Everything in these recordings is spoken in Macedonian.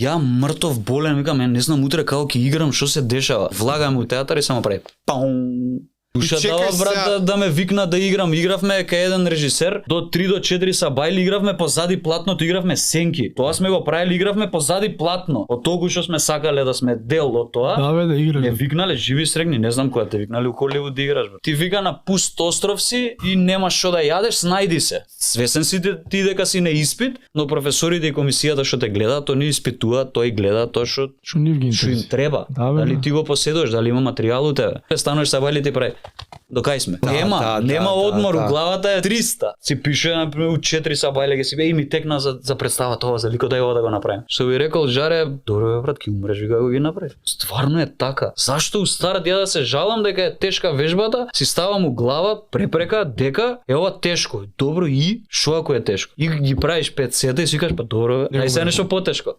Ја мртов болен, викам, не знам утре како ќе играм, што се дешава. Влагам у театар и само прави паум. Душа Чекај дава брат сега. да ме викна да играм. Игравме кај еден режисер, до 3 до 4 са бајли, игравме позади платното, игравме сенки. Тоа сме го правили, игравме позади платно. Од толку што сме сакале да сме дел од тоа. Да бе, да Не играш. викнале живи срегни, не знам која те викнале у Холивуд да играш. Бе. Ти вика на пуст остров си и немаш што да јадеш, снајди се. Свесен си ти дека си на испит, но професорите и комисијата што те гледаат, тоа не испитуваат, тој гледа тоа што Што нив ги што им интересува. треба. Да, бе, Дали да. ти го поседуваш, дали има материјал у тебе. Стануваш са бајли ти прави. До кај сме? Нема одмор, у главата е 300. Си пише на пример у 4 са бајле ќе си бе и ми текна за представа тоа, за лико да го направим. Што би рекол Жаре, добро бе брат, ќе умреш вика го ги направи. Стварно е така. Зашто устарат ја да се жалам дека е тешка вежбата, си ставам у глава препрека дека е ова тешко. Добро и што ако е тешко? И ги правиш 5 сета и си кажеш па добро бе, ај се нешто потешко.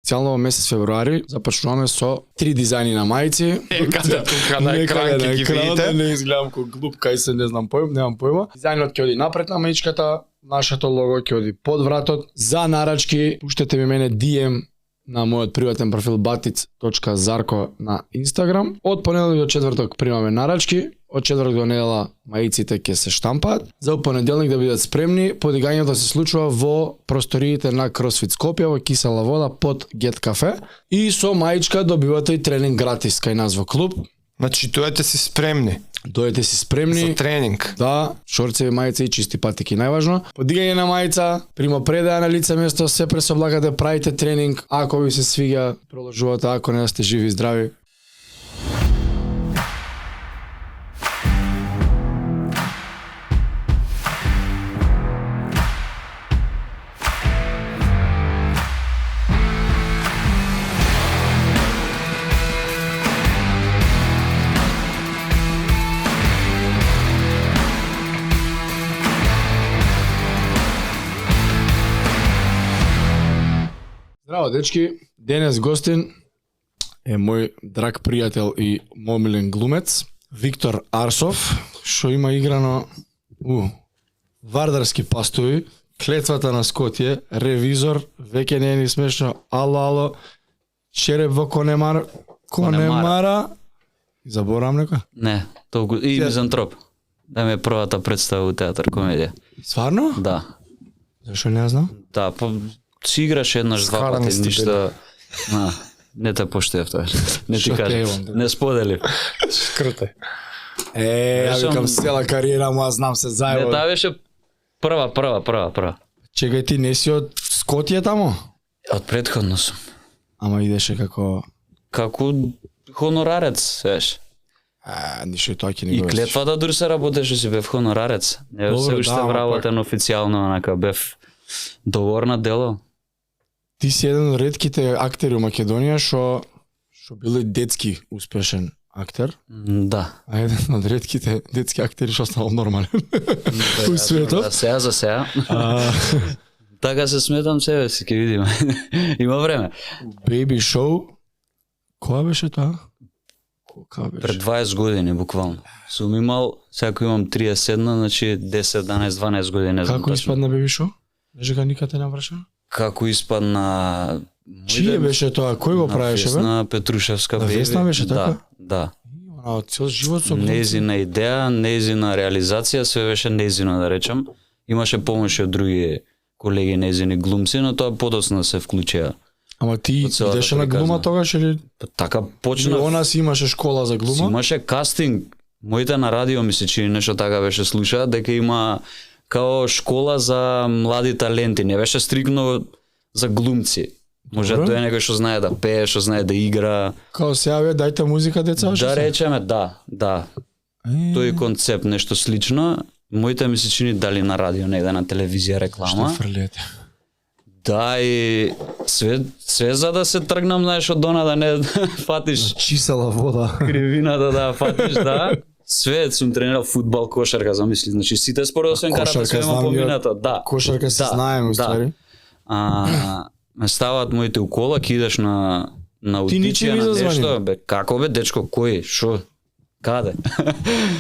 Цјално во месец февруари започнуваме со 3 дизајни на мајци. Каде тука на екран ќе ги видите. Не изгледам како глуп, кај се не знам поим, немам појма. Дизајнот ќе оди напред на маичката, нашето лого ќе оди под вратот. За нарачки пуштете ми мене DM на мојот приватен профил batic.zarko на Инстаграм. Од понеделник до четврток примаме нарачки, од четврток до недела маиците ќе се штампаат. За понеделник да бидат спремни, подигањето се случува во просториите на CrossFit Скопје во Кисела вода под Get Cafe и со маичка добивате и тренинг гратис кај нас во клуб. Значи дојдете си спремни Дојдете си спремни. за тренинг. Да, шорцеви, мајца и чисти патики најважно. Подигање на мајца, примопредаја на лице место, се пресоблагате, правите тренинг, ако ви се свиѓа, продолжувате, ако не сте живи и здрави. Здраво, дечки. Денес гостин е мој драг пријател и момилен глумец, Виктор Арсов, што има играно Вардарски пастови, Клетвата на Скотје, Ревизор, веќе не е ни смешно, Ало, Череп во Конемара, и заборам некој? Не, толку и мизантроп. Да ми е првата представа у театар комедија. Сварно? Да. Зашо не знам? Да, па си играш еднаш два Скарани пати, сте ништа. Не те поштев тоа. Не ти Шо те кажам. имам, да. Не сподели. Скрте. Ја Беше викам он- цела кариера му, знам се Не, зајбо. таа беше прва. Чекај, ти не си од Скотје тамо? Од претходно сум. Ама идеше како... Како хонорарец, знаеш. Ништо и тоа ќе не И го клетвата дури се работеше, си бев хонорарец. Не Добро, се уште да, ама вработен официјално, онака бев договорна дело. Ти си еден од ретките актери у Македонија што бил детски успешен актер, Да. а еден од ретките детски актери што станал нормален у светот. За сега. А, Така се сметам себе си, ќе видиме. Има време. Baby Show, која беше тоа? Која беше? Пред 20 години буквално. Сум имал, сега имам 31, значи 10, 11, 12 години, не знам Како точно. испадна Baby Show? Беше га никаде не враша? Како испадна... Чие беше тоа? Кој го правеше бе? На Петрушевска На Беби. Весна беше така? Да. Она од цел живот со глумци. Нејзина идеја, нејзина реализација, све беше нејзино да речам. Имаше помош од други колеги нејзини глумци, но тоа подоцна се вклучија. Ама ти Од целата идеше на глума приказна. тогаш или Така или почнав. она си имаше школа за Си глума? имаше кастинг. Моите на радио ми се чини нешто така беше слуша, дека има као школа за млади таленти, не беше стрикно за глумци. Може Добро. тоа е некој што знае да пее, што знае да игра. Као сега бе, дајте музика деца, што Да се? речеме, да. Тој концепт нешто слично. Моите ми се чини дали на радио, негде на телевизија Што реклама. фрлиете? Да, и све за да се тргнам, знаеш, од она да не фатиш Чисела вода. кривината, да фатиш, да. Све сум тренирал фудбал, кошарка, замисли. Значи сите спорови освен карате Кошарка све има знам, поминато. Да. Кошарка се Да, знаеме, да. ствари. Ме ставаат моите укола, ки идеш на Ти ничи аудиција ми на зазвани. нешто, бе, како бе, дечко, кој, шо, каде?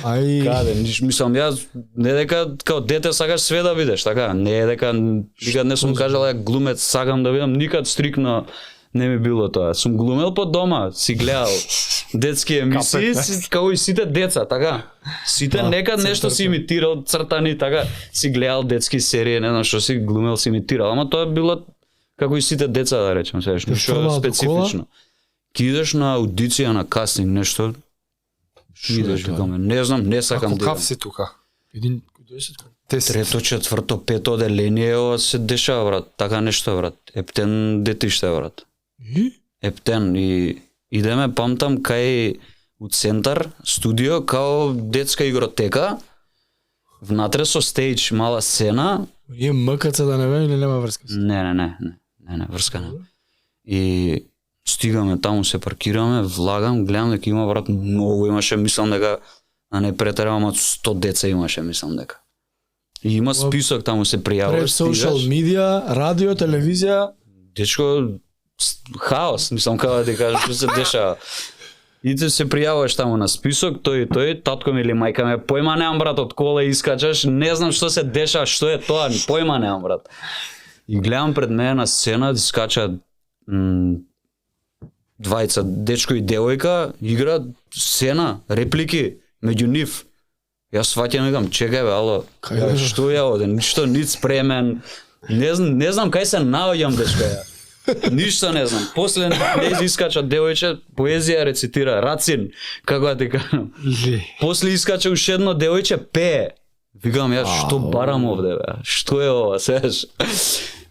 Ај, Каде? Мислам, јас не дека као дете сакаш све да видиш, така? Не е дека никад не сум кажал ја глумец сакам да видам, никад стрикно не ми било тоа. Сум глумел по дома, си гледал детски емисии, како и сите деца, така. Сите некад нешто си имитирал, цртани, така. Си гледал детски серии, не знам што си глумел, си имитирал, ама тоа било како и сите деца, да речем, сега што специфично. Ки идеш на аудиција, на кастинг, нешто, идеш, викаме, не знам, не сакам да. Каков си тука? Един 10 Трето, четврто, пето оделение се дешава, брат. Така нешто, брат. Ептен детиште, брат. И? Ептен и идеме памтам кај у центар, студио, као детска игротека. Внатре со стејдж, мала сцена. Е МКЦ да не бе или нема врска? Не, врска не. И стигаме таму, се паркираме, влагам, гледам дека има, брат, многу имаше, мислам дека, а не претерам, ама 100 деца имаше, мислам дека. И има список, таму се пријаваш, пред социјал медија, радио, телевизија. Дечко, хаос, мислам како да ти кажам што се дешава. И ти се пријаваш таму на список, тој, татко ми или мајка ми, појма немам, брат, од кола искачаш, не знам што се дешава, што е тоа, појма немам, брат. И гледам пред мене на сцена, искача двајца, дечко и девојка, играат сцена, реплики, меѓу нив. Јас сваќам и викам, чекај бе, ало, што ја оде, ништо, нит спремен, не знам кај се наоѓам, дечко ја. Ништо не знам. После не искача девојче, поезија рецитира, Рацин, како да ти кажам. После искача уште едно девојче, пее. Викам, јас што барам овде, бе, што е ова, сеш?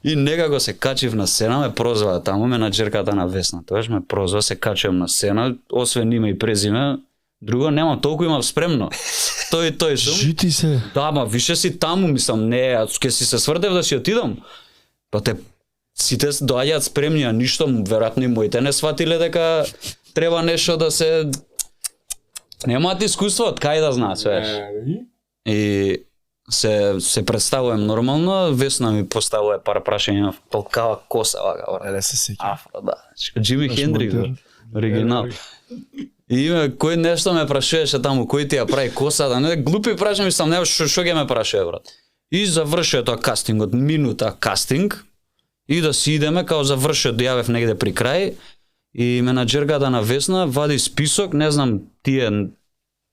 И некако се качив на сцена, ме прозваа таму, менаџерката на Весна, тоаш ме прозваа, се качувам на сцена, освен име и презиме, друго немам, толку имам спремно. Тој сум. Жити се. Да, ма више си таму, мислам, не, ќе си се свртев да си отидам. Па те сите доаѓаат спремни, а ништо, веројатно и моите не сватиле дека треба нешто да се немаат искуство, од кај да знаат, свеш. И се представувам нормално, Весна ми поставува пар прашања, толкава коса, вака. Еле се сеќа. Афро, да. Джими Хендрикс, оригинал. И кој нешто ме прашуваше таму, кој ти ја прави косата, не глупи прашања, мислам, не што ќе ме прашува, брат. И завршува тоа кастингот, минута кастинг, и да си идеме, као завршува, дојавев негде при крај, и менаџерката на Весна вади список, не знам, тие,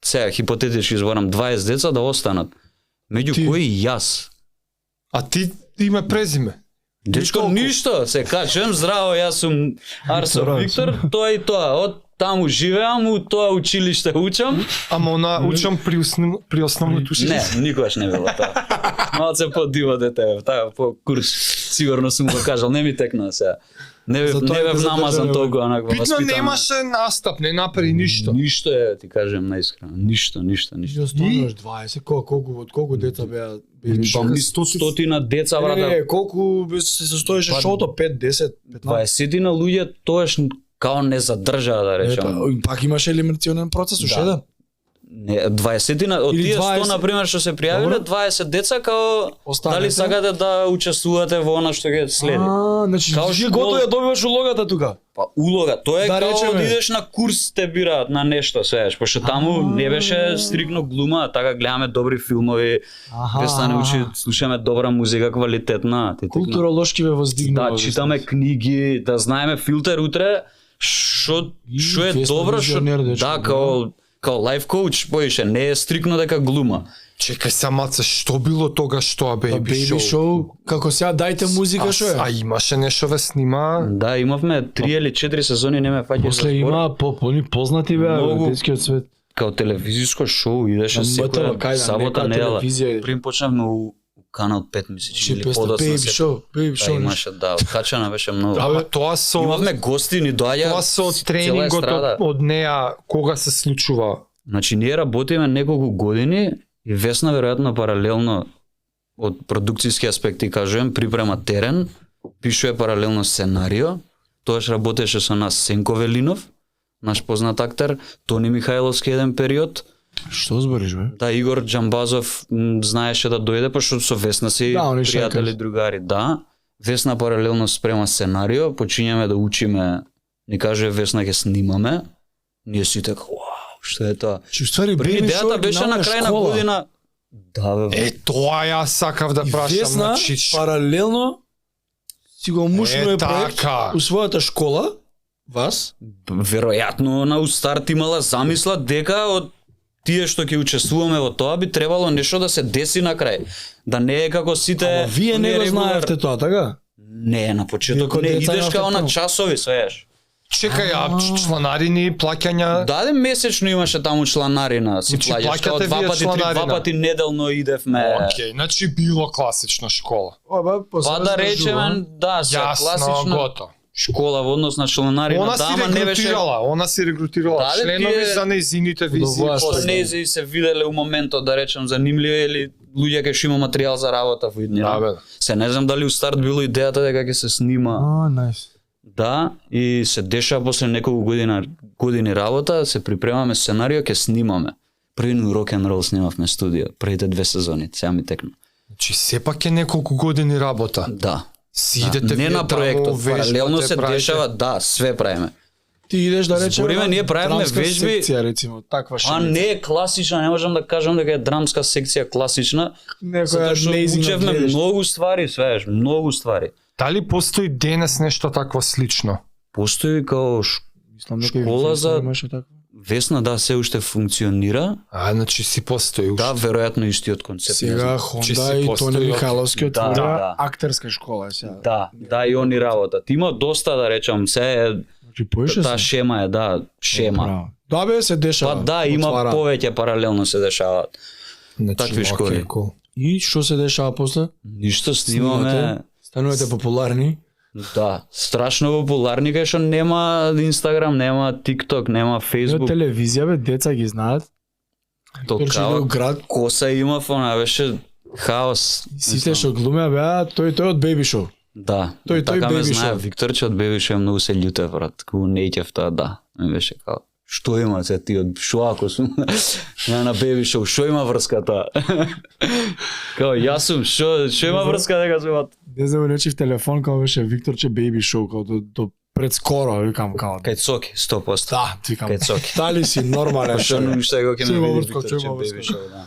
сега хипотетички зборам, 20 деца да останат. Меѓу кои јас. А ти име презиме? Дечко, ништо, се качувам, здраво, јас сум Арсо Виктор, тоа и тоа, од таму живеам, у тоа училиште учам. Ама учам при основното училиште? Не, никогаш не било тоа. Малце по-диво дете, таа по курс, сигурно сум го кажал, не ми текна сега. Не бев намазан толку онакво воспитан. Битно немаше настап, не направи ништо. Ништо е, ти кажем наискрено, ништо. Ја стануваш 20, колку деца беа? Стотина деца, брата. Не, колку се состоеше шоуто, 5, 10, 15? 20 на луѓе, тоаш као не задржаа, да речем. Пак имаше елиминационен процес, уште еден? Не, 20 од тие 100 на пример што се пријавиле, 20 деца као дали сакате да учествувате во она што ќе следи. Значи ти готово ја добиваш улогата тука. Па улога, тоа е да као да идеш на курс, те бираат на нешто, сееш, пошто таму не беше стрикно глума, така гледаме добри филмови, Весна не учи, слушаме добра музика, квалитетна. Културолошки ве воздигнува. Да, читаме книги, да знаеме филтер утре, што е добро, што да, као лайф коуч, поише, не е стрикно дека глума. Чекај самаца, што било тогаш тоа Baby Show? Како сега дајте музика, што е? А имаше нешто ве снима? Да, имавме 3 или 4 сезони, не ме фаќаш. После има познати беа во детскиот свет. Као телевизиско шоу идеше секоја сабота недела. Прим почнавме у Канал 5, мислиш, или подоцна Baby Show. Имаше, да, качана беше многу. Тоа со имавме гости, ни доаѓа. Тоа со тренингот од неа кога се случува? Значи ние работиме неколку години и Весна веројатно паралелно од продукцијски аспекти кажувам, припрема терен, пишува паралелно сценарио, тоаш работеше со нас Сенко Велинов, наш познат актер, Тони Михајловски еден период. Што збориш, бе? Да, Игор Џамбазов знаеше да дојде, пошто со Весна си пријатели, другари. Да, Весна паралелно спрема сценарио, почињаме да учиме, ни каже Весна ќе снимаме, ние сите вау, што е тоа? При идејата беше на крај на година. Да, бе. Тоа јас сакав да прашам. Весна паралелно си го мушнуе проект така. у својата школа, вас, Веројатно на устарт имала замисла дека од тие што ќе учествуваме во тоа би требало нешто да се деси на крај. Да не е како сите... ама вие не го знаевте тоа, така? Не, на почеток Вие не деца идеш имавте као на право. часови, свееш. Чекај, чланарини, плаќања... Даде месечно имаше таму чланарина, си Значи, плаќаш као плаќате вие два чланарина? пати неделно идевме. Океј, значи било класична школа. Па да речеме, да, се Јасно, класична гото. школа во однос на чланарина, Она си ама не беше... регрутирала Да, членови тие- за нејзините визии. Удоволствие. после. Нези се виделе у моментот, да речем, занимливи или луѓе кај што има материјал за работа во иднина. Да, бе. Се не знам дали у старт било идејата дека ќе се снима. Најс. Да, и се дешава после неколку години работа, се припремаме сценарио, ќе снимаме. Први рок н рол снимавме студио, првите 2 сезони, сега ми текна. Значи сепак е неколку години работа. Да. Си идете не вие на таму, проектот, вежбате, паралелно се правите. дешава, да, све правиме. Ти идеш да речеме Збориме, на ние правевме драмска вежби- секција, рецимо, таква А шемица. не е класична, не можам да кажам дека е драмска секција класична, Некоја затоа што нејзина учевме гледаш. многу ствари, свееш, многу ствари. Дали постои денес нешто такво слично? Постои као Мислам дека и школа Весна за- имаше така. Весна, да, се уште функционира. Значи си постои уште. Да, веројатно истиот концепт. не Сега знам. Че Хонда си и постои, Тони окей. Михайловски Да, отворија да. актерска школа сега. Да, и они работат. Има доста, да речам, се е, Значи поише таа се. шема е, да, шема. Браво. Да бе, се дешава. Па да, има отвара. повеќе паралелно се дешаваат. Значи, такви школи. окей, cool. И што се дешава после? Ништо снимаме. Станувате популарни. Да, страшно популарни кај што нема Инстаграм, нема ТикТок, нема Од Фејсбук. телевизија бе, деца ги знаат. Торчи во Токава град. коса има, она беше хаос. Сите што глумеа беа, тој од Baby Show. Да, Тој така ме Baby знае Show. Викторче од Baby Show многу се љутев, брат. Ку неќев тоа, да. Ми беше као, што има се ти од шо ако сум ја на Baby Show, што има врска тоа? Као, јас сум, што има врска дека сум? Не знам, речив телефон као беше Викторче Baby Show, као до пред скоро, викам као. Кај Цоки, 100%. Да, викам. Кај Цоки. Дали си нормален Што човек? уште го ќе Што ме има види врска, што Викторче има Baby врска. Show, да.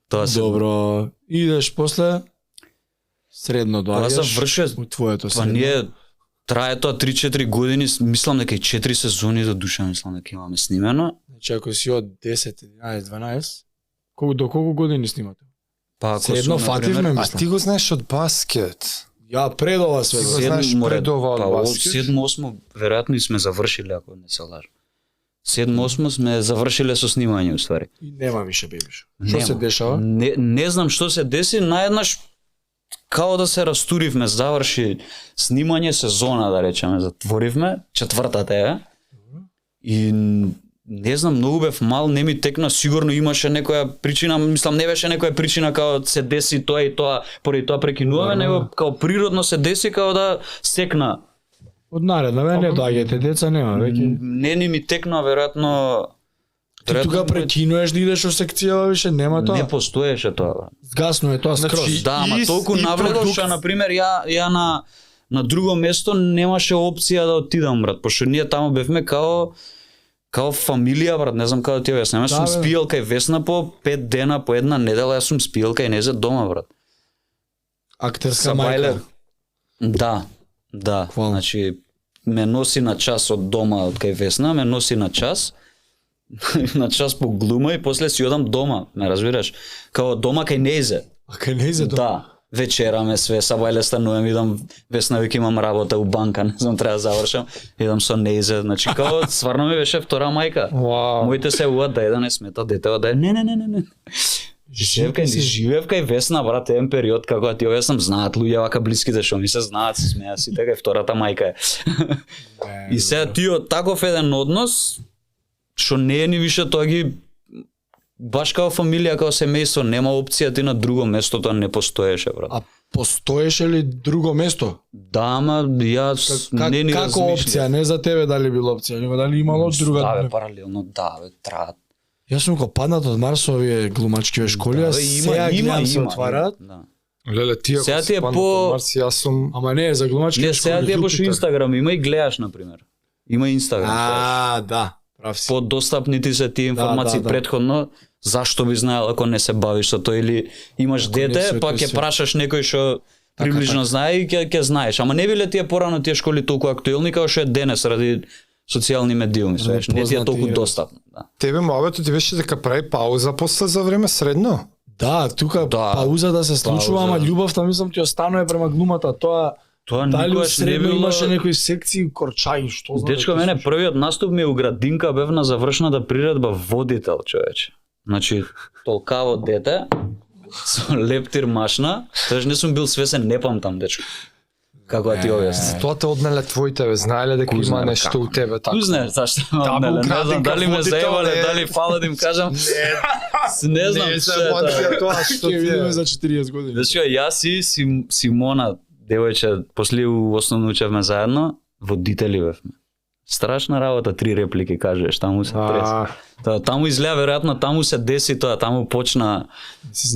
Тоа се. Добро, идеш после средно Тоа доаѓаш завршува. у твоето Па средно. ние трае тоа 3-4 години, мислам дека и 4 сезони до душа мислам дека имаме снимено. Значи ако си од 10, 11, 12, до колку години снимате? Па ако Средно сум, фативме, например, А мислам. ти го знаеш од баскет. Ја пред ова све. Ти го бе. знаеш седмо пред ова од па, од баскет? 7-8 веројатно и сме завршиле, ако не се лажам. 7-8 сме завршиле со снимање уствари. И нема више Baby Show. Што Нема. се дешава? Не знам што се деси, наеднаш као да се растуривме, заврши снимање сезона, да речеме, затворивме, четвртата е. И не знам, многу бев мал, не ми текна, сигурно имаше некоја причина, мислам не беше некоја причина као се деси тоа и тоа, поради тоа прекинуваме, него као природно се деси као да стекна. Од наредна ве не доаѓате, деца нема веќе. Не ни ми текна, веројатно. Ти тука прекинуваш да идеш во секција, више нема тоа. Не постоеше тоа. Брат. Згасно е тоа скроз. Значи, Да, ама и- толку и навредов продукт- што на пример ја на друго место немаше опција да отидам, брат, пошто ние таму бевме као фамилија, брат, не знам како да ти објаснам. Јас сум бе. спиел кај Весна по 5 дена, по една недела, јас сум спиел кај незе дома, брат. Актерска Сабајле. мајка. Да, да. Хвала. Значи ме носи на час од дома од кај Весна, ме носи на час. на час по глума и после си одам дома, ме разбираш? Као дома кај Незе. А кај не изе Да, вечераме све, Сабајле станувам, идам Весна веќе имам работа у банка, не знам треба да завршам, идам со Незе, значи као стварно ми беше втора мајка. Вау. Моите се уат да не смета детева да не. Живеев кај Весна, брат, еден период како да ти објаснам, знаат луѓе вака блиските што ми се знаат, се смеа сите кај втората мајка е. И сега ти од таков еден однос што не е ни више тоа ги баш како фамилија, како семејство, нема опција ти на друго место, тоа не постоеше, брат. А постоеше ли друго место? Да, ама јас не ни Како опција, не за тебе дали било опција, него дали имало друга. Да, бе, паралелно, да, бе, траат. Јас сум го паднат од Марс овие глумачки школи, а Да, бе, сега гледам се отвараат. Да. Леле, ти ако Сега ти е си панат по- од Марс, јас сум... Ама не, за глумачки Не, школи. сега ти е пошто Јупитер. Инстаграм има и гледаш, например. Има Инстаграм. Да, прав си. Подостапни ти се тие информации да. претходно, зашто би знаел ако не се бавиш со тоа или имаш Ако не дете, се па ќе отнесе. прашаш некој што приближно знае и ќе знаеш. Ама не биле тие порано тие школи толку актуелни како што е денес ради социјални медиуми, свеш, не ти е толку достапно. Да. Тебе мабето ти беше дека прави пауза после за време средно? Да, тука пауза да се случува, ама љубовта мислам ти останува према глумата, тоа дали никогаш не средно било. имаше некои секции корчаги, што знам. Дечко, мене првиот наступ ми е у градинка, бев на завршната приредба водител, човече. Значи, толкаво дете, со лептир машна, тоаш не сум бил свесен, не памтам, дечко. Како да ти објасни? Тоа те однеле твоите, бе, знаеле дека има нешто у тебе така. Ту знаеш зашто ме однеле, не знам дали ме заебале, дали фала да им кажам. Не знам се тоа што Ќе видиме за 40 години. Дечко, јас и Симона, девојче, после у основно учевме заедно, водители бевме. Страшна работа, 3 реплики кажеш, таму се треса. Таму изгледа веројатно, таму се деси тоа, таму почна.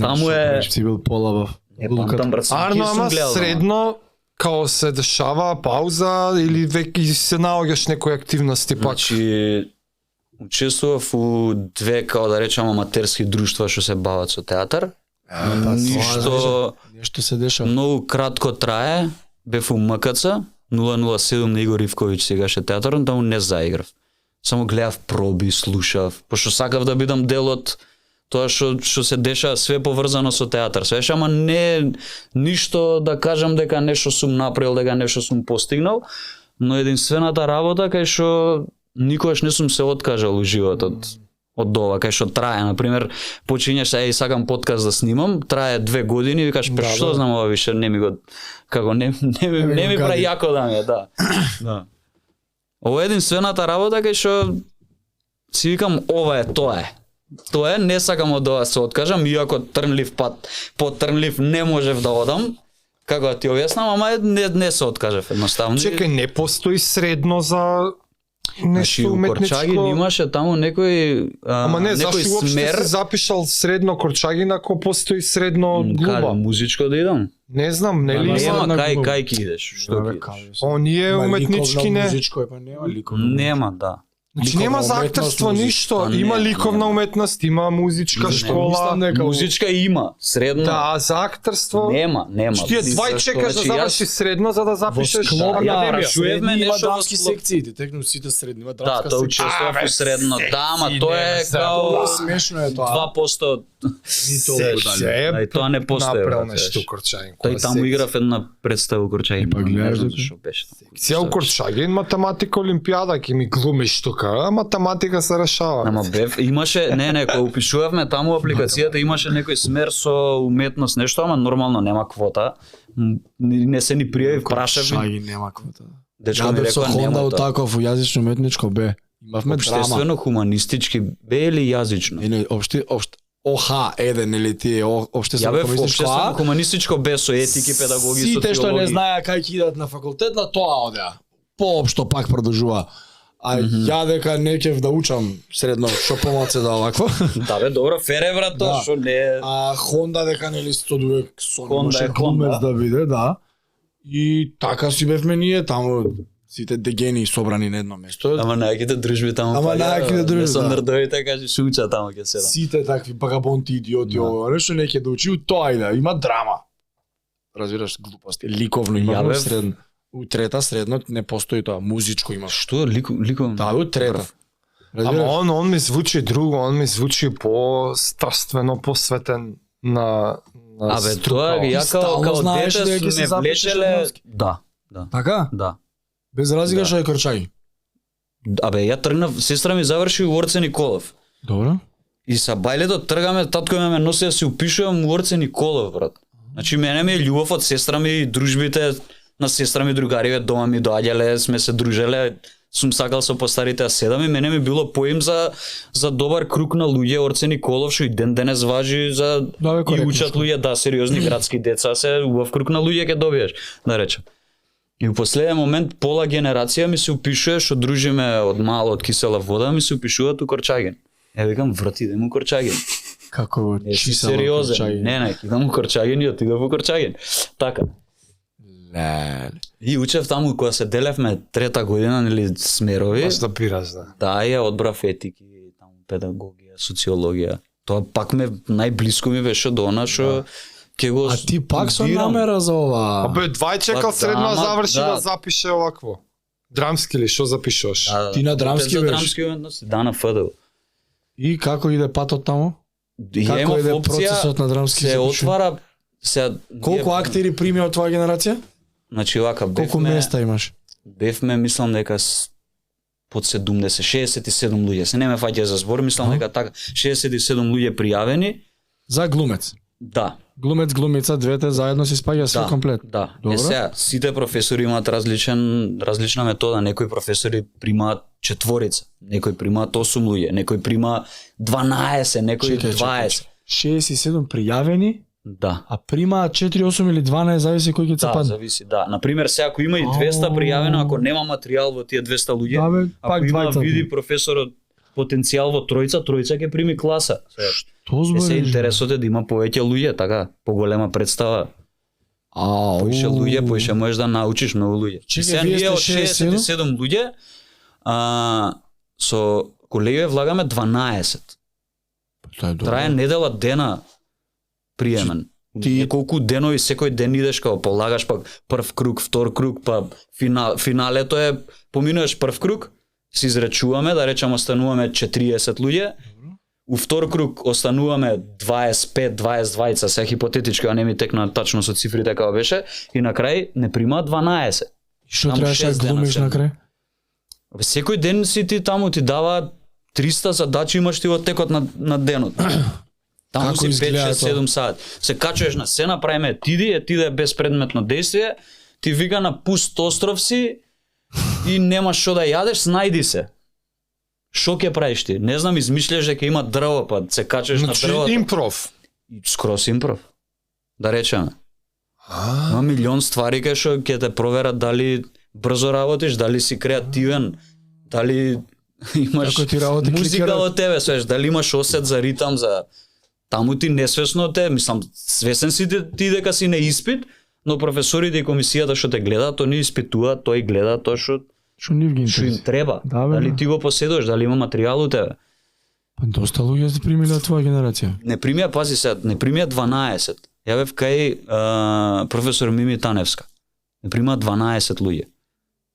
Таму е Си бил полабав. памтам брат. Арно, ама средно као се дешава пауза или веќе се наоѓаш некои активности пак? Значи, учествував у 2, као да речам, аматерски друштва што се бават со театар. Нешто се дешава. Многу кратко трае, бев у МКЦ, 007 на Игор Ивковиќ сегаше театарот, таму не заиграв. Само гледав проби, слушав, пошто сакав да бидам дел од тоа што се деша, све поврзано со театар. Свеш, ама не ништо да кажам дека нешто сум направил, дека нешто сум постигнал, но единствената работа кај што никогаш не сум се откажал у животот од ова, кај што трае, на пример, почињаш сакам подкаст да снимам, трае 2 години и викаш што знам ова више не ми го како не ми прави јако да ми е, да. Да. Ова е единствената работа кај што си викам ова е тоа е. Тоа е, не сакам од ова се откажам, иако трнлив пат, потрнлив не можев да одам, како да ти објаснам, ама не се откажав едноставно. Чекај, не постои средно за нешто уметничко? Корчагин имаше таму некој Ама не, некој зашто уопште смер. се запишал средно Корчагин ако постои средно Каде, глуба? музичко да идам? Не знам, нели? Нема на кај глуба. ќе идеш, што ќе идеш? Оние уметнички не. Музичко, па нема ликовно. Нема, да. Значи нема за Ликовна актерство уметност, ништо, Па не, има ликовна нема. уметност, има музичка школа. Мислам дека Музичка има, средно. Да, за актерство. Нема. Ти двај чекаш да Значи, завршиш средно за да запишеш склоп, академија. чуевме има нешто во драмски склоп. секциите, текну сите средни, има Да, драмска тоа секција. учествува во средно. Да, ама секси, тоа не е се као Тоа смешно е тоа. 2%. Да, и тоа не постои. Направил брате, нешто знаеш. Корчагин. Тој таму играв една представа у Корчагин. Па гледаш дека? што беше. Цел Корчагин математика олимпијада ќе ми глумиш тука, а математика се решава. Ама бев, имаше, кога упишувавме таму апликацијата, имаше некој смер со уметност нешто, ама нормално нема квота. Не се ни пријави, прашав ми. Шаги нема квота. Дечко Ја ми бев со рекоа Хонда нема у тоа. таков јазично уметничко бе. Имавме драма. Обштествено, хуманистички, бе или јазично? Или ОХ еден или тие Ја општествено бев комунистичко обштествено А. хуманистичко без со етики, педагоги, социологи. Сите што не знаеа кај ќе идат на факултет, на тоа одеа. Поопшто пак продолжува. А ја дека не ќе да учам средно што помалце да овакво. Да бе, добро, фере брат, тоа Да. што не. А Хонда дека нели 100 со Хонда е имаше глумец Хонда. да биде, да. И така си бевме ние таму сите дегени собрани на едно место. Ама најките дружби таму. Ама најаките дружби, Не со да. нердовите, кажи шуча таму ќе седам. Сите такви багабонти идиоти, ово нешто не ќе да учи, тоа иде, има драма. Разбираш, глупости, ликовно има Ја бев- средно. У трета средно не постои тоа, музичко има. Што лико? Да, у трета. Ама Разбираш? он ми звучи друго, он ми звучи по-страствено посветен на Абе, струка. тоа ја стално као знаеш дете дека ќе су се ме запишеш влечеле. едноски. Да, да, Така? да. Без разлика Да. што е Корчаги. Абе, ја тргнав, сестра ми заврши у Орце Николов. Добро. И са бајлето тргаме, татко ме носи да се упишувам у Орце Николов, брат. Значи мене ми е љубов од сестра ми и дружбите на сестра ми, другариве дома ми доаѓале, сме се дружеле, сум сакал со постарите да седам и мене ми било поим за добар круг на луѓе Орце Николов што и ден денес важи за Да, бе, и коректно учат што. луѓе, да, сериозни градски деца, се убав круг на луѓе ќе добиеш, да речем. И у последен момент пола генерација ми се упишува што дружиме од мало од кисела вода, ми се упишуваат у Корчагин. Е, викам, врати, идем у Корчагин. Како Не си чисела сериозен. Корчаги. Не, идам у Корчагин и отидов у Корчагин. Така. Леле. И учев таму кога се делевме трета година, нели, смерови. Бас да пираш, да. Да, ја одбрав етики, таму педагогија, социологија. Тоа пак ме најблиско ми беше до она што Ќе го А ти пак со студирам. намера за ова. Абе, двајчека Па од средно да, ама, заврши да. да запише овакво. Драмски ли, што запишуваш? Ти на драмски за беше? драмски уметности, да, на ФДУ. И како иде патот таму? И Како имав иде опција, процесот на драмски се запишување? отвара се Колку актери прими од твоја генерација? Значи вака Колку бевме, места имаш? бевме мислам дека под 70, 67 луѓе. Се не ме фаќа за збор, мислам дека така 67 луѓе пријавени. За глумец. Да. Глумец, глумица, двете заедно се спаѓа све Да, комплет. да. Добро. Сега, сите професори имаат различна метода. Некои професори примаат четворица, некои примаат 8 луѓе, некои прима 12, некои 20. 67 пријавени, Да. а примаат 4, 8 или 12, зависи кој ќе Да, падне. зависи, да. Например, сега ако има и 200 пријавено, ако нема материјал во тие 200 луѓе, Да, бе, пак ако има двајца. види професорот потенцијал во тројца ќе прими класа. Што Се збориш? интересот е да има повеќе луѓе, така, поголема представа. Поише луѓе, поише можеш да научиш многу луѓе. Чекај, Сега вие ние од сте 67 луѓе, со колеги влагаме 12. Тоа е добро. Трае недела дена приемен. Ти- Неколку денови секој ден идеш као полагаш пак прв круг, втор круг, па финалето е поминуваш прв круг, се изречуваме, да речеме остануваме 40 луѓе. У втор круг остануваме 25, 22, се хипотетички, а не ми текна тачно со цифрите како беше, и на крај не прима 12. Што Таму требаше да 6 дена глумиш се. на крај? Абе, секој ден си ти таму ти дава 300 задачи имаш ти во текот на денот. Таму Како си 5, изгледа 6, 7 сати. Се качуваш на се направиме етиди е безпредметно действие, ти вика на пуст остров си и немаш што да јадеш, снајди се. Што ќе правиш ти? Не знам, измишляш дека има дрво, па се качуваш на Значи, дрвото. импров. Скрос импров. Да речеме. Има милион ствари кај што ќе те проверат дали брзо работиш, дали си креативен, дали имаш Како ти работи музика кликерот? во тебе, свеш, дали имаш осет за ритам, за таму ти несвесно те, мислам, свесен си ти дека си на испит, но професорите и комисијата што те гледаат, тој не испитуваат, тој гледа тоа што Што нив ги им интересува? треба. Да, бе, Дали да. ти го поседуваш, дали има материјал у тебе. Па доста луѓе се примиле од твоја генерација. Не примија, пази се, не примија 12. Ја бев кај професор Мими Таневска. Не примија 12 луѓе.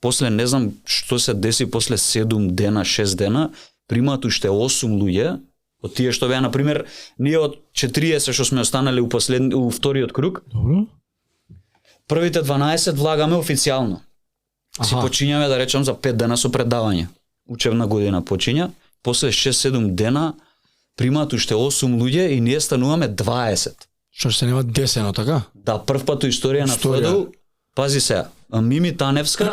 После не знам што се деси после 7 дена, 6 дена, примаат уште 8 луѓе, од тие што беа, например, ние од 40 што сме останали у вториот круг, Добро? првите 12 влагаме официјално. Си Аха. почињаме, да речем, за 5 дена со предавање. Учебна година почиња, после 6-7 дена примаат уште 8 луѓе и ние стануваме 20. Што се нема десено, така? Да, прв пат у историја на Историја. ФДУ, пази се, Мими Таневска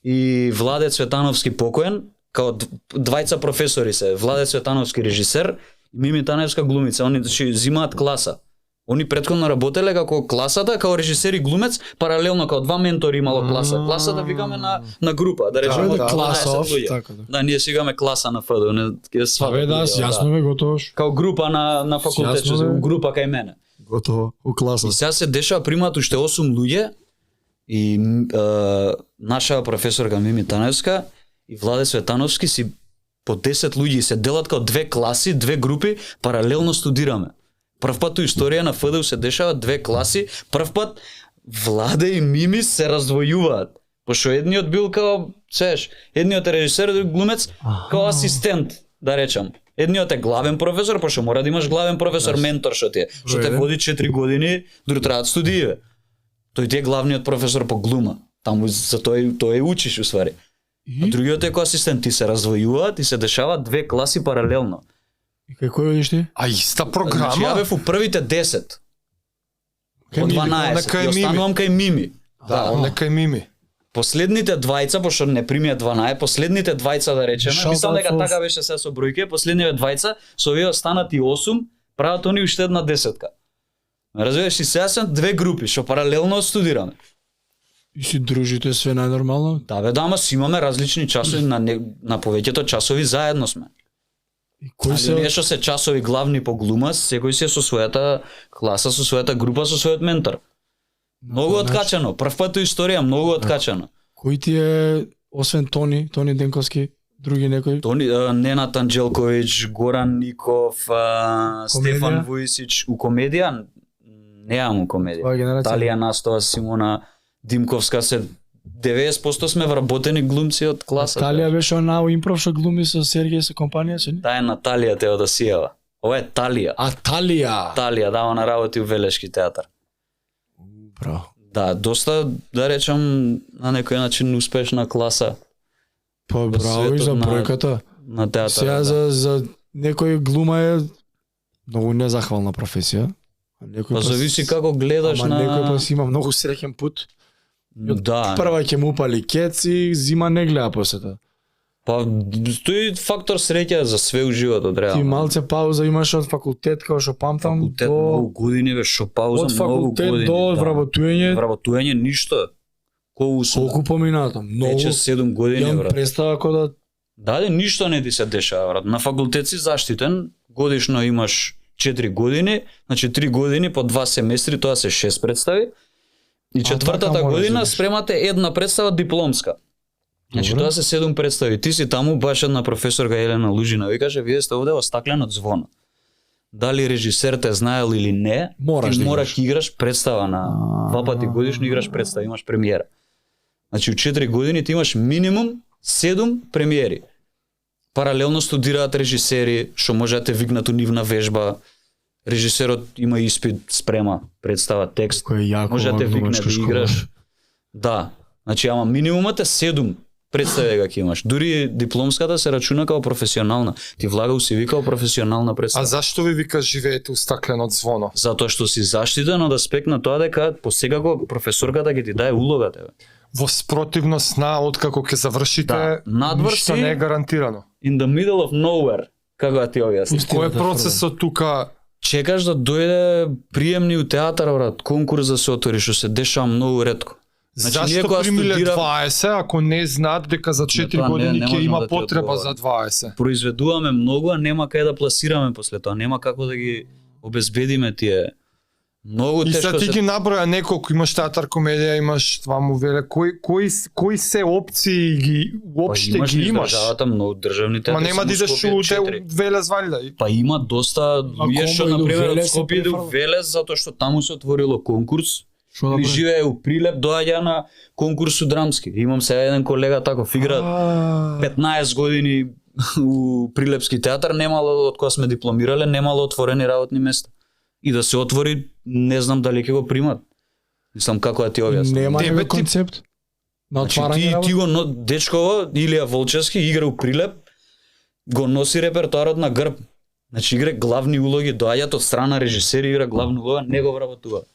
и Владе Цветановски покоен, као двајца професори се, Владе Цветановски режисер, Мими Таневска глумица, они значи зимаат класа. Они претходно работеле како класата, како режисер и глумец, паралелно како два ментори имало класа. Класата викаме на група, да речеме Да, од класа 12 оф, луѓе. така да. Да, ние си имаме класа на ФДУ, не ќе сватат Абе да, луѓе, јасно бе, готовош. Као група на факултет, Јасно, бе. у група кај мене. Готово, у класа. И сега се дешава примаат уште 8 луѓе и наша професорка Мими Таневска и Владе Светановски си по 10 луѓе се делат као две класи, две групи, паралелно студираме. Прв пат у историја на ФДУ се дешава две класи, прв пат Владе и Мими се раздвојуваат. Пошто едниот бил као, сеш, едниот е режисер, друг глумец, као асистент, да речам. Едниот е главен професор, пошто мора да имаш главен професор, ментор што ти е, што те води 4 години, друг траат студије. Тој ти е главниот професор по глума. Таму за тој учиш усвари. А другиот е кој асистент, ти се раздвојуваат и се дешаваат две класи паралелно. И кај кој одиш ти? А иста Значи ја програма? бев у првите 10. Кај Од Мими, 12. онда кај И останувам кај Мими. Да, он нека Мими. Последните двајца, пошто не примија 12, последните двајца да речеме, Шал мислам дека Бацов. така беше се со бројке, последните двајца, со овие останати 8, прават они уште една десетка. Разбираш, и сега сам две групи, што паралелно студираме. И си дружите све најнормално? Да бе, да, ама си имаме различни часови, на повеќето часови заедно сме. И кој Али се не што се часови главни по глума, секој си е со својата класа, со својата група, со својот ментор. Многу кој начин? откачано, прв пат у историја, многу откачано. кој ти е освен Тони Денковски, други некој? Тони, Ненат Анđелковиć, Горан Ников, Стефан Вујсич у комедија Неаму комедија. Твоја генерација. Талија Настова, Симона Димковска се 90% сме вработени глумци од класата. Талија беше она импров што глуми со Сергеј со компанија, се не? Таа е Наталија Теодосиева. Ова е Талија. А Талија. Талија, да, она работи у Велешки театар. Браво. Да, доста, да речам, на некој начин успешна класа Па браво и светот за на- бројката. на театар. Сега за некој глума е многу незахвална професија. А некој Па зависи како гледаш ама некој на... па си има многу среќен пут. Да, Прва ќе му упали кец и зима не гледа после тоа. па стои фактор среќа за све у животот, Ти реално. малце пауза имаш од факултет, као што памтам, Факултет многу години бе, шо пауза од многу факултет години. до да. вработување, Вработување ништо. колку помината? Многу. Вече 7 години, Јам брат. представа како да Даде ништо не ти се дешава, брат. На факултет си заштитен, годишно имаш 4 години, значи 3 години по 2 семестри, тоа се 6 представи. И четвртата така мораш да година идеш. спремате една представа дипломска. Значи Добре. тоа се 7 представи. Ти си таму, баш една професорка Елена Лужина ви каже, вие сте овде во стакленот звоно. Дали режисер те знаел или не, Мораш ти да мораш играш представа на два пати годишно играш представа, имаш премиера. Значи у 4 години ти имаш минимум 7 премиери. Паралелно студираат режисери, што може да те викнат у нивна вежба. Режисерот има испит, спрема, представа, текст. кој е јако Може да те во викне глумачка да школа. играш. Да. Значи, ама минимумот е 7 представи дека ќе имаш. Дури дипломската се рачуна како професионална. Ти влага у CV како професионална А представа. зашто ви вика живеете у стакленот звоно? Затоа што си заштитен од аспект на тоа дека посекако професорката ќе ти даде улога тебе. Во спротивност на откако ќе завршите, Да, надвор ништо си- не е гарантирано. In the middle of nowhere, како да ти објаснам. Пусти Кој е да процесот тука? Чекаш да дојде приемни у театар, брат, конкурс да се отвори, што се дешава многу ретко. Значи, ние Зашто кога примиле студира- 20, ако не знаат дека за 4 тоа не години ќе можам има да ти потреба одговорам. за 20? Произведуваме многу, а нема кај да пласираме после тоа, нема како да ги обезбедиме тие. Многу И тешко сега ти се ги наброја неколку, имаш театар, комедија, имаш това му веле, кои се опции ги уопште имаш ги низ имаш? државата многу државни Ма театри. нема само да идеш Скопје у 4. Велес валјда. Па има доста луѓе што комбо иду на пример од Велес се Скопје иду префрлат. Велес затоа што таму се отворило конкурс. Што да Или прави? живее у Прилеп, доаѓа на конкурс у драмски. Имам сега еден колега таков игра А, 15 години у Прилепски театар, немало од кога сме дипломирале, немало отворени работни места. И да се отвори, не знам дали ќе го примат. Мислам како да ти објаснам. Нема Тебе некој ти- концепт на Значи отварање ти работа? го дечково Илија Волчевски игра у Прилеп, го носи репертоарот на грб. Значи игра главни улоги, доаѓаат од страна режисери, игра главна улога, не го вработуваат.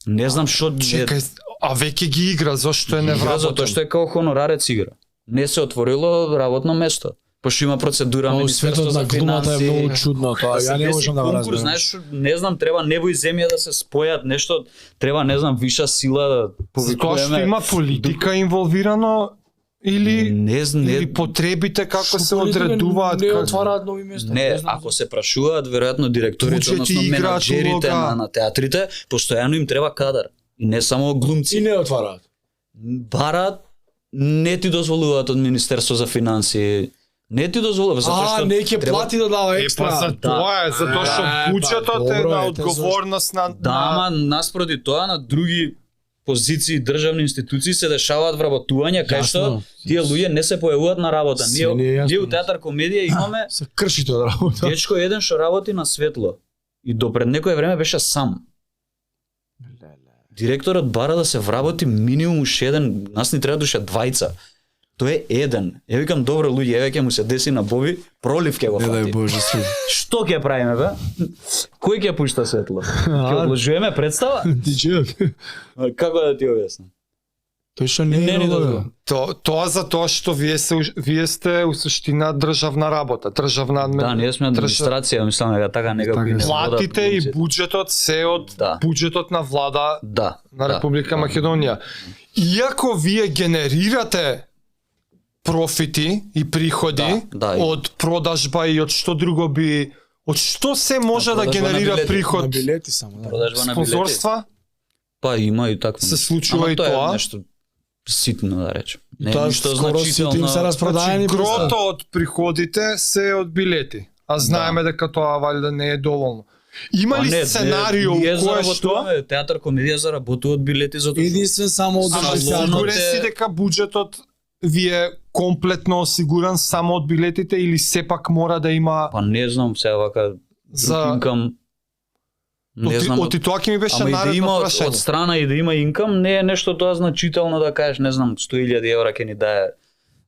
Не знам што Чекај, а веќе ги игра, зошто е игра затоа невработен? што е како хонорарец игра. Не се отворило работно место. Пошто има процедура Па, Министерство светот за на глумата е финансии. многу чудно тоа. Да се Ја не деси можам да го конкурс, разберам. знаеш, не знам, треба небо и земја да се спојат, нешто, треба, не знам, виша сила да Затоа што повикуваме. има политика инволвирано или Не знам, или потребите како се Политика одредуваат Не како отвараат нови места. Не, знам. ако се прашуваат, веројатно директорите, Буџети односно играат менаџерите улога. на театрите, постојано им треба кадар. И не само глумци. И не отвараат. Барат, не ти дозволуваат од Министерство за финансии. Не ти дозволува, затоа што не ќе треба- плати да дава Е, па екстра. за тоа е, затоа што Па, буџетот е добро на е, одговорност на... Да, ама наспроти тоа на други позиции државни институции се дешаваат вработувања кај што Јасно. тие луѓе не се појавуваат на работа. Се ни е јасно. Ние у театар комедија имаме Се крши тоа да работа. дечко еден што работи на светло. И до пред некое време беше сам. Директорот бара да се вработи минимум уште еден, нас ни треба душе двајца. Тој е еден. Ја викам добро луѓе, еве ќе му се деси на Боби, пролив ќе го Не дај фати. Боже свет. Што ќе правиме бе? Кој ќе пушта светло? Ќе одложуваме представа? Диџејот. Како да ти објаснам? Тој што не Не ни е дозволи. Тоа за тоа што вие сте у суштина државна работа, државна Да, ние сме администрација, мислам дека така некако Така и е. не платите и водат буџетот се од Да. буџетот на влада Да. на да. Република Македонија. Иако вие генерирате профити и приходи Да, да. од продажба и од што друго би од што се може да продажба на генерира билети. На приход? билети само, да. Продажба на билети. Спонзорства? Па има и такво. Се нешто. случува Ама и тоа. тоа? Е нешто ситно да речем. Не Тоа ништо скоро сите им се значително. распродаени. Значи, представа. грото од приходите се од билети. А знаеме дека тоа валјда не е доволно. Има ли сценарио ние кое што? заработуваме, театар комедија заработуваат билети за тоа. Единствен само од Ама Салонот сигурен е- си дека буџетот ви е комплетно осигуран само од билетите или сепак мора да има Па не знам сега вака за инкам. Не знам. Оти тоа ќе ми беше Ама и да наредно има од прашање. страна и да има инкам, не е нешто тоа значително да кажеш, не знам, 100.000 евра ќе ни дае.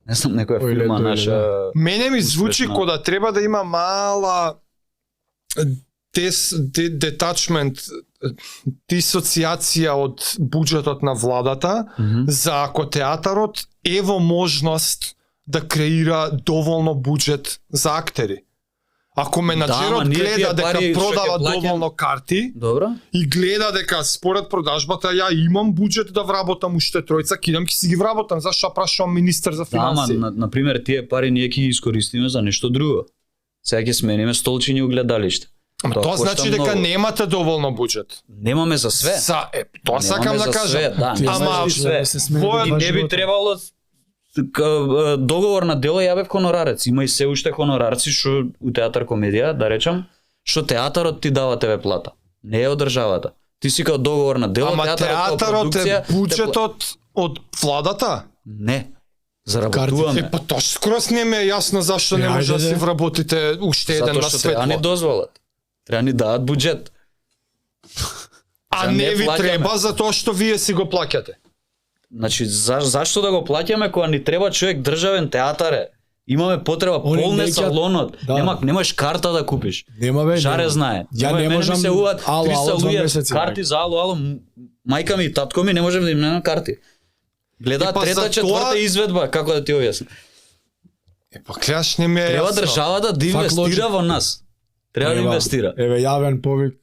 Не знам, некоја Тој фирма лето, наша. Мене ми звучи успешна. кода треба да има мала детачмент, дисоциација од буџетот на владата, за ако театарот ево можност да креира доволно буџет за актери. Ако менаџерот ама ние гледа тие дека пари што продава ќе плаќам- доволно карти Добро? и гледа дека според продажбата ја имам буџет да вработам уште тројца, кидам ќе си ги вработам, зашто прашувам министер за Да, ама финансии. на пример тие пари ние ќе ги искористиме за нешто друго. Сега ќе смениме столчиња у гледалиште. Ама тоа кошта значи дека многу. немате доволно буџет. Немаме за све. Тоа сакам Немаме да за кажам. све, да, Ти немаме Ама, за све. Твојот- И не би требало договор на дело ја бев хонорарец. Има и се уште хонорарци што у театар комедија, да речам, што театарот ти дава тебе плата. Не е од државата. Ти си као договор на дело, Ама театарот продукција, е буџетот од владата? Не. Заработуваме. Па тоа скрос не ми е јасно зашто не Ајде, може да си де. вработите уште еден Затоа на што треба ни светло. дозволат. Треба ни дадат буџет. А За не не ви плаќаме. треба затоа што вие си го плаќате. Значи, зашто да го плаќаме кога ни треба човек државен театар е? Имаме потреба, Они полне неќат- салонот. Да. Немаш карта да купиш. Нема бе. Жаре нема. знае. Ја не Мене ми можам се уват ало, 300 ало, 2 луѓе месеци. карти за ало, мајка ми и татко ми не можем да им немаме карти. Гледаат Па трета, за четврта тоа- изведба, како да ти објаснам. Па клеш не ми е Треба јасно. државата да инвестира logic. во нас. Треба да Ева, инвестира. Еве јавен повик.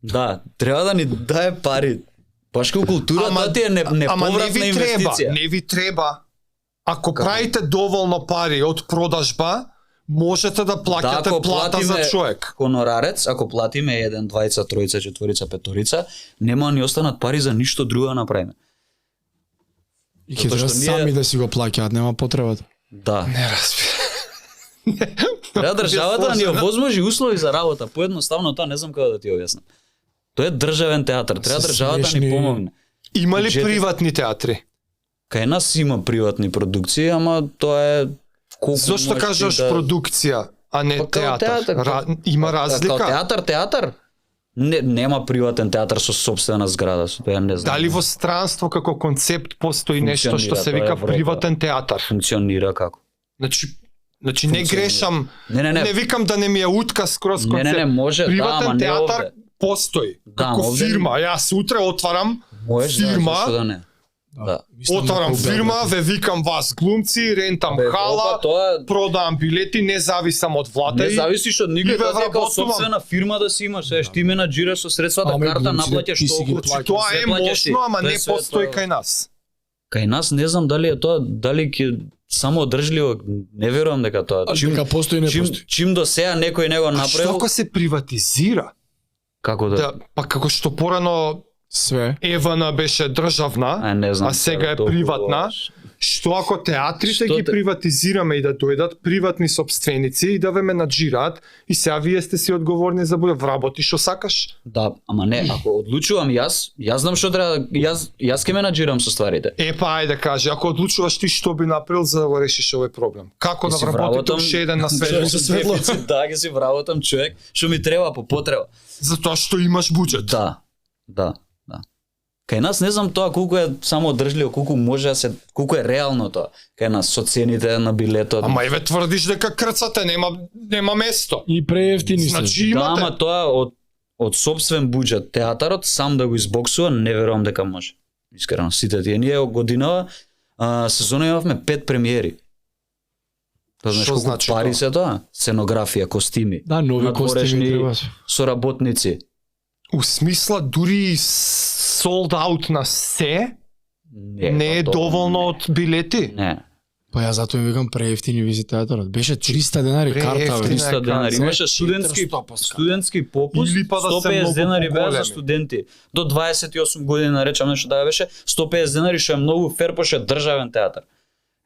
Да, треба да ни дае пари. Баш како култура, тоа ти е ама не неповратна ви треба, инвестиција. не ви треба. Ако Како? правите доволно пари од продажба, можете да плаќате ако плата за платиме човек. Хонорарец, ако платиме 1, 2, 3, 4, 5, нема ни останат пари за ништо друго да направиме. И ќе Затоа треба што ние- сами да си го плаќаат, нема потребата. Да. Не разбирам. Треба државата да ни сложено. овозможи услови за работа. Поедноставно тоа не знам како да ти објаснам. Тоа е државен театар, треба Се државата да ни смешни- помогне. Има ли Буџетот- приватни театри? Кај нас има приватни продукции, ама тоа е колку Зошто можеш ти кажеш да... продукција, а не Па, као театар? Има Као разлика? театар? Нема приватен театар со собствена зграда, со тоа не знам. Дали во странство како концепт постои нешто што се Функционира, вика тоа е Европа. приватен театар? функционира како? Значи не Функционира. грешам, Не. не викам да не ми е утка скроз концепт. Не, може, да, Приватен ама не театар овде. постои. Да, Како овде- фирма. Јас утре отварам Можеш фирма, да, зашто да не. Да. отварам фирма, ве викам вас глумци, рентам хала, тоа продавам билети, не зависам од влада не и зависиш од никој, и ве тоа ти е као вработувам. собствена фирма да си имаш, еш ти менаџираш со средствата, Аме карта глумците, наплаќаш ти си ги толку. плаќаш. тоа Све е плаќаш ти. можно, ама Тоа е не све постои тоа. кај нас. Кај нас не знам дали е тоа, дали ќе само одржливо, не верувам дека тоа. А дека постои, не постои. Чим до сега некој него А што направил, ако се приватизира? како да... Да, па како што порано Све. Евана беше државна, не знам. а сега е толку приватна. говориш. Што ако театрите Што ги те- приватизираме и да дојдат приватни собственици и да ве менаџираат и сега вие сте си одговорни за буде вработи што сакаш? Да, ама не, ако одлучувам јас знам што треба, јас ќе менаџирам со стварите. Па ајде кажи, ако одлучуваш ти што би направил за да го решиш овој проблем? Како Ќе да си вработите вработам- уште еден на светло? Со светло. Дефицит, да, ќе си вработам човек што ми треба по потреба. Затоа што имаш буџет. Да. Кај нас не знам тоа колку е само одржливо, колку може да се, колку е реално тоа. Кај нас со цените на билетот. Ама еве тврдиш дека крцате, нема место. И преевтини се. Значи да, имате. ама тоа од собствен буџет театарот сам да го избоксува, не верувам дека може. Искрено, сите тие ние годинава сезона имавме 5 премиери. Тоа знаеш Што колку значи пари тоа? се тоа? Сценографија, костими, Да, нови костими надворешни треба. соработници. У смисла дури sold out на се не е тоа доволно од билети. Не. Па ја затоа им викам преевтини визи театарот. Беше 300 денари карта, бе. Преевтина. 300 денари. Се Имаше студентски 400 студентски попуст, Или па да се 150 многу денари беа за поголеми. студенти. До 28 години наречам нешто да беше 150 денари што е многу фер, пошто е државен театар.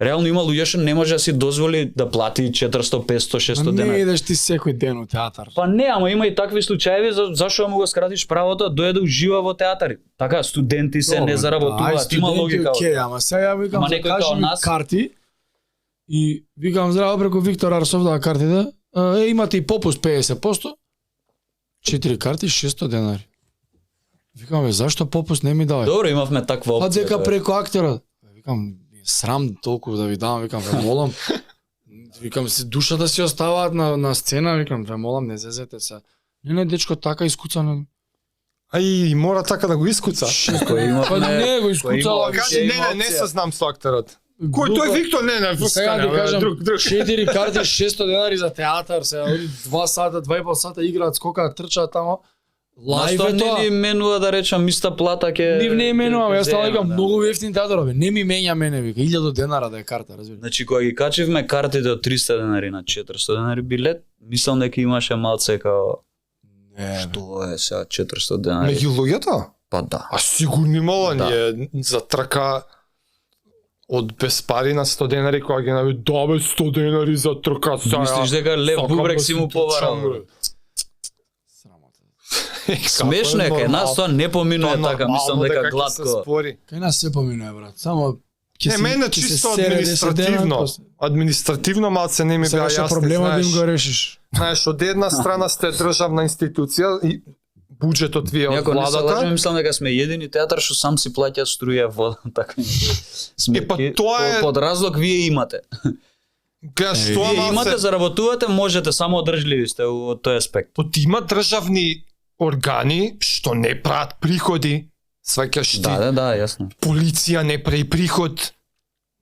Реално има луѓе што не може да си дозволи да плати 400, 500, 600 Не денари. идеш ти секој ден у театар. Па не, ама има и такви случаеви зашто да му го скратиш правото да дојде да ужива во театари. Така студенти се не заработуваат, има логика. Окей, ама сега ја викам, Ама некој кажи као ми нас- карти и викам здраво преку Виктор Арсов да картите. Имате и попуст 50%. 4 карти 600 денари. Викам бе, зашто попуст не ми давај? Добро, имавме таква Па опција. дека тоа е. преку актерот. Викам, срам толку да ви давам, викам, ве молам. Викам, се душата си оставаат на сцена, викам, ве молам, не зезете се. Не, дечко, така искуцано. Ај, мора така да го искуца. Кој имавме- Па не, го кој искуцала. имавме- Кажи, не се знам со актерот. Кој тој Виктор? Не, Сега ти кажам, друг. 4 карти 600 денари за театар, сега 2 сата, 2,5 сата играат, скока трчаат тамо. Лајв Лајве е тоа. не ни менува да речам иста плата ќе. Нив не именувам, јас стално ќе викам земам, да. многу ефтин театар, бе. Не ми менја мене, вика, 1000 денара да е карта, разбираш. Значи кога ги качивме картите од 300 денари на 400 денари билет, мислам дека имаше малце као Не, што е сега 400 денари. Меѓу луѓето? Па да. А сигурно имало Да. ние за трка од без пари на 100 денари кога ги нави добе 100 денари за трка сега. Мислиш дека Лев сакам Бубрек да си му поварал? трчам, бре. Смешно е, кај нас тоа не поминува Тоа така, нормално мислам дека ќе се гладко. спори. кај нас се поминува, брат. Само ќе Не, си- мене ќе се чисто сере 10 дена, административно. после. Административно малце не ми беа Сега ще јасни, проблемот да им знаеш. го решиш. Знаеш, од една страна сте државна институција и буџетот ви е од Иако не се лажам, владата. мислам дека сме едини театар што сам си плаќа струја, вода, така. Сметки. тоа е- Под разлог вие имате. Гледаш, тоа Вие малце имате, заработувате, можете, само одржливи сте од тој аспект. од има државни органи што не прават приходи, сваќаш ти. Да, јасно. Полиција не прави приход,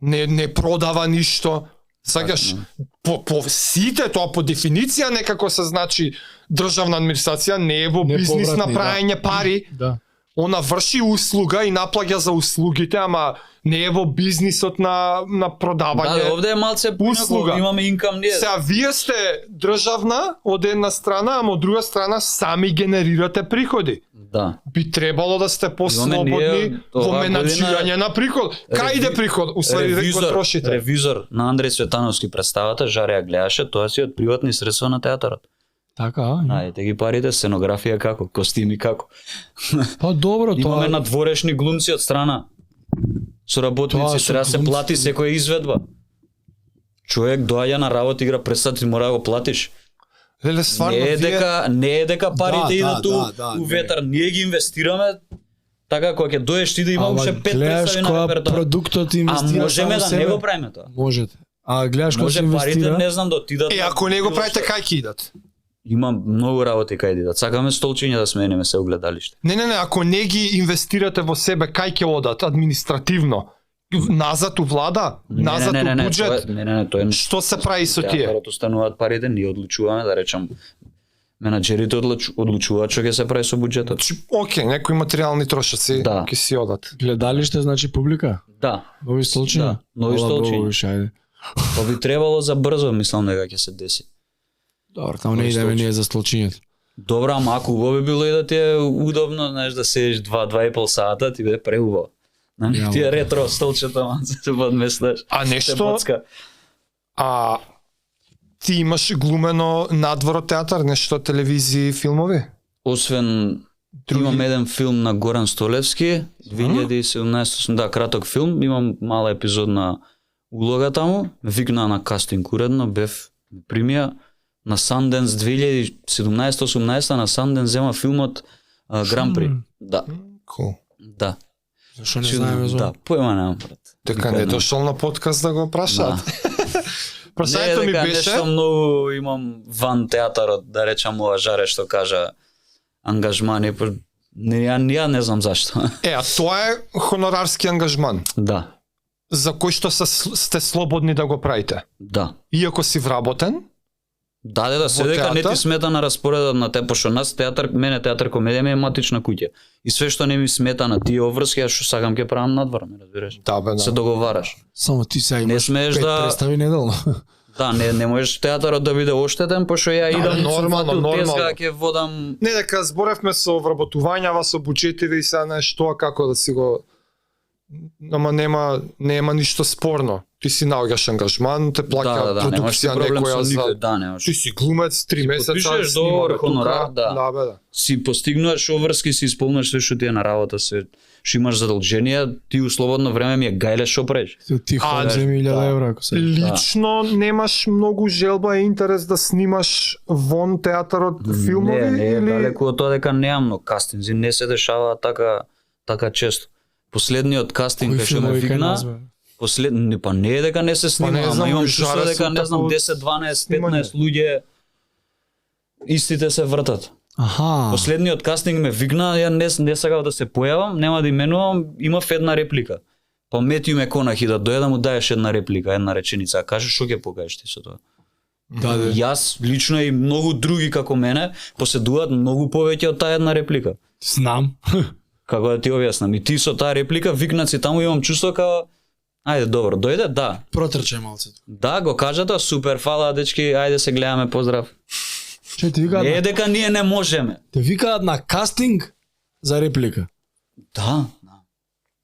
не продава ништо. Сваќаш, по сите тоа по дефиниција некако се значи државна администрација не е во бизнис на Неповратни, да. праење пари. Да. Она врши услуга и наплаќа за услугите, ама не е во бизнисот на продавање. Да, овде е малце услуга. поинаку, имаме инкам ние. Сега вие сте државна од една страна, ама од друга страна сами генерирате приходи. Да. Би требало да сте Имаме послободни ние во оваа менаџирање година на приход. Кај иде приход? Усвари рекол трошите. ревизор на Андреј Светановски представата, Жаре ја гледаше, тоа си од приватни средства на театарот. Така, Ајде ги парите, сценографија како, костими како. Па добро, Имаме тоа надворешни глумци од страна. Тоа Соработници, со треба да се глумци- плати секоја изведба. Човек доаѓа на работа, игра представа, ти мора да го платиш. Леле, стварно, Не е дека парите Да, идат да, у не. ветар, ние ги инвестираме така кога ќе доеш ти да имам уште 5 гледаш представи на која репертоар. продуктот А инвестира можеме само да не себе? го правиме тоа. Можете. А гледаш кој се Може парите инвестира? не знам да отидат. Е, на ако не го било правите, што. кај ќе идат? Има многу работи кај идат. Сакаме столчиња да смениме се огледалиште. Не, ако не ги инвестирате во себе, кај ќе одат административно? Назад у влада? Назад у буџет? Не, тоа е Што се прави со тие? театарот остануваат парите, ние одлучуваме да речам менаџерите одлучуваат што ќе се прави со буџетот. Океј, некои материјални трошоци Да. ќе си одат. Гледалиште значи публика? Да, Нови столчиња? Да, нови Ала, столчиња. богу, више, ајде. па би требало за брзо, мислам дека ќе се деси. Добро, таму не Нови идеме столчиња. ние за столчињето. Добро, ама ако убаво би било и да ти е удобно, знаеш, да седиш 2-2,5 сата, ти биде преубаво. Јамо. Ти е ретро столчета, ма, се подместаш. А Те нешто, боцка. а ти имаш глумено надвор од театар, нешто телевизии, филмови? Освен Други? имам еден филм на Горан Столевски, 2017, да, краток филм, имам мала епизодна улога таму, викна на кастинг уредно, бев примија на Sundance 2017-18 на Sundance зема филмот Гран При. Да, Cool. да. Зашо не знаеме за Да, појма немам, брат. Дека не дошол на подкаст да го прашаат. Прашањето ми беше нешто многу имам ван театарот, да речам ова Жаре што кажа ангажмани, ја не знам зашто. а тоа е хонорарски ангажман, Да, за кој што сте слободни да го правите. да. Иако си вработен, Да, се дека не театар? ти смета на распоредот на те, пошто нас театар, мене театар комедија ми е матична куќа. И све што не ми смета на тие обврски, јас што сакам ќе правам надвор, ме разбираш. да бе, Се договараш. Само ти сега Не имаш смееш 5 да представи неделно. да, не можеш театарот да биде оштетен, пошто ја идам нормално, со нормално. тезга ќе водам. Не дека зборевме со вработувањава, со буџетиви и сега знаеш тоа како да си го ама нема ништо спорно. Ти си наоѓаш ангажман, те плаќа немаш ти продукција проблем некоја со за... никој, да, немаш. Ти си глумец, 3 месеца, подпишеш снимаме договор, тука. хонорар, да. Да, бе, да. Си постигнуваш обврски, си исполнуваш све што ти е на работа, се што имаш задолженија, ти у слободно време ми е гајле што правиш. Ти да. ходиш 1000 евра ако се. Лично немаш многу желба и интерес да снимаш вон театарот филмови Не, или далеку од тоа дека немам, но кастинзи не се дешава така често. Последниот кастинг кај што ме викна, па не е дека не се снима, не знам, ама имам жара чувство дека се не знам така 10, 12, снимање. 15 луѓе истите се вртат. Аха. Последниот кастинг ме викна, ја не сакав да се појавам, нема да именувам, имав една реплика. Па Метју Маконахи да дојде да му даеш една реплика, една реченица, а каже што ќе покажеш ти со тоа. Да. Јас лично и многу други како мене поседуваат многу повеќе од таа една реплика. Знам. Како да ти објаснам, и ти со таа реплика викнаци таму имам чувство као ајде добро, дојде, да. Протрчај малцето. Да, го кажа тоа, супер, фала дечки, ајде се гледаме, поздрав. Че ти викаат? Не е дека ние не можеме. Те викаат на кастинг за реплика. Да.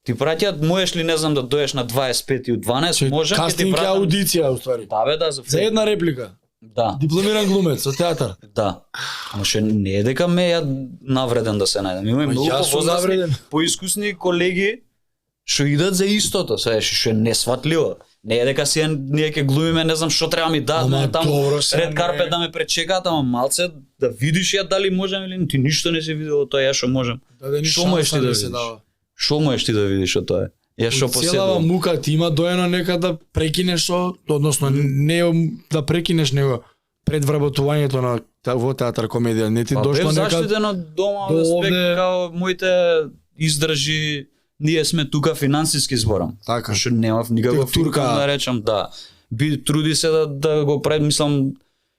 Ти праќаат, можеш ли не знам да доеш на 25 од 12, можам ќе ти Кастинг е пратам. аудиција уствари. Да бе, да, За една реплика. Да, Дипломиран глумец со театар. да. Ама ше не е дека ме ја навреден да се најдам. Има и многу јас сум навреден. повозрасни, поискусни колеги што идат за истото, што е несватливо. Не е дека си ние ќе глумиме, не знам што треба ми дадат, Ама мене таму добро, се ред не- карпет да ме пречекаат, ама малце да видиш ја дали можам или не. Ти ништо не си видел од тоа, ја што можам. Даде ни Што можеш ти шанса да да се видиш? дава. Што можеш ти да видиш од тоа? Ја што Целава поседувам. мука ти има доено нека да прекинеш со, односно не да прекинеш него пред вработувањето на во театар комедија. Не ти Па дошло бев нека заштитено дома до од аспект овде- као моите издржи, ние сме тука финансиски зборам. така. Што немав никаков Тек турка. турка да речам, да. Труди се да го прави, мислам,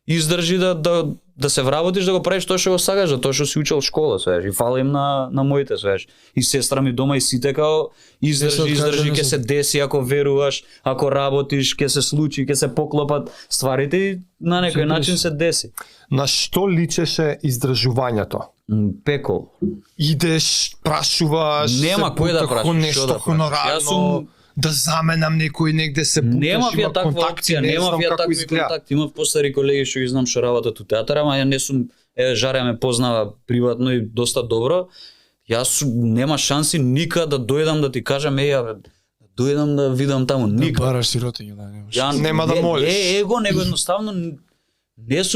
издржи да се вработиш да го правиш тоа што го сакаш, за тоа што си учел школа, свеш. И фала им на моите, свеш. И сестра ми дома и сите као издржи, ќе се деси ако веруваш, ако работиш, ќе се случи, ќе се поклопат стварите и на некој начин се деси. на што личеше издржувањето? Пекол. Идеш, прашуваш, Нема се кој да бута прашаш, што нешто да прашаш. хонорарно, Јас сум- да заменам некој негде се буташ, Немав ја има таква контакти, опција, не немав знам ја како такви изгледа. контакти. Имав постари колеги што ги знам што работат у театар, ама ја не сум, Жаре ме познава приватно и доста добро. Нема шанси никад да дојдам да ти кажам дојдам да видам таму никад. Бараш сиротиња, да, немаш. Нема да молиш. Не его, него едноставно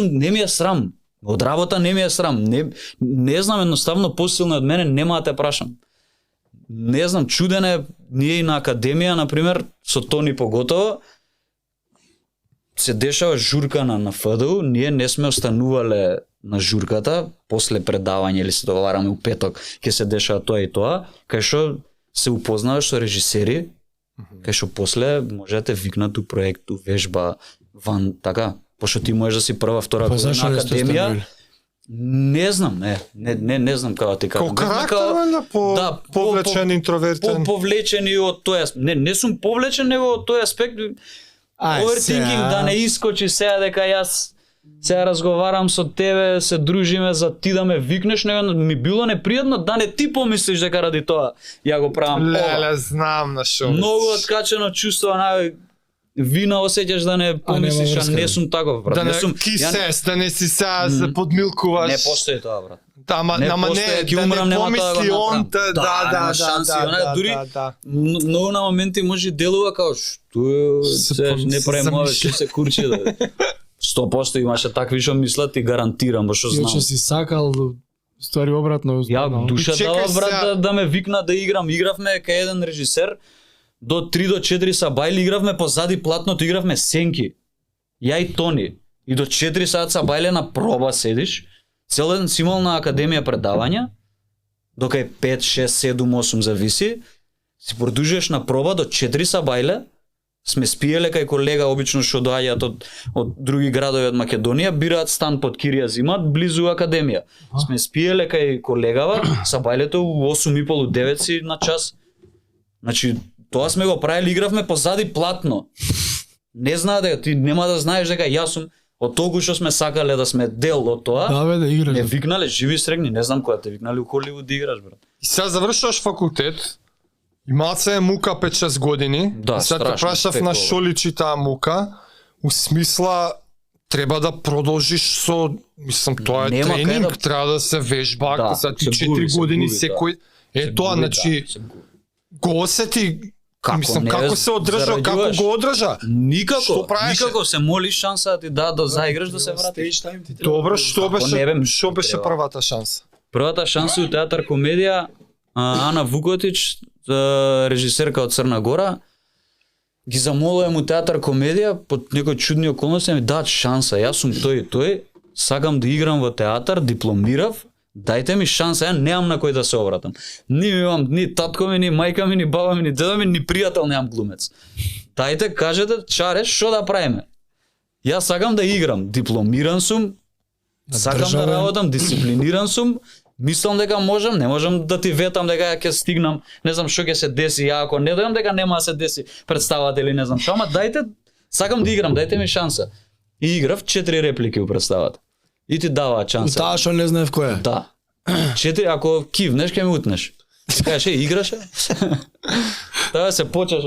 не ми е срам. Од работа не ми е срам. Не знам, едноставно посилно од мене нема да те прашам. Не знам, чуден е, ние и на академија, например, со Тони поготово, се дешава журка на ФДУ, ние не сме останувале на журката, после предавање или се договараме у петок, ќе се дешава тоа и тоа, кај што се упознаваш со режисери, кај што после може да те викнат у проект, у вежба, ван, така, пошто ти можеш да си прва, втора година зашо не сте академија. останували? Не знам, не знам како ти кажам. Ко карактер на повлечен, интровертен. Повлечени од тој аспект. Не сум повлечен, него од тој аспект. Overthinking да не искочи сега дека јас сега разговарам со тебе, се дружиме за ти да ме викнеш, него ми било непријатно да не ти помислиш дека ради тоа ја го правам ова. Леле, знам на шо. Многу откачено чувство, вина осеќаш да не помислиш, а не сум таков, брат. Да не сум кисес, да не си сега се подмилкуваш. Не постои тоа, брат. Ама не, ќе да умрам, не нема тоа да помисли го он, направам. да, нема шанси, дури да. многу на моменти може делува као што не прави мове, што се курче да. 100% имаше такви што мислат и гарантирам, што Ја знам. што си сакал, ствари обратно. Ја душа И чекај дава, брат, сега- да ме викна да играм. Игравме кај еден режисер, до 3 до 4 сабајли игравме позади платното, игравме сенки. Ја и Тони. И до 4 саат сабајле на проба седиш, цел ден си имал на академија предавања, дока е 5, 6, 7, 8 зависи, си продужуваш на проба до 4 сабајле, сме спиеле кај колега обично што доаѓаат од други градови од Македонија, бираат стан под кирија зимат близу академија. Сме спиеле кај колегава, сабајлето у 8:30 у 9 си на час. Значи, тоа сме го правили, игравме позади платно. Не знае дека ти нема да знаеш дека јас сум од толку што сме сакале да сме дел од тоа. Да бе, да играш. Не викнале живи срегни, не знам која те викнале у Холивуд да играш, брат. И сега завршуваш факултет, Имаца е мука 5-6 години. Да, Сега те страшно, прашав текова. на шо личи таа мука, у смисла треба да продолжиш со, мислам, тоа е Нема кај тренинг, да- треба да се вежба, Да, за ти се 4 губи, се години губи, секој. Се Тоа, губи, значи, да, се губи. го осети, Како мислам, не, како се одржа, како зараѓуваш. го одржа. Никако, Што правеше? никако се молиш шанса да ти да заиграш да се вратиш. Добро, што Како не беше, бе, што беше треба. првата шанса? Првата шанса у театар комедија, Ана Вукотич, режисерка од Црна Гора, ги замолувам у театар комедија под некои чудни околности ми дадат шанса. Јас сум тој и тој, сакам да играм во театар, дипломирав, дајте ми шанса, ја немам на кој да се обратам. Ни имам ни татко ми, ни мајка ми, ни баба ми, ни дедо ми, ни пријател немам глумец. Дајте, кажете, чаре, што да правиме? Јас сакам да играм, дипломиран сум, сакам да работам, дисциплиниран сум, мислам дека можам, не можам да ти ветам дека ќе стигнам, не знам што ќе се деси, ја ако не дојам дека нема да се деси представата или не знам што, ама дајте, сакам да играм, дајте ми шанса. И играв 4 реплики у представата. И ти даваат шанса. Таа што не знаев кој е. Да. 4, ако кивнеш ќе ме утнеш. Кажеш, играше? Тоа се почнеш,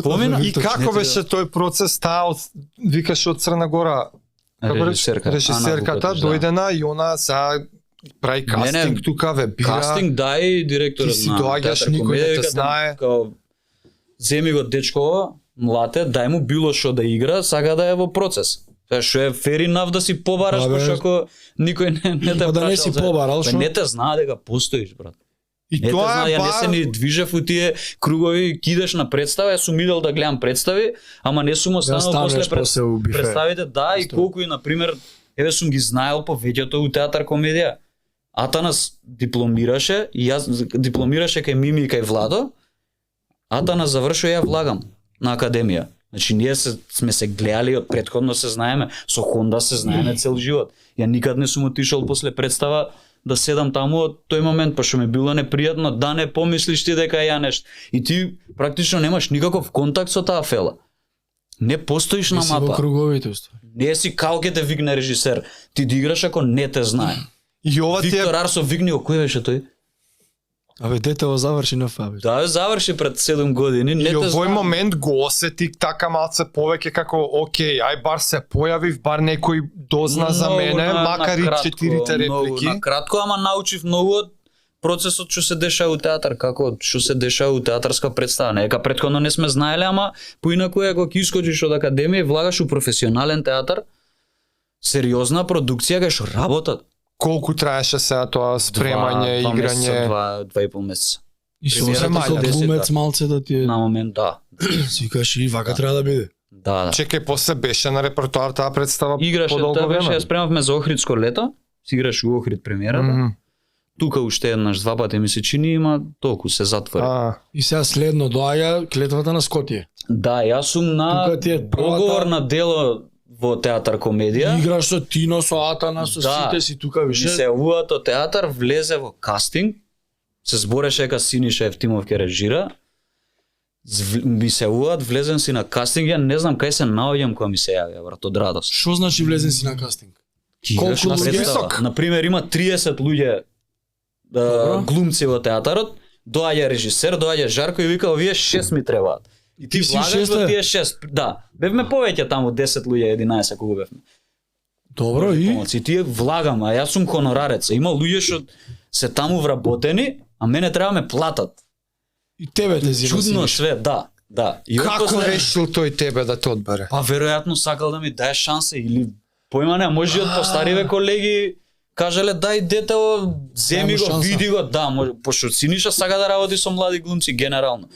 помина. И како беше тој процес, таа од, викаш од Црна Гора, како Режисерка, режисерката Ана Вукотич, да. дојдена и она сега прави кастинг тука, ве бира. Кастинг дај директорот Ти си на доаѓаш, театар никој не комедија, те вика, знае. Као, земи го дечкова, млате, дај му било што да игра, сака да е во процес. Тоа што е fair enough да си побараш, Да, бе. пошто ако никој не те Па да не прашал си за- побарал, Бе, шо? не те знае дека постоиш, брат. И Не те тоа знае, е ја не се ни движев у тие кругови, кидеш на представа, јас сум идел да гледам представи, ама не сум останал станеш после после у бифе. представите, да, и колку и на пример, еве сум ги знаел повеќето у театар комедија. Атанас дипломираше, и јас дипломираше кај Мими и кај Владо. Атанас завршува, ја влагам на академија. Значи ние сме се гледали од претходно се знаеме, со Хонда се знаеме цел живот. Ја никад не сум отишол после представа да седам таму од тој момент, пошто ми било непријатно да не помислиш ти дека ја нешто. И ти практично немаш никаков контакт со таа фела. Не постоиш на Си во мапа. круговите уствари. Не си као ќе те викне режисер. Ти да играш ако не те знае. И ова ти е Виктор Арсов викнио, кој беше тој? Абе детево заврши на фабрика. Да, заврши пред 7 години, не и те овој знае. момент го осети така малце повеќе како окей, ај бар се појавив, бар некој дозна за Многу мене, макар и кратко, 4 реплики. Многу на кратко, ама научив многу од процесот што се дешава у театар, како што се дешава у театарска представа. Нека претходно не сме знаеле, ама поинаку е ако ќе искочиш од академија и влагаш у професионален театар, сериозна продукција кај што работат. Колку траеше сега тоа спремање, Два играње? месеца, два и пол месеца. И со Премиерата се како со 10, глумец да. малце да ти е. На момент, да. Си кажеш и вака треба да биде. Да. Чекај, после беше на репертоар таа представа Играше, подолго тоа беше, време. ја спремавме за Охридско лето, си играше у Охрид премиерата. Мгм. Тука уште еднаш, два пати ми се чини, има толку се затвори. А, И сега следно доаѓа клетвата на Скотие. Да, јас сум на Тука ти е првата- договор на дело во театар комедија. Играш со Тино, со Атана, со Да. сите си тука Ми више. се јавуваат од театар, влезе во кастинг, се збореше дека Синиша Евтимов ќе режира. Ми се јавуваат, влезем си на кастинг, ја не знам кај се наоѓам кога ми се јавија, брат, од радост. Што значи влезен си на кастинг? Играш Колку на луѓе? представа. Например, има 30 луѓе Добро. глумци во театарот, доаѓа режисер, доаѓа Жарко и вика, овие 6 ми требаат. И ти Ти си влагаш шеста? во тие 6. Да, бевме повеќе таму 10 луѓе, 11 кога бевме. Добро и Помоци, тие влагам, а јас сум хонорарец. Има луѓе што се таму вработени, а мене треба ме платат. и тебе те зима Чудно Синиша. све, да, да. И како отпосле- решил тој тебе да те одбере? Па веројатно сакал да ми даде шанса или појма не, може и од постариве колеги кажале дај детево, земи Дај му го, шанса. види го, да, може, пошто Синиша сака да работи со млади глумци генерално.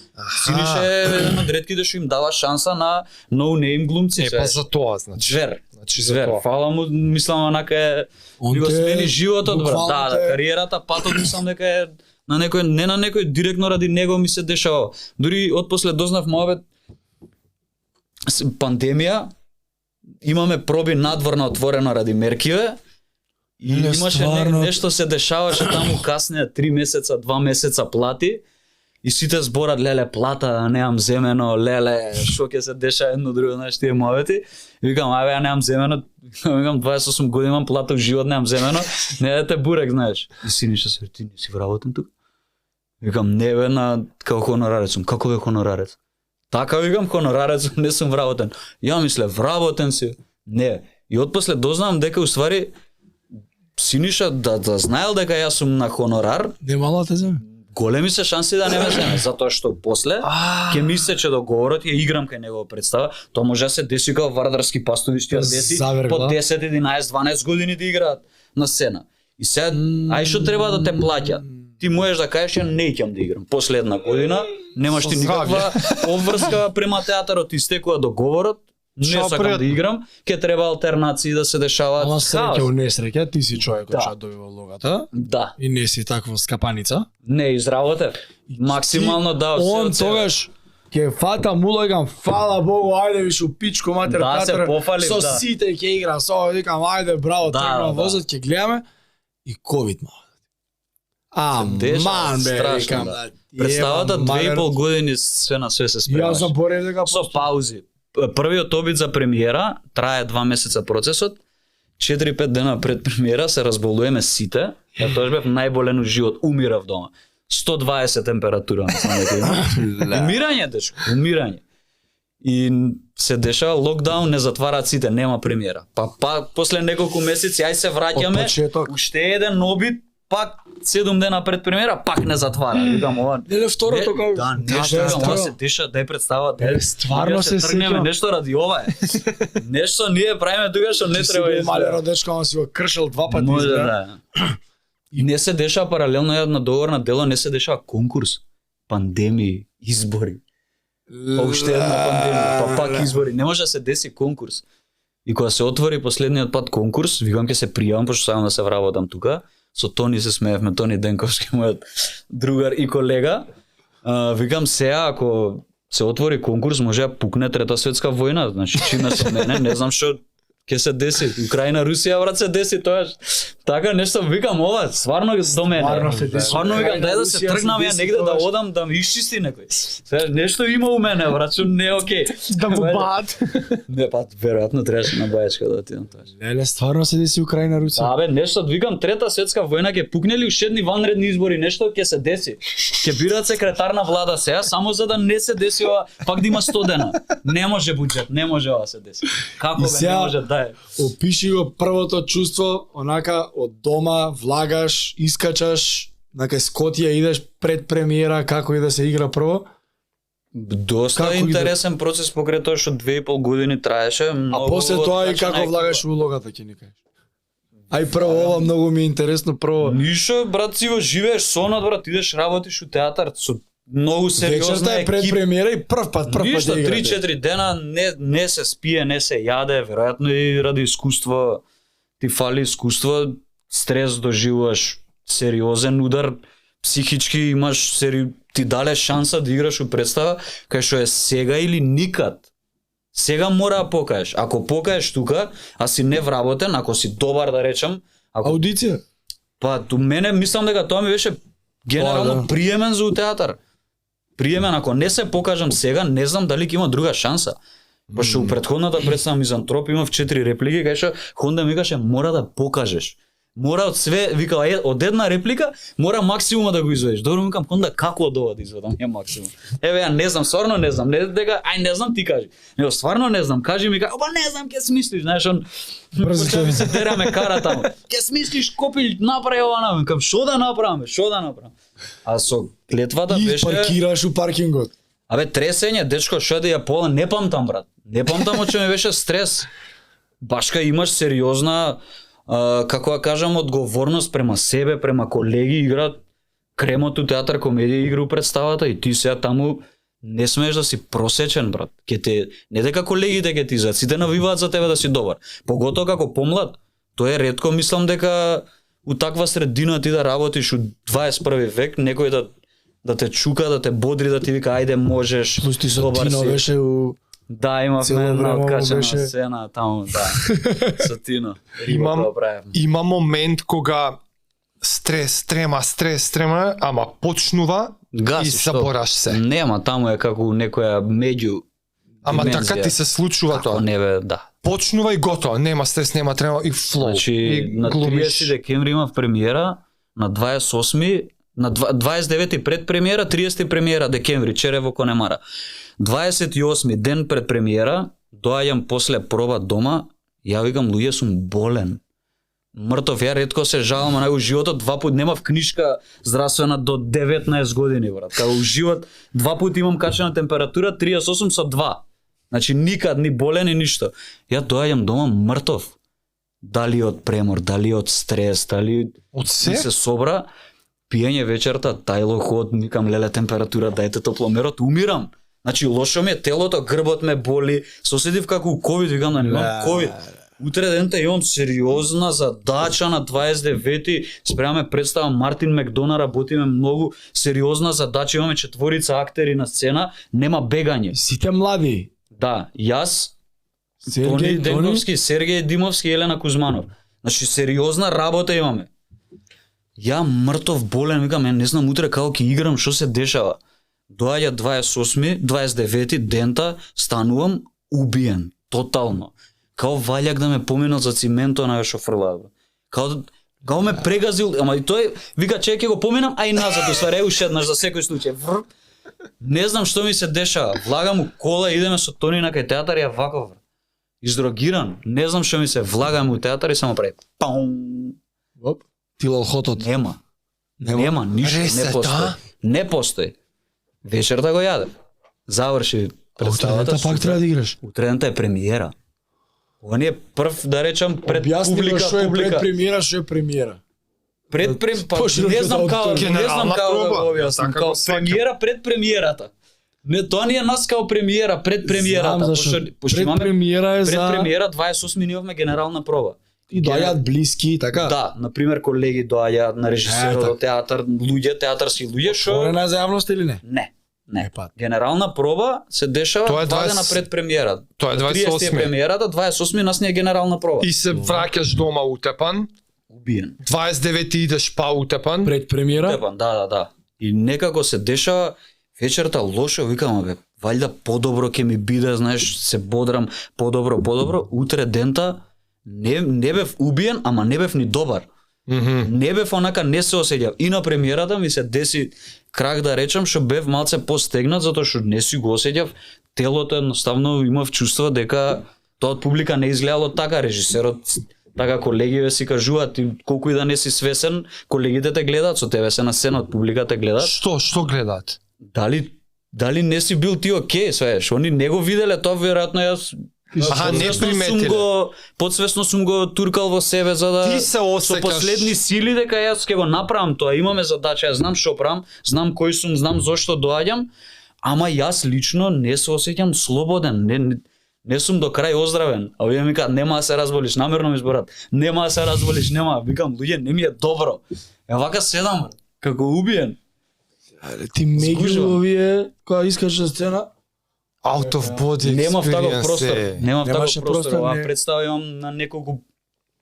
Синиша е еден од ретките што им дава шанса на no name глумци. Е, па за тоа, значи. Звер. Значи за Звер. тоа. Фала му, мислам онака е Он ми го те смени животот, брат. буквално Да, да, те- кариерата, патот мислам дека е на некој, не на некој директно ради него ми се дешава. Дури отпосле дознав мовет пандемија, имаме проби надворно отворено ради меркиве и Не, имаше стварно. нешто се дешаваше таму каснеја 3 месеца, 2 месеца плати и сите зборат леле плата, немам земено, леле што ќе се деша едно друго, знаеш тие мовети. И викам ајде ја немам земено, викам 28 години имам плата в живот, немам земено, не дете бурек, знаеш. И Синиша се ти не си вработен тука. Викам, не бе, као хонорарец сум. Како бе хонорарец? Така викам, хонорарец сум, не сум вработен. Ја мисле, вработен си. Не. И отпосле дознавам дека уствари Синиша да знаел дека јас сум на хонорар, Немало те земе. големи се шанси да не ме земе, затоа што после ќе ми се че договорот ја играм кај негова представа, тоа може да се деси као вардарски пастови стюардеси по 10, 11, 12 години да играат на сцена. И сега, ај што треба да те плаќа? Ти можеш да кажеш ја неќам да играм. После една година немаш ти никаква обврска према театарот, истекува договорот, не сакам да играм, ќе треба алтернации да се дешаваат. Ама среќа у несреќа, ти си човекот што добива улогата. Да. И не си таква скапаница. Не изработев. Максимално да од Он тогаш ќе фатам улогам, фала Богу, ајде виш у пичку матер Да, се театар. пофалив, Со да. сите ќе играм, со викам ајде браво, тргнам возот, ќе гледаме и ковид ма. Ман бе, викам. Представата 2,5 години све на све се спремаш. Јас заборев дека Со паузи. Првиот обид за премиера трае 2 месеца процесот. 4-5 дена пред премиера се разболуваме сите. Ја тоа бев најболен у живот, умирав дома. 120 температура, сам дека има. Умирање, дечко, умирање. И се дешава локдаун, не затвараат сите, нема премиера. Па после неколку месеци ај се враќаме. Уште еден обид, пак 7 дена пред премиера, пак не затвара. Викам ова. Неле второто како Да, нешто ова се деша, дај представа, стварно се тргнеме сеќавам. нешто ради ова е. Нешто ние правиме тука што не треба да мале дечко, он си го кршел 2 пати. Може да. И не се деша паралелно ја на договор на дело, не се деша конкурс, пандемии, избори. Па уште една пандемија, па пак избори, не може да се деси конкурс. И кога се отвори последниот пат конкурс, викам ќе се пријавам пошто сакам да се вработам тука. Со Тони се смеевме, Тони Денковски, мојот другар и колега. Викам сега, ако се отвори конкурс, може да пукне трета светска војна, значи чиме со мене, не знам што ќе се деси. Украина, Русија, брат, се деси тоа. Така нешто викам ова, стварно до мене. Стварно викам дај да се тргнам ја негде да одам да ми исчисти некој. Сега нешто има у мене, брат, што не е окей. Да му баат. Не, па веројатно требаше на бајачка да отидам тоа. Леле, стварно се деси Украина, Русија. Абе, нешто викам трета светска војна ќе пукне ли уште едни ванредни избори, нешто ќе се деси. Ќе бират секретар на влада сега само за да не се деси ова, пак да има 100 дена. Не може буџет, не може ова се деси. Како бе, не може, дај. Опиши го првото чувство, онака од дома влагаш, искачаш, на кај Скотија идеш пред премиера, како и да се игра прво. Доста Како интересен процес покрај тоа што 2,5 години траеше. А после тоа и како влагаш улогата, ќе ни кажеш. Ај прво ова многу ми е интересно, прво. Ништо, брат, си го живееш сонот, брат, идеш работиш у театар со многу сериозна Вечерта е пред екипа. премиера и прв пат Ништо, да играте. 3-4 дена не се спие, не се јаде, веројатно и ради искуство, ти фали искуство, стрес доживуваш, сериозен удар, психички имаш, ти дале шанса да играш у представа, кај што е сега или никад. Сега мора да покажеш. Ако покажеш тука, а си невработен, ако си добар да речам, ако Аудиција? па до мене мислам дека тоа ми беше генерално да. приемен за у театар. Приемен, ако не се покажам сега, не знам дали ќе има друга шанса. Пошто у претходната представа Мизантроп имав 4 реплики, кај што Хонда ми каже мора да покажеш. Мора од све, вика, од една реплика, мора максимума да го изведеш. Добро, викам, Хонда, како од ова да изведам ја максимум? Еве, ја не знам, стварно не знам, не дека, не знам, ти кажи. Не, стварно не знам, кажи ми, па не знам, ќе смислиш, знаеш, он почна ми се тераме кара таму. Ќе смислиш, копил, направи ова, викам, што да направам, што да направам? А со клетвата И беше... паркираш у паркингот. Абе, тресење, дечко, што да ја пола, не памтам, брат. Не памтам, од што ми беше стрес. Башка имаш сериозна, како да кажам, одговорност према себе, према колеги, играат кремото театар, комедија, игра у представата и ти сега таму не смееш да си просечен, брат. Ке те, не дека колегите ќе ти изат, сите навиваат за тебе да си добар. Поготоа како помлад, тоа е ретко, мислам дека у таква средина ти да работиш у 21 век, некој да те чука, да те бодри, да ти вика ајде можеш. Плюс ти со добар Тино си. беше у... Да, имавме Цело една време откачена беше- сцена таму, да. Со Тино. Има момент кога стрес, трема, ама почнува Гаси, и што? забораш се. Нема, таму е како некоја меѓу Ама димензија. така ти се случува Како тоа. не бе, да. Почнува и готово, нема стрес, нема трема и флоу. Значи, и на глумиш. 30 декември имав премиера, на 28 На 29 пред премиера, 30 премиера декември, чере во Конемара. 28 ден пред премиера, доаѓам после проба дома, ја викам луѓе сум болен. Мртов, ја ретко се жалам, а у животот два пат немав книжка здравствена до 19 години, брат. Као у живот два пати имам качена температура 38 со 2. Значи никад ни болен ни ништо. Ја доаѓам дома мртов. Дали од премор, дали од стрес, дали Од се? се собра, пиење вечерта, тајло ход, викам леле температура, дајте топломерот, умирам. Значи лошо ми е телото, грбот ме боли, се осетив како у ковид, викам да немам ковид. Утре дента имам сериозна задача на 29-ти, спремаме представа Мартин Макдона, работиме многу, сериозна задача, имаме 4 актери на сцена, нема бегање. Сите млади. Да, јас, Тони Тони, Денковски, Сергеј Димовски и Елена Кузманов. Значи сериозна работа имаме. Ја мртов болен, викам, не знам утре како ќе играм, што се дешава. Доаѓа 29 дента, станувам убиен, тотално. Као ваљак да ме поминал за циментот на шофрлаа. Као ме прегазил, ама и тој вика чеќе го поминам, а и назад усваре уште еднаш за секој случај. Не знам што ми се дешава. Влагам у кола, идеме со Тони на кај театар и ја ваков. Издрогиран, не знам што ми се влагам у театар и само прави паум. Оп, тилол хотот. Нема, ништо, не Ресета? постои. Не постои. Вечерта го јадев. Заврши представата. Утредента пак треба да играш. Утредента е премиера. Ова не е прв, да речам, пред Објасни публика, што е пред публика. премиера, што е премиера. Па, Почнем не да знам како, не знам Генерална како да проба. го објаснам. Така Као го сеќам. премиера пред премиерата. Не, тоа не е нас као премиера, пред премиерата. Знам зашто. Пошто Пред имаме премиера е пред за премиера 28 имавме генерална проба. и доаѓаат блиски, така. Да, на пример колеги доаѓаат на режисерот така. од театар, луѓе, театарски луѓе што Отворена е за јавност или не? не. Па. Генерална проба се дешава Тоа е 2 дена 20 пред премиера. Тоа е 30 28. премиерата, 28 нас не е генерална проба. И се враќаш дома утепан, Убиен. 29 идеш па утепан. Пред премиера? Тепан, да. И некако се дешава вечерта лошо, викам, бе, ваljda подобро ќе ми биде, знаеш, се бодрам, подобро, утре дента не бев убиен, ама не бев ни добар. Не бев онака, не се осеќав. И на премиерата ми се деси крак да речам, што бев малце постегнат, затоа што не си го осеќав. Телото едноставно имав чувство дека тоа од публика не изгледало така, режисерот така колегиве си кажуваат и колку и да не си свесен, колегите те гледаат, со тебе се на сцена, од публика те гледаат. Што гледаат? Дали не си бил ти окей, свеш, они не го виделе тоа, веројатно јас Аха, не приметиле. Подсвесно сум го туркал во себе за да Ти се со осеќаш- последни сили дека јас ќе го направам тоа. Имаме задача, јас знам што правам, знам кој сум, знам зошто доаѓам, ама јас лично не се осеќам слободен, не сум до крај оздравен. А овие ми кажат нема да се разболиш, намерно ми зборат. Нема да се разболиш, нема. Викам луѓе, не ми е добро. Е вака седам како убиен. Ти меѓу Скужувам. овие кога искаш на сцена, Out of body Немав таков experience простор. е. Немав таков Немаше простор. простор, Ова не. представа имам на неколку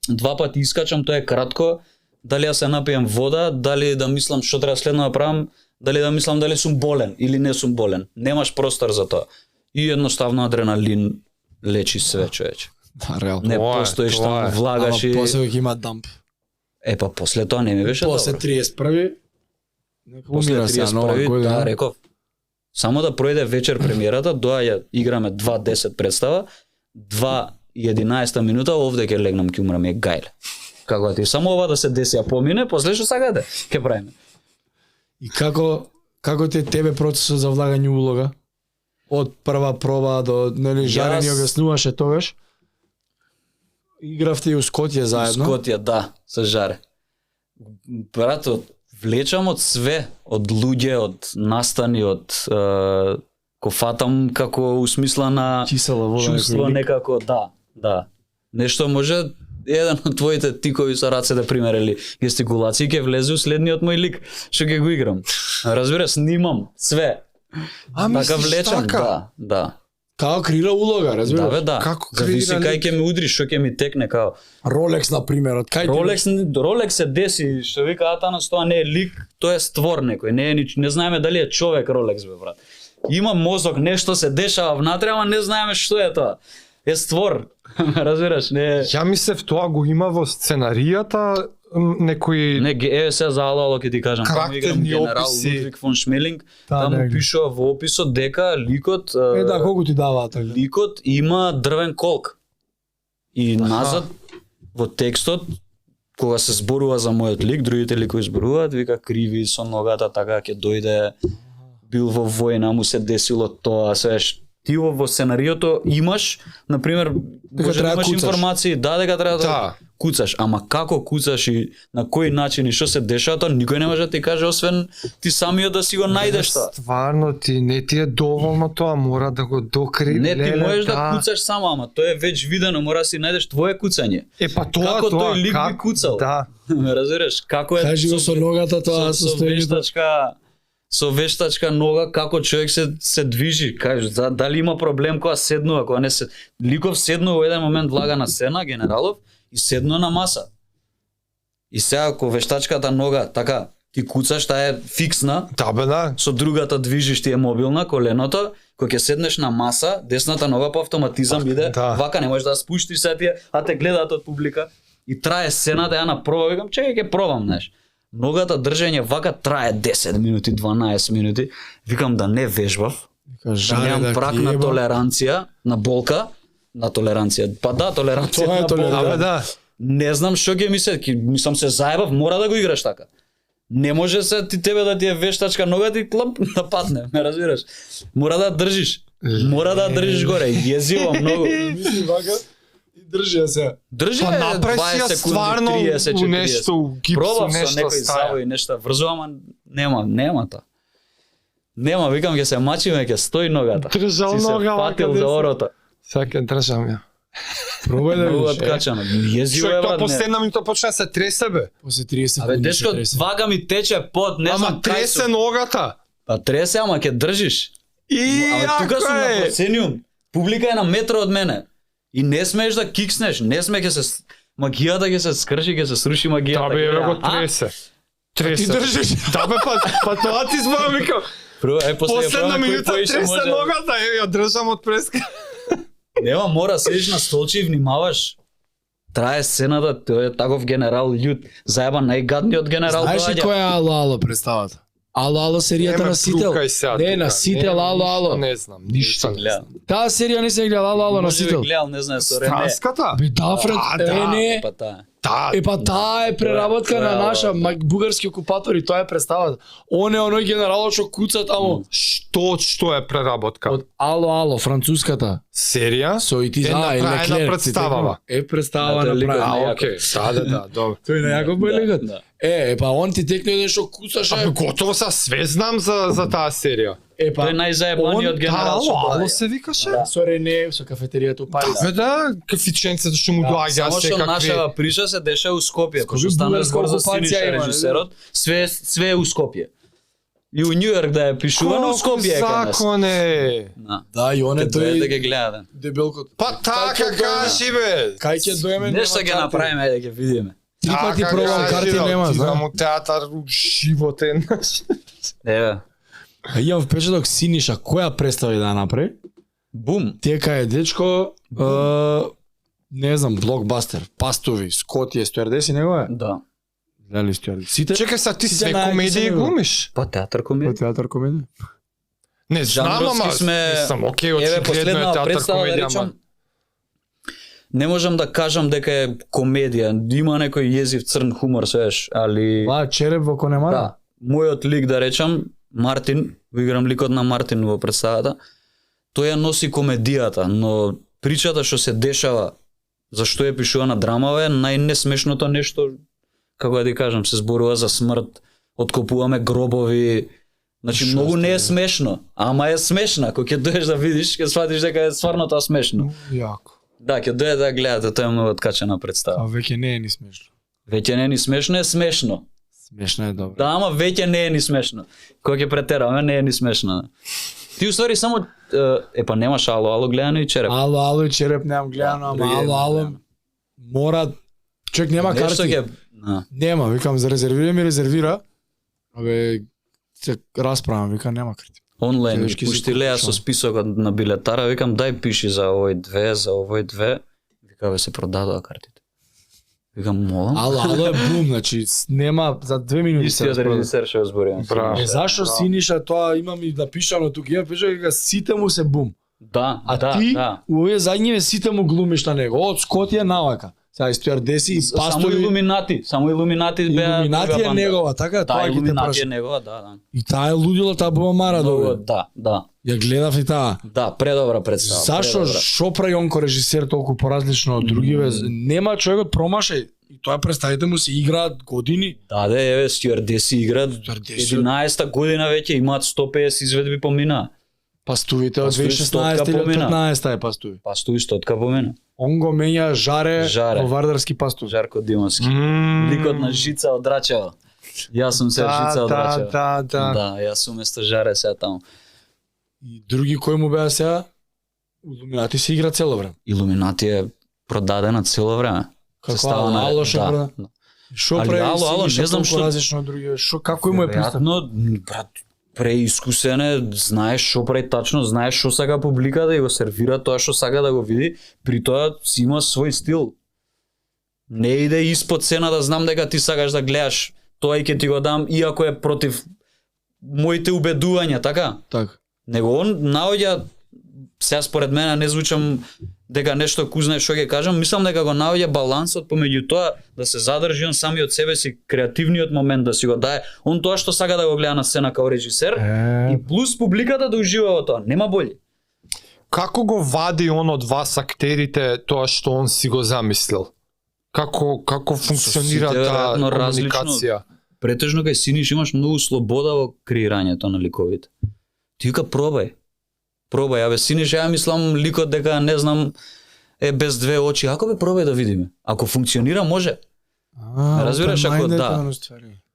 два пати искачам, тоа е кратко. Дали ја се напијам вода, дали да мислам што треба следно да правам, дали да мислам дали сум болен или не сум болен. Немаш простор за тоа. И едноставно адреналин лечи све, човече. да, реално. Не Тоа е, постоиш тоа таму, е. влагаш Ама и после ќе има дамп. па после тоа не ми беше После добро. 31 нека После умира се нова 31 година. да, реков. Само да пројде вечер премиерата, доаѓа играме 2:10 представа, 2:11 минута овде ќе легнам, ќе умрам, е гајле. Како ти само ова да се деси, а помине, после што сакате, ќе правиме. И како ти е тебе процесот за влагање улога? Од прва проба до нели жарени Јас- објаснуваше тогаш. Игравте и у Скотје заедно. Скотија, да, со жаре. Брато, влечам од све, од луѓе, од настани, од ко фатам како усмислена Кисела вода чувство некој лик. некако, да. Нешто може еден од твоите тикови со рацете пример или гестикулации ќе влезе у следниот мој лик што ќе го играм. Разбира, снимам све. А Така мислиш влечам, така? да. Као крира улога, Да, разбираш? бе, да. Како Зависи креира кај лик? ќе ми удри, што ќе ми текне као. Ролекс на пример, од кај Ролекс се деси, што вика Атанас, тоа не е лик, тоа е створ некој, не знаеме дали е човек Ролекс бе брат. Има мозок, нешто се дешава внатре, ама не знаеме што е тоа. е створ. Разбираш, не е. Ја мислев тоа го има во сценаријата некои Не, еве се за ало ќе ти кажам. Таму играм Карактерни генерал описи. Лудвиг фон Шмелинг, Да, таму негде. пишува во описот дека ликот Да, колку ти даваат така? ликот има дрвен колк. И назад во текстот кога се зборува за мојот лик, другите ликови зборуваат, вика криви со ногата така ќе дојде, бил во војна, му се десило тоа, свеш. Ти во сценариото имаш, на пример, може да треба имаш куцаш. информации, дека треба да Да. куцаш, ама како куцаш и на кој начин и што се дешава, тоа никој не може да ти каже освен ти самиот да си го најдеш тоа. Стварно ти не ти е доволно тоа, мора да го докри. Не, ти леле, можеш да куцаш само, ама тоа е веќе видено, мора да си најдеш твое куцање. Па тоа, Како тоа, тој лик би куцал? Да. Ме разбираш? Како е Кажи го со ногата тоа со состојањето. вештачка нога како човек се движи, кажеш, дали има проблем кога седнува, кога не се ликов седнува во еден момент влага на сцена генералов и седнува на маса. И сега ако вештачката нога така ти куцаш, таа е фиксна, Да, бе, да. со другата движиш ти е мобилна коленото, кога ќе седнеш на маса, десната нога по автоматизам иде, Да. вака не можеш да спуштиш се тие, а те гледаат од публика и трае сцената, ја направо викам, чекај ќе пробам, знаеш. Ногата држење вака трае 10 минути, 12 минути. Викам да не вежбав, да немам прак на толеранција, на болка, на толеранција. Па да, толеранција Тоа е на Да, болка. бе, да. Не знам што ќе мислат, мислам се заебав, мора да го играш така. Не може се ти тебе да ти е вештачка нога ти клап нападне, ме разбираш? Мора да држиш. Мора да држиш горе, језиво многу. Мисли вака и држи ја се. Држи Па е направи 20 си ја секунди, стварно 30, у 40. нешто, у гипсу, Пробав со нешто некој стаја. завој, нешто врзо, ама нема тоа. Нема, викам ќе се мачиме, ќе стои ногата. Држал Си се нога фатил вака за десно. орото. Сега ќе држам ја. Пробај да Многу видиш. откачано. Језиво е Човек тоа брат. не. последна минута почна да се тресе, бе. После 30 Абе секунди. дечко, се тресе. вага ми тече пот, не Ама знам кај тресе сум. ногата. Па тресе, ама ќе држиш. И Абе тука сум на јако е. процениум. Публика е на метро од мене. И не смееш да кикснеш, не сме ќе се магијата ќе се скрши, ќе се сруши магијата. Да, бе, еве го А? тресе. Тресе. Ти држиш. Да, бе, па тоа ти зборам, викам. Прво, после Последна минута поише тресе може. ногата, ја држам од преска. Нема, мора седиш на столче и внимаваш. Трае сцената, тој е таков генерал људ, заеба најгадниот генерал Знаеш ли доаѓа. која е Ало Ало представата? Ало Ало серијата Не ме на Сител. прукај сега Не, тука. на Сител Не, Ало Ало. Не знам, ништо не Гледа. знам. Таа серија не се гледа Ало Ало на Може би Сител. гледал, не знае, со Рене. Странската? Би да, Фред, не. Па таа. Да. Па таа е преработка Тоа е на Ало наша Ало. бугарски окупатори, тоа е представата. Он е оној генерал што куца таму. Што е преработка? Од Ало Ало, француската. Серија? Со и ти Е знае, направена Леклер. представава. Е представа Да, тој ликот направена. на А, окей. Да, добро. Тој на Јаков Белегот. Да. Па он ти текне еден што куцаше. Абе, готово са све знам за таа серија. Па Тој е најзаебаниот генерал што Ало доаѓа. се викаше? со Рене, со кафетеријата у Париз. Бе да, кафиченцето што му доаѓа Само што секакви. нашава прича се деша у Скопје, Скопје пошто стана бугарска збор за окупација Синиша има, режисерот, све е у Скопје. И у Њујорк да е пишувано, у Скопје е кај нас. законе. Да. Да, и он е Тоа е да тој ќе гледа. дебелкот. Па така Кај ќе дојме? кажи бе. Кај ќе дојме? Нешто ќе направиме, ајде ќе видиме. Три пати Така пробам кажи, карти да нема, отидам знам. у театар у животен. Еве. Имам впечаток Синиша, која представа да ја направи? Бум. Тека е дечко, не знам, блокбастер, Пастови, Скотија, стюардеси него е? Да. Дали стюардеси? Сите? Чекај са ти Сите све најаки комедии се глумиш? Па театар По комедија. театар комедија? Не знам, Жанровски ама сме- сам окей, Еве очигледно е последнава театар представа да комедија, речам. ама Не можам да кажам дека е комедија, има некој језив црн хумор, свеш, али Па, череп во Конемара? да, мојот лик да речам, Мартин, го играм ликот на Мартин во представата. Тој ја носи комедијата, но причата што се дешава, зашто е пишувана драмава е најнесмешното нешто, како да ти кажам, се зборува за смрт, откопуваме гробови. Значи Шо многу не е сте? смешно, ама е смешна. Кога ќе доеш да видиш, ќе сватиш дека е стварно тоа смешно. Јако. Да, ќе дојде да гледате, тоа е многу откачена представа. А веќе не е ни смешно. Веќе не е ни смешно, е смешно. Смешно е добро. Да, ама веќе не е ни смешно. Кога ќе претераме, не е ни смешно. Ти уствари само па немаш ало гледано и череп. Ало, и череп немам гледано, ама други немам ало, гледано. мора, човек нема Нешто карти. ќе да. Нема, викам за резервира ми резервира. Абе, се расправам, викам нема карти. онлайн Телешки си пушти леа купиш, со списокот на билетара, викам дај пиши за овој 2, за овој 2. Вика бе се продадоа картите. Викам молам. Ало е бум, значи нема за 2 минути се Истиот распрода. режисер што зборувам. Браво. Зашо Синиша тоа имам и напишано тука, ја пиша дека сите му се бум. Да, А да, ти да. у овие задниве сите му глумиш на него. Од Скотија навака. Сега и стюардеси и Само пастори. само илуминати беа. Илуминати друга е банда. негова, така Да, тоа ќе те илуминати е праша. негова, да. И таа е лудила, таа бума мара добро. Да. Ја гледав и таа. Да, предобра представа. Зашо предобра. Шопра Јонко режисер толку поразлично од другиве? Нема човекот промашај. И тоа представите му се играат години. Да, еве стюардеси играат. Стюардеси. 11-та година веќе имаат 150 изведби помина. Пастувите од Пастуви 2016 или од помина. 15 е пастуви. Пастови стотка помина. Он го менја Жаре Жаре. во Вардарски пастув. Жарко Димовски. Ликот на Жица од Рачева. Јас сум се Жица од Рачева. да. Да, јас сум место Жаре сега таму. И други кои му беа сега? Илуминати се игра цело време. Илуминати е продадена цело време. Се Како става на- Ало да, Шопра? да. Шопра Али Ало, и не знам што- различно од другиве. Како му е пристап? Веројатно, брат, преискусен е, знаеш што прави тачно, знаеш што сака публиката и го сервира тоа што сака да го види, при тоа си има свој стил. Не иде испод цена да знам дека ти сакаш да гледаш тоа и ќе ти го дам, иако е против моите убедувања, така? Така. Него он наоѓа, сега според мене не звучам дека нешто кузне што ќе кажам, мислам дека го наоѓа балансот помеѓу тоа да се задржи он самиот себе си, креативниот момент да си го дае, он тоа што сака да го гледа на сцена као режисер и плюс публиката да ужива во тоа, нема боље. Како го вади он од вас актерите тоа што он си го замислил? Како функционира сите, таа веројатно, различно. комуникација? Претежно кај Синиш имаш многу слобода во креирањето на ликовите. Ти вика пробај. Пробај, абе Синиш, ја мислам ликот дека не знам е без две очи, ако бе пробај да видиме. Ако функционира може. Разбираш, ако да.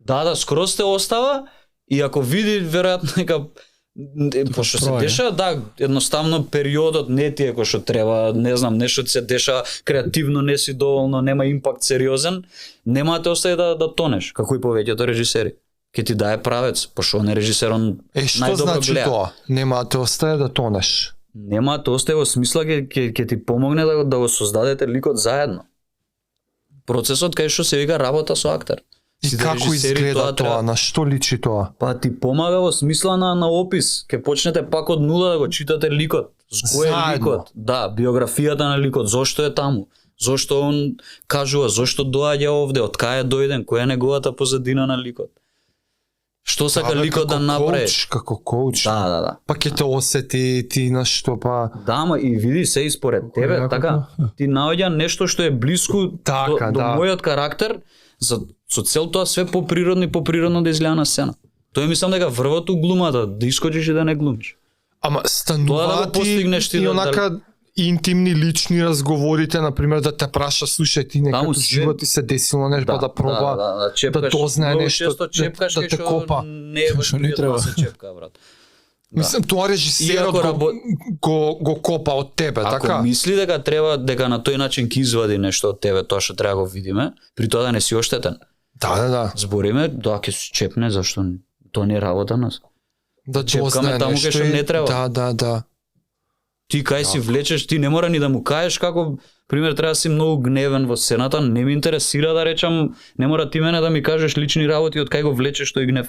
Да, скроз те остава и ако види веројатно дека пошто се пробај, деша, да, едноставно периодот не ти е кој што треба, не знам, нешто ти се деша креативно, не си доволно, нема импакт сериозен, нема да те остави да тонеш, како и повеќето режисери. Ке ти дае правец, пошто он е режисер, он Што најдобро значи гледа. тоа? Нема да те остае да тонеш. Нема да те остави во смисла ќе ти помогне да го создадете ликот заедно. Процесот кај што се вика работа со актер. И Сите како режисери изгледа тоа? треба- На што личи тоа? Па ти помага во смисла на опис. Ке почнете пак од нула да го читате ликот. Кој е Заедно. ликот? Да, биографијата на ликот, зошто е таму? Зошто он кажува, зошто доаѓа овде, од кај е дојден, која е неговата позадина на ликот? Што сака Абе, ликот да како направи? коуч, како коуч. Да. Па ќе те осети ти на што па. Да, ама и види се испоред тебе, јако така, ти наоѓа нешто што е блиску Така, до да. мојот карактер, со цел тоа све поприродно да изгледа на сцена. Тоа мислам дека врвот у глумата, да искочиш и да не глумиш. Ама Тоа да станува го постигнеш ти и да- онака интимни лични разговорите, например да те праша, слушај ти некако Таму све- живот ти се десило нешто па да проба. да чепкаш, дознае многу нешто, често чепкаш да кај те што копа. Не е баш Што не пријатно треба. да се чепка, брат. Мислам тоа режисерот Иако го копа од тебе, Ако така? мисли дека на тој начин ќе извади нешто од тебе, тоа што треба да го видиме, при тоа да не си оштетен. Да. Збориме, да ќе се чепне, зашто тоа не е работа нас. Да чепкаме дознае таму кај нешто што и- не треба. Да. Ти кај си влечеш, ти не мора ни да му кажеш како, пример, треба да си многу гневен во сцената, не ми интересира да речам, не мора ти мене да ми кажеш лични работи од кај го влечеш тој гнев.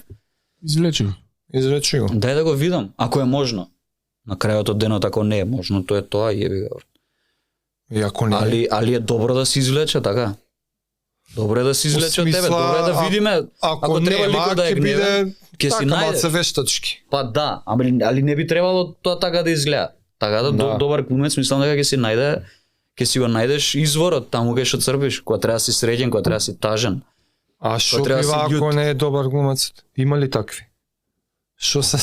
Извлечи го. Изречи го. Дај да го видам, ако е можно. На крајот од денот ако не е можно, тоа е тоа, јеби го. И ако не. Али е добро да се извлече, така. Добро е да се извлече од тебе, смисла, добро е да видиме, ако треба нема, ликот да е ќе гневен, биде ќе си така најдеш. малце вештачки. Па да, али не би требало тоа така да изгледа. Така Да. добар глумец мислам дека ќе си го најдеш изворот таму кај што црпиш, кога треба да си среќен, кога треба да си тажен. А што треба да бива си ако љут. не е добар глумец? Има ли такви? Што се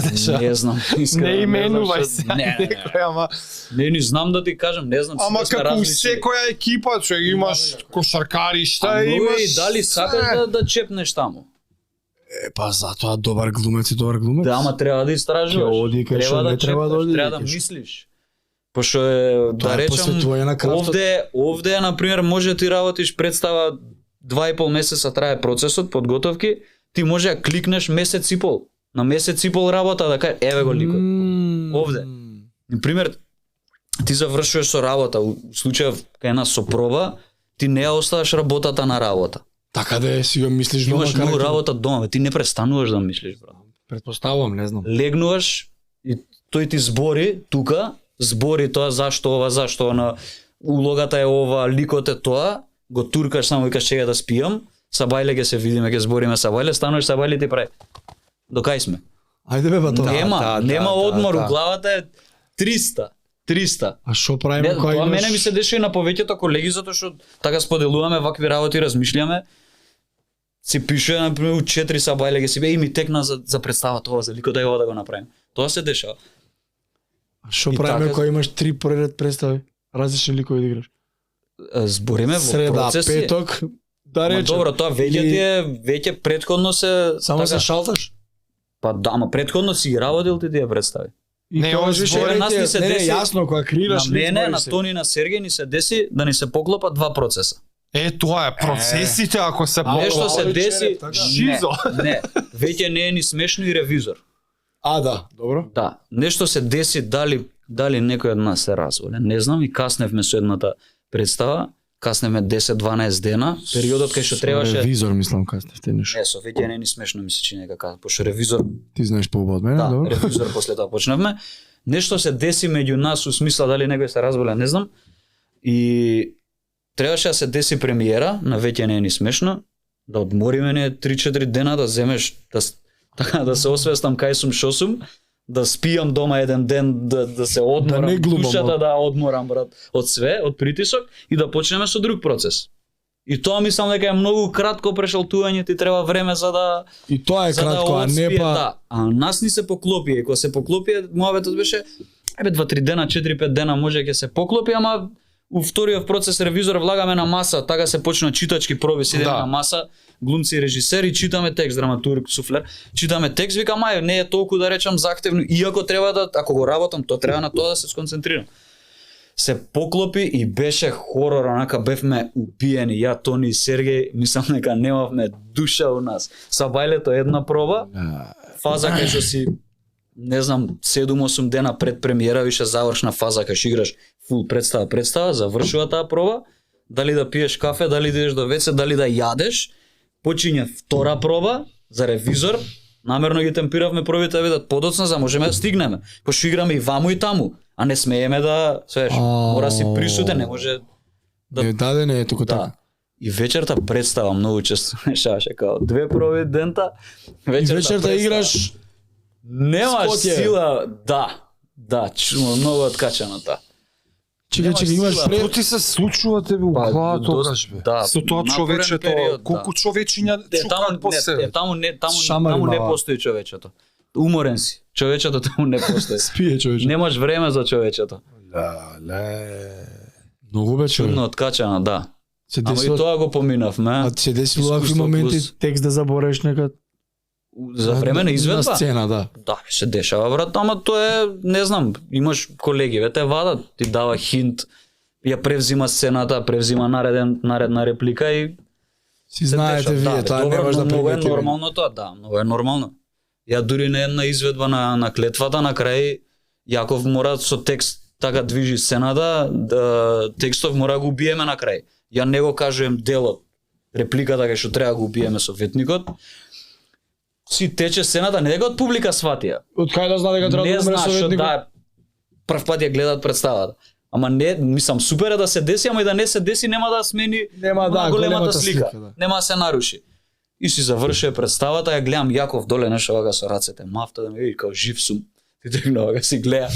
деша? Не знам, искрено. Не именувај знам се што- Не, некој, ама не, не знам да ти кажам, не знам. ама сите сме како у различни. секоја екипа, човек, имаш кошаркаришта, А, имаш и дали сакаш да чепнеш таму? Па затоа добар глумец и добар глумец. Да, ама треба да истражуваш. Ќе оди кај што не треба да чепкаш, оди, треба да кај што- мислиш. Пошто е, Тоа да е речам, посветување на крафтот. овде на пример може ти работиш представа 2,5 месеца трае процесот, подготовки, ти може да кликнеш месец и пол. на месец и пол работа да кажеш еве го ликот. Овде. Например, ти завршуваш со работа, у случајов кај една сопроба, ти не ја оставаш работата на работа. Така да е, си го мислиш дома Имаш многу карај. работа дома, бе, ти не престануваш да мислиш, брат. Предпоставувам, не знам. Легнуваш и тој ти збори тука, збори тоа зашто она улогата е ова, ликот е тоа, го туркаш само викаш чека да спијам, сабајле ќе се видиме, ќе збориме сабајле, стануваш сабајле ти прави. До кај сме? Ајде бе, бато. Нема одмор, у главата е 300. А што Не, правиме кога тоа имаш? мене ми се дешава и на повеќето колеги затоа што така споделуваме вакви работи, размишљаме. Си пише на пример 4 сабајле ќе си бе и ми текна за представа тоа, за ликот да ја да го направим. Тоа се дешава. А што И правиме така- кога имаш 3 поред представи? Различни ликови да играш. Збориме во Среда, процеси. петок, да Ма речем. добро, тоа веќе Или- ти е веќе претходно се Само така, се шалташ? па да, ама претходно си ги работил ти ја представи. И Не, тоа ова више збори нас ни се не, деси- јасно, кога креираш На мене, збори на се. Тони, на Сергеј ни се деси да ни се поклопат два процеса. Тоа е процесите ако се Нешто се ова деси, вечер е така. Шизо. не, веќе не е ни смешно и ревизор. А, да, добро. Да, нешто се деси, дали некој од нас се разволе. Не знам, и касневме со едната представа, касневме 10-12 дена, периодот кај што требаше. Ревизор, мислам, кај сте нешто. Не, со веќе не е ни смешно ми се чини дека пошто ревизор, Ти знаеш по-убаво од мене, да, добро? ревизор после тоа почнавме. Нешто се деси меѓу нас у смисла дали некој се разболе, не знам. И требаше да се деси премиера, на веќе не е ни смешно, да одмориме не 3-4 дена, да земеш, така да се освестам кај сум, шо сум, да спијам дома еден ден, да се одморам, не глумам, душата а. да одморам, брат, од све, од притисок и да почнеме со друг процес. И тоа мислам дека е многу кратко прешалтување, ти треба време за да И тоа е за да кратко, а не отспие, па... да. А нас ни се поклопи, и кога се поклопи, муабетот беше 2-3 дена, 4-5 дена може ќе се поклопи, ама у вториот процес ревизор влагаме на маса, така се почна читачки проби, седеме Да. на маса, глумци и режисери, читаме текст, драматург, суфлер, читаме текст, викам ај, не е толку да речам заактивно, иако треба да, ако го работам, то треба на тоа да се сконцентрирам. Се поклопи и беше хорор, онака бевме убиени, ја, Тони и Сергеј, мислам дека немавме душа у нас. Сабајлето една проба, фаза кај што си, не знам, 7-8 дена пред премиера, више завршна фаза кај што играш фул представа, завршува таа проба, дали да пиеш кафе, дали да идеш до веце, дали да јадеш, почиња втора проба за ревизор, намерно ги темпиравме пробите да видат подоцна за можеме да стигнеме, пошто играме и ваму и таму, а не смееме да, свеш, мора си присутен, не може да Не, не е туку да. така. И вечерта представа многу често решаваше као 2 проби дента, И вечерта представа. играш Немаш Скотје. сила, да, чумо многу откачано та. чекај, имаш сила. пред... Што ти се случува тебе у Па, главата доста- тогаш бе? да, Со тоа напорен човечето, период, колку да. човечиња чукаат по себе. Таму не Шамари таму не мала. постои човечето. Уморен си. Човечето таму не постои. Спие човече. Немаш време за човечето. Многу бе човек. Чудно откачано, да. Се Ама и десило, тоа го поминавме. а се десило вакви Искуство моменти, плюс- текст да забореш нека... За време на изведба. На сцена, да. Да, се дешава, брат, ама тоа е, не знам, имаш колеги, ве те вадат, ти дава хинт, ја превзима сцената, превзима наредна реплика и Си се знаете дешава. вие, бе, тоа не добро, може да многу е примети. нормално тоа, да, многу е нормално. Ја дури на една изведба на клетвата на крај Јаков мора со текст така движи сцената, да текстов мора го убиеме на крај. Ја не го кажувам делот, репликата кај што треба да го убиеме советникот. Си тече сцената, не дека од публика сватија. Од кај да знае дека треба Не да умре знаеш што советникот? да прв пат ја гледаат представата. Ама не, мислам супер е да се деси, ама и да не се деси нема да смени Нема, да, големата слика. слика, да. Нема да се наруши. И си завршува представата, ја гледам Јаков доле нешто вака со рацете, мафта да ми види као жив сум. Ти тргна вака си гледа.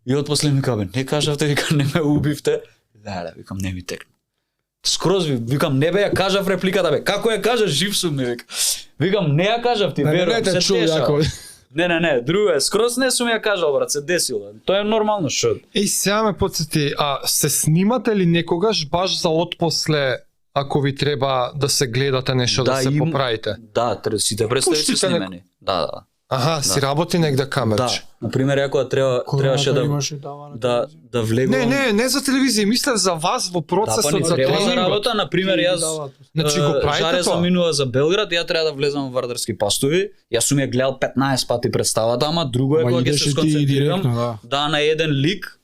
И отпосле ми каже, не кажавте, викам не ме убивте. Да, викам не ми текна. Скроз викам не бе ја кажав репликата бе. Како ја кажаш жив сум ми вика. Викам не ја кажав ти, верувам, те се чул, дешава. Јаков. Не, друго е. Скроз не сум ја кажал, брат, се десило. Тоа е нормално, шо? Еј, сега ме подсети, се снимате ли некогаш баш за отпосле, ако ви треба да се гледате нешто да се поправите? Да, сите представи се Пуштите снимени. Да. Аха, си работи негде Да, камерче. на пример, ако требаше да влегувам. Не за телевизија, мислев за вас во Да, процесот па ни за треба за тренингот. работа, на пример, јас Значи го правите Жаре тоа? заминува за Белград, ја треба да влезам во Вардарски пастови. Јас сум ја гледал 15 пати представата, ама друго е кога ќе се сконцентрирам на еден лик,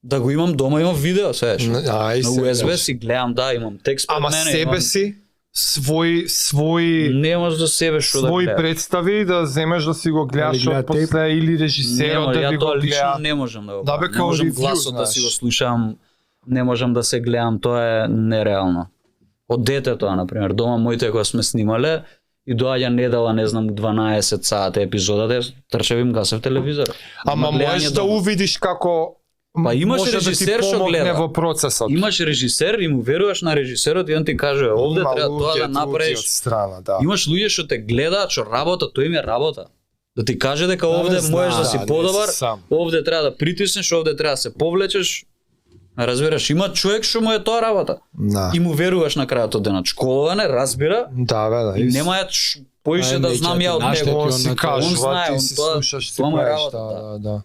да го имам дома, имам видео, сееш. На USB си гледам, да, имам текст пред Ама мене. себе си свој Не можеш за себе што да свој гледаш. представи да земеш да си го гледаш гледа од после или режисерот да ви го тоа лично гледа. не можам да го Да, бе, правам. Не као можам ревју, гласот да знаеш. си го слушам, не можам да се гледам, тоа е нереално. Од детето, на пример, дома моите кога сме снимале и доаѓа недела, не знам, 12 сати епизодата, трчев им гасев телевизор. Ама Има гледање можеш да дома. увидиш како Па имаш може режисер да ти што помогне гледа. во процесот. Имаш режисер и му веруваш на режисерот и он ти каже овде Има треба тоа луѓе да направиш. од страна, да. Имаш луѓе што те гледаат, што работа, тој им е работа. Да ти каже дека овде знам, можеш да си не подобар, си сам. овде треба да притиснеш, овде треба да се повлечеш. Разбираш, има човек што му е тоа работа. Да. И му веруваш на крајот од денот. Школоване, разбира, Да, бе, да. и нема ја поише да знам ја од наште него. ти Него он си на тоа. Он кажува, знае, ти он си тоа- слушаш, ти тоа му е правиш, работа, да.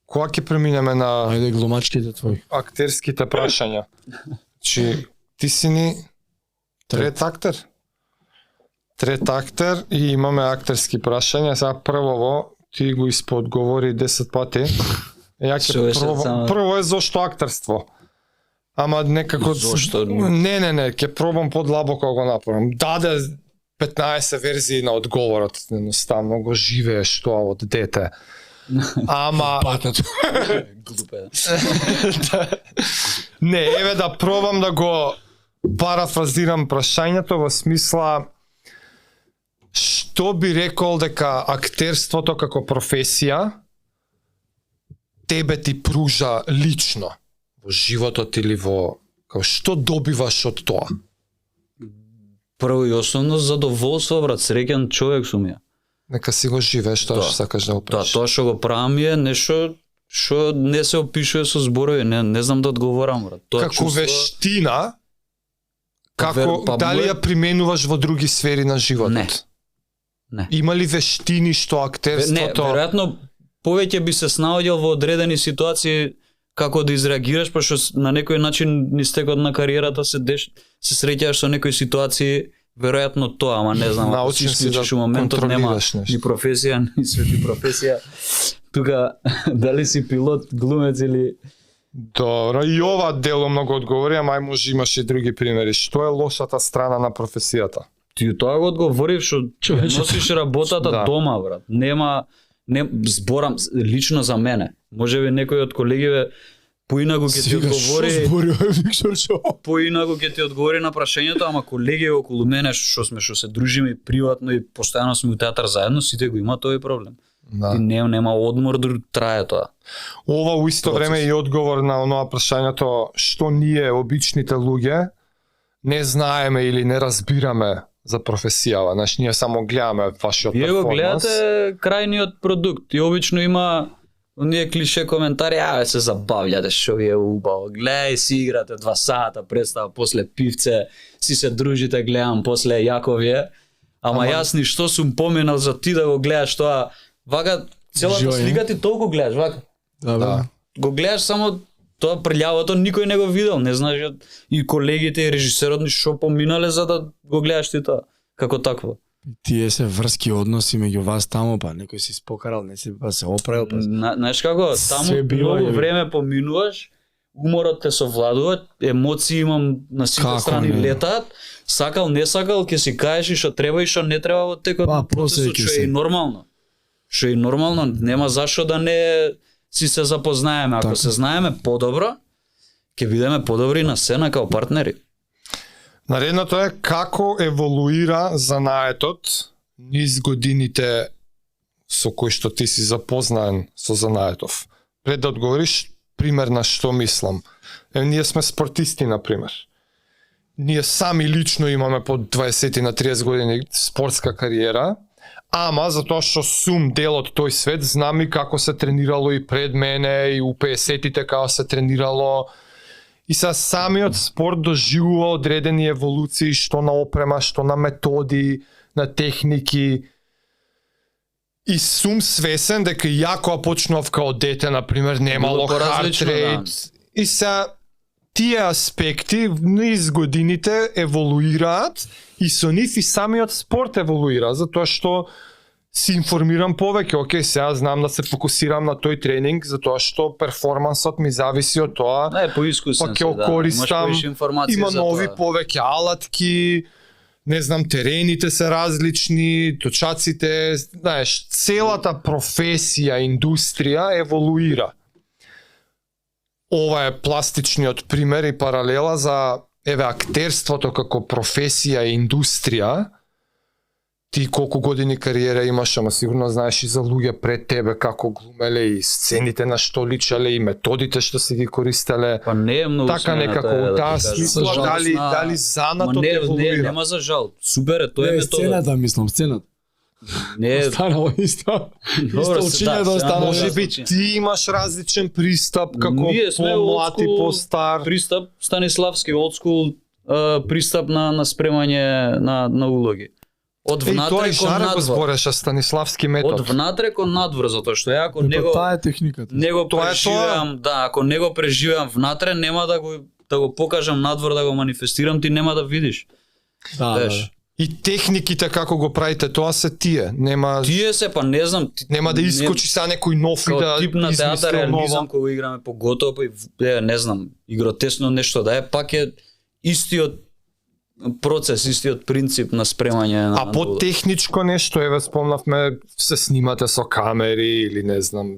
Кога ќе преминеме на Ајде глумачките твои. актерските прашања? Чи ти си ни трет актер? Трет актер и имаме актерски прашања. Сега прво ти го исподговори 10 пати. Ја ќе Што беше пробам. само- Прво е зошто актерство. Ама некако Зошто? Не, ќе пробам подлабоко го направам. Даде 15 верзии на одговорот, едноставно го живееш тоа од дете. Ама Патат. Глупе. не, еве да пробам да го парафразирам прашањето во смисла што би рекол дека актерството како професија тебе ти пружа лично во животот или во како што добиваш од тоа? Прво и основно задоволство, брат, среќен човек сум ја. Нека си го живееш тоа Да. што сакаш да го Да, правиш. тоа што го правам е нешто што не се опишува со зборови, не знам да одговорам, брат. Тоа Како чувство- вештина, како Па дали мој- ја применуваш во други сфери на животот? Не. Не. Има ли вештини што Не, актерството? веројатно повеќе би се снаоѓал во одредени ситуации како да изреагираш, пошто на некој начин низ текот на кариерата се среќаш со некои ситуации, веројатно тоа, ама не знам, ако Научен си си да исклучиш у моментот нема контролираш нешто. ни професија, ни свети професија. Тука дали си пилот, глумец или Добро, и ова деломно го одговори, ама може имаш и други примери. Што е лошата страна на професијата? ти тоа го одговорив што носиш работата Да. дома, брат. Не зборам лично за мене. Можеби некој од колегиве поинаку ќе ти одговори, Виктор Шо? поинаку ќе ти одговори на прашањето, ама колеги околу мене што се дружиме и приватно и постојано сме у театар заедно, сите го имаат тој проблем. Да. И нема одмор да трае тоа. Ова у исто Процес. време е и одговор на онова прашањето што ние, обичните луѓе, не знаеме или не разбираме за професијава. Значи, ние само гледаме вашиот Вие го перформанс. гледате крајниот продукт и обично има оние клише коментари, се забавljате, што ви е убаво. Гледај, си играте 2 сата, представа, после пивце, си се дружите, гледам, после јако ви е. Ама јас ништо сум поминал за ти да го гледаш тоа. Вака, целата Живо е. слика ти толку гледаш, вака. Да, Да. Го гледаш само тоа прљавото, никој не го видел, не знаеш и колегите и режисерот ни што поминале за да го гледаш ти тоа. Како такво. Тие се врски односи меѓу вас таму, па некој си спокарал, не си па се оправил, па Знаеш како, Се таму бива, многу јеби. време поминуваш, уморот те совладува, емоции имам на сите Како страни не? летаат, сакал, не сакал, ќе си кажеш и што треба и што не треба во текот Па, на процесот, после ќе што се. е и нормално. Што е и нормално, нема зашо да не си се запознаеме. Ако Така. се знаеме подобро, ќе бидеме подобри на сцена као партнери. Наредното е како еволуира занаетот низ годините со кои што ти си запознаен со занаетов. Пред да одговориш, пример на што мислам. Ние сме спортисти, на пример. Ние сами лично имаме по 20 на 30 години спортска кариера, ама затоа што сум дел од тој свет, знам и како се тренирало и пред мене, и у 50-тите како се тренирало. И са самиот спорт доживува одредени еволуции, што на опрема, што на методи, на техники. И сум свесен дека и ја кога почнував као дете, например, немало Било heart поразлично, rate. И се тие аспекти низ годините еволуираат и со нив и самиот спорт еволуира, затоа што си информирам повеќе, окей, сега знам да се фокусирам на тој тренинг, затоа што перформансот ми зависи од тоа. Не, поискусен Па ќе користам, има нови повеќе алатки, не знам, терените се различни, точаците, знаеш, целата професија, индустрија еволуира. Ова е пластичниот пример и паралела за актерството како професија и индустрија. Ти колку години кариера имаш, ама сигурно знаеш и за луѓе пред тебе како глумеле и сцените на што личеле и методите што се ги користеле. Па не е многу така некако смената, у таа ти кажам. смисла За дали жалост занатот не, еволуира. нема за жал. Супер е, тоа е Не, метода. сцената, мислам, сцената. Не е Останало исто. Исто учење да останало. Може би ти имаш различен пристап како Ние сме помлад и old school постар. пристап Станиславски old school пристап на спремање на улоги. Од Е, тоа внатре и кон Жара го надвор. збореше Станиславски метод. Од внатре кон надвор, затоа што ја ако Па него таа е техниката. него Тоа е преживеам, да, ако него преживеам внатре, нема да го покажам надвор, да го манифестирам, ти нема да видиш. Да, Знаеш. И техниките како го правите, тоа се тие. Нема Тие се, па не знам, нема да искочи са некој нов и као да тип на театар измисли реализам ново. кога играме поготово, па и не знам, и гротесно нешто да е, пак е истиот процес, истиот принцип на спремање на А по техничко нешто, еве спомнавме, се снимате со камери или не знам.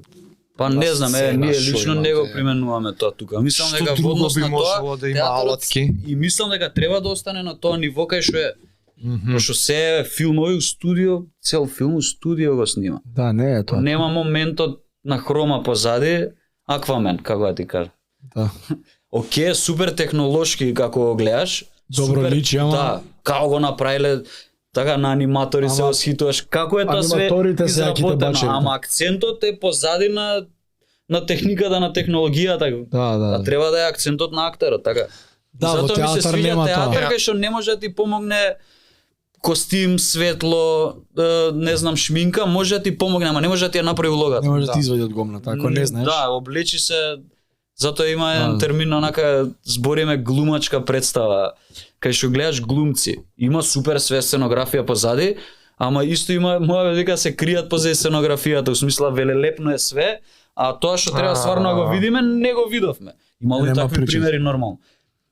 Па не знам, сцена, ние шо лично имате? не го применуваме тоа тука. Мислам Што дека во друго однос би на тоа можело да има театарот- алатки? И мислам дека треба да остане на тоа ниво кај што е. Пошто се е филмови у студио, цел филм у студио го снима. Да, не е тоа. Нема моментот на хрома позади, Аквамен, како да ти кажа. Да. Океј, супер технолошки како го гледаш. Добро супер, личи, ама- Да, како го направиле така на аниматори се Ама- осхитуваш. Како е тоа све Аниматорите се јаките изработено, бачеви. ама акцентот е позади на техниката, на технологијата. Да, да. А треба да е акцентот на актерот, така. Да, во Затоа ми се театар свиѓа нема театар тоа. кај што не може да ти помогне костим, светло, не знам, шминка, може да ти помогне, ама не може да ти ја направи улогата. Не може да ти извади од гомната, ако не знаеш. Да, облечи се, затоа има еден Да. термин, онака, збориме глумачка представа, кај што гледаш глумци. Има супер све сценографија позади, ама исто има, моја дека се кријат позади сценографијата, у смисла велелепно е све, а тоа што треба стварно да го видиме, не го видовме. Имало и Нема такви причина. примери нормално.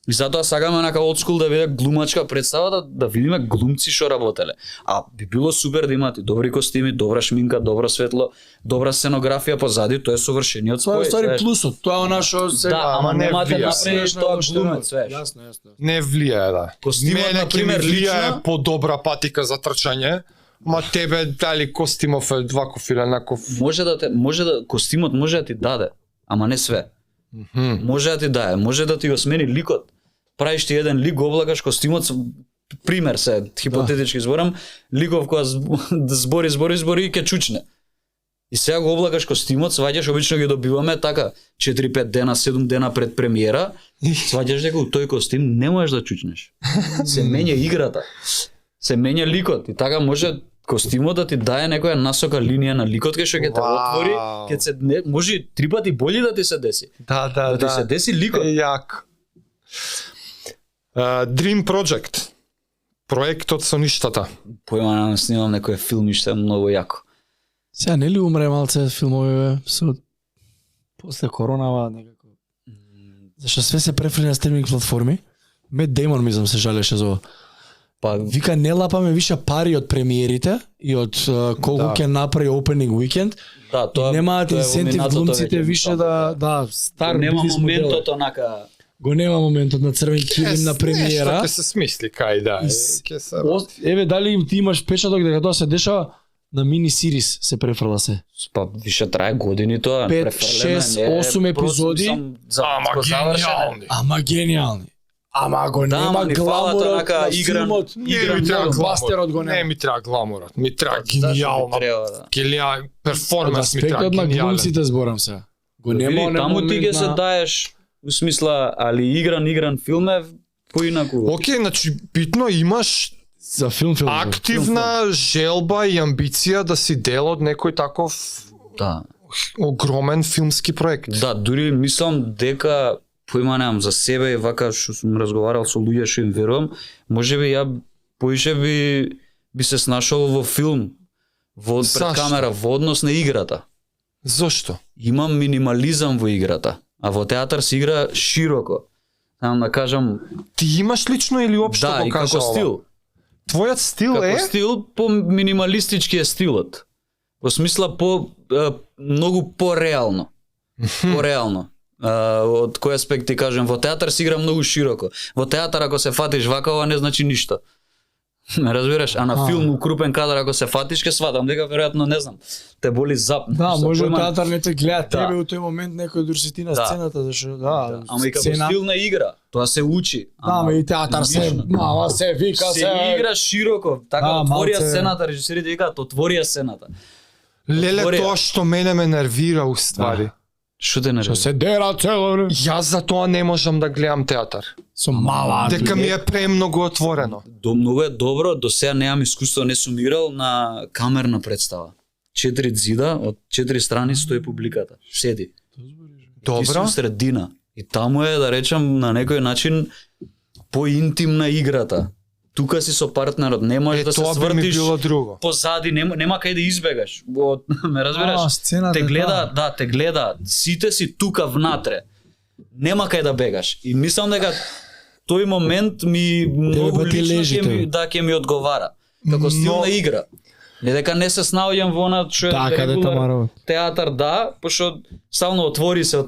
И затоа сакаме онака old school да биде глумачка представа, да видиме глумци што работеле. А би било супер да имате добри костими, добра шминка, добро светло, добра сценографија позади, тоа е совршениот Тоа е спој. стари знаеш. плюсот. Тоа е она што се Да, ама не нема да влија. направиш тоа глумец, знаеш. Јасно, јасно. Не влијае, да. Костимот, Мене ќе ми например, влијае лично- по-добра патика за трчање, ма тебе дали Костимов е дваков или еднаков. Може да костимот може да ти даде, ама не све. Може да ти даде, може да ти го смени ликот. Правиш ти еден лик, го облагаш костимот, пример се, хипотетички зборам, ликов која збори и ќе чучне. И сега го облагаш костимот, сваѓаш, обично ги добиваме така 4-5 дена, 7 дена пред премиера, сваѓаш дека у тој костим не можеш да чучнеш. Се менја играта. Се менја ликот и така може костимот да ти дае некоја насока линија на ликот кај што ќе те отвори, ќе се може и 3 пати бољи да ти се деси. Да, Да ти се деси ликот. Јак. Dream Project. Проектот со ништата. Појма да снимам некој филмиште многу јако. Сега нели умре малце филмови со после коронава некако. Зашто све се префрли на стриминг платформи. Мет Деймон мислам се жалеше за ова. Па Вика не лапаме више пари од премиерите и од колку ќе направи opening weekend. да, тоа Немаат тоа е во инсентив минатото глумците веќе, више да стар нема бизнис модел. моментот онака. Го нема моментот на црвен килим на премиера. Нешто ќе се смисли кај да. И Ќе се Еве дали ти имаш печаток дека тоа се дешава на мини сирис се префрла се. Па више трае години тоа. 5, префрлено е, 6, не е 8 просто, епизоди. мислам, за Ама го завршено. гениални. Ама гениални. Ама го Да, ама нема ни фалат гламурот онака на игран- филмот. Не игран ми треба много. Бластерот го гламурот. нема. Не ми треба гламурот. Ми треба Зашто би гениална. треба, да. Гениален Од перформанс ми треба аспектот на гениален. глумците зборам се. Го нема Види, онaj таму ти момент ќе се на- даеш, у смисла, али игран филм е поинаку. Океј, значи битно имаш За филм. активна желба и амбиција да си дел од некој таков Да. огромен филмски проект. Да, дури мислам дека поима немам за себе и вака што сум разговарал со луѓе што им верувам, можеби ја поише би се снашол во филм, во пред Зашто? камера, во однос на играта. Зошто? Има минимализам во играта, а во театар се игра широко. Само да кажам, Ти имаш лично или општо да, го и кажа како ова? стил. Твојот стил Како е? стил, по минималистички е стилот. Во смисла многу пореално. Пореално. Од кој аспект ти кажем, во театар се игра многу широко. Во театар ако се фатиш вака, ова не значи ништо. Ме разбираш? А на филм у крупен кадар ако се фатиш, ке сватам дека веројатно не знам, те боли зап. Да, Што, може појма- театар не те гледа Да. тебе у тој момент некој дури си ти на Да. сцената, зашто Ама и како сцена. стил на игра, тоа се учи. Да, ама и театар се, лично. мама се вика се се. игра широко, така Да, отворија малце- сцената, режисерите викаат отворија сцената. Леле, Отворија. тоа што мене ме нервира уствари. Што те Што нервира? се дера цело. Јас за тоа не можам да гледам театар. Со мала. Дека ми е премногу отворено. Многу е добро, до сега немам искуство, не сум играл на камерна представа. 4 зида, од 4 страни стои публиката. Седи. Ти Добро? си у средина. И таму е, да речам, на некој начин поинтимна играта. Тука си со партнерот, не можеш да се тоа би ми свртиш било друго. позади, нема кај да избегаш. Ме разбираш? сцената, Те гледаат, да, те гледаат. Сите си тука внатре. Нема кај да бегаш. И мислам дека тој момент ми многу па ти лично лежи ќе ми, тебе. да ќе ми одговара. Како стил Но- на игра. Не дека не се снаоѓам во она што е Така, дете регулар Маро. театар, да, пошто стално отвори се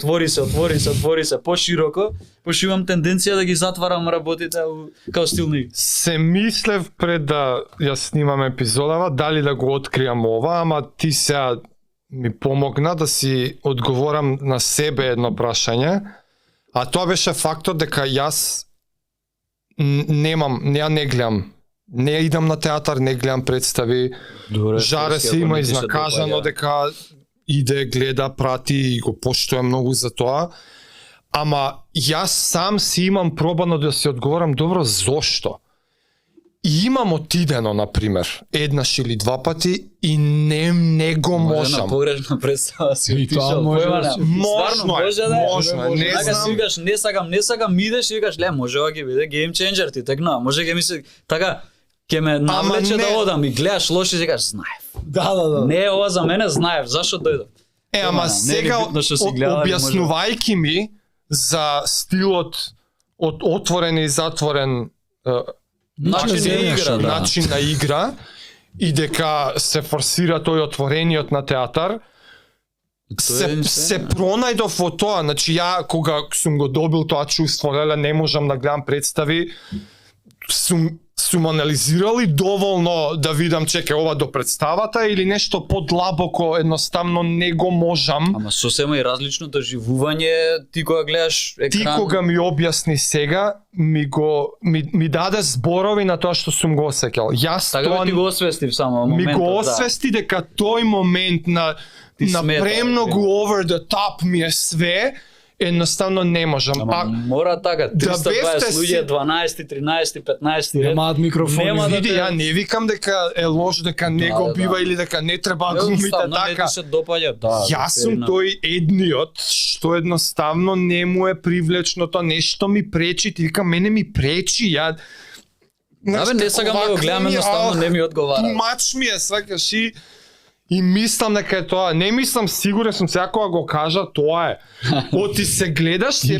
пошироко, пошто имам тенденција да ги затварам работите као стил на игра. Се мислев пред да ја снимам епизодава, дали да го откриам ова, ама ти сега ми помогна да си одговорам на себе едно прашање, а тоа беше фактот дека јас не гледам, не идам на театар, не гледам представи, жаре се има изнакажано дека иде, гледа, прати и го поштоја многу за тоа. Ама јас сам си имам пробано да се одговорам добро зошто. И имам отидено, например, еднаш или два пати и не го Може на можам. погрешна представа си И тоа отишол. може Појма да не. се- Стварно, може да е. можно е, не Така си знам. викаш, не сакам, идеш и викаш, ле, може ова ќе биде game changer ти текна, може ќе ми се така ќе ме навлече не. да одам и гледаш лошо и си кажеш, знаев. Да. Не е ова за мене, знаев, зашо дојдов. Ама Не е сега ни битно што си гледали, објаснувајќи ми за стилот од отворен и затворен Начин на на игра, да. начин на игра и дека се форсира тој отворениот на театар, се пронајдов во тоа. Значи ја кога сум го добил тоа чувство, леле не можам да гледам представи, сум анализирал и доволно да видам чеке ова до представата или нешто подлабоко, едноставно не го можам. Ама сосема и различно доживување ти кога гледаш екран. Ти кога ми објасни сега, ми даде зборови на тоа што сум го осеќал. Јас Така тоа ти го освестив само ми моментот, го да. освести дека тој момент на смета, премногу over the top ми е све, едноставно не можам. Ама мора така, 320 бевте си- луѓе, 12, 13, 15 ред. Немаат микрофони. Нема да Види, те- ја не викам дека е лош, дека не го да. бива или дека не треба да глумите Едноставно, не така. ти се допаѓа, да. Јас сум тој едниот што едноставно не му е привлечното, нешто ми пречи, ти викам мене ми пречи, ја Да бе, не сакам да го гледам, едноставно не ми одговара. Тумач ми е, сваќаш и мислам дека е тоа. Не мислам, сигурен сум сега кога го кажа, тоа е. Оти се гледаш, си е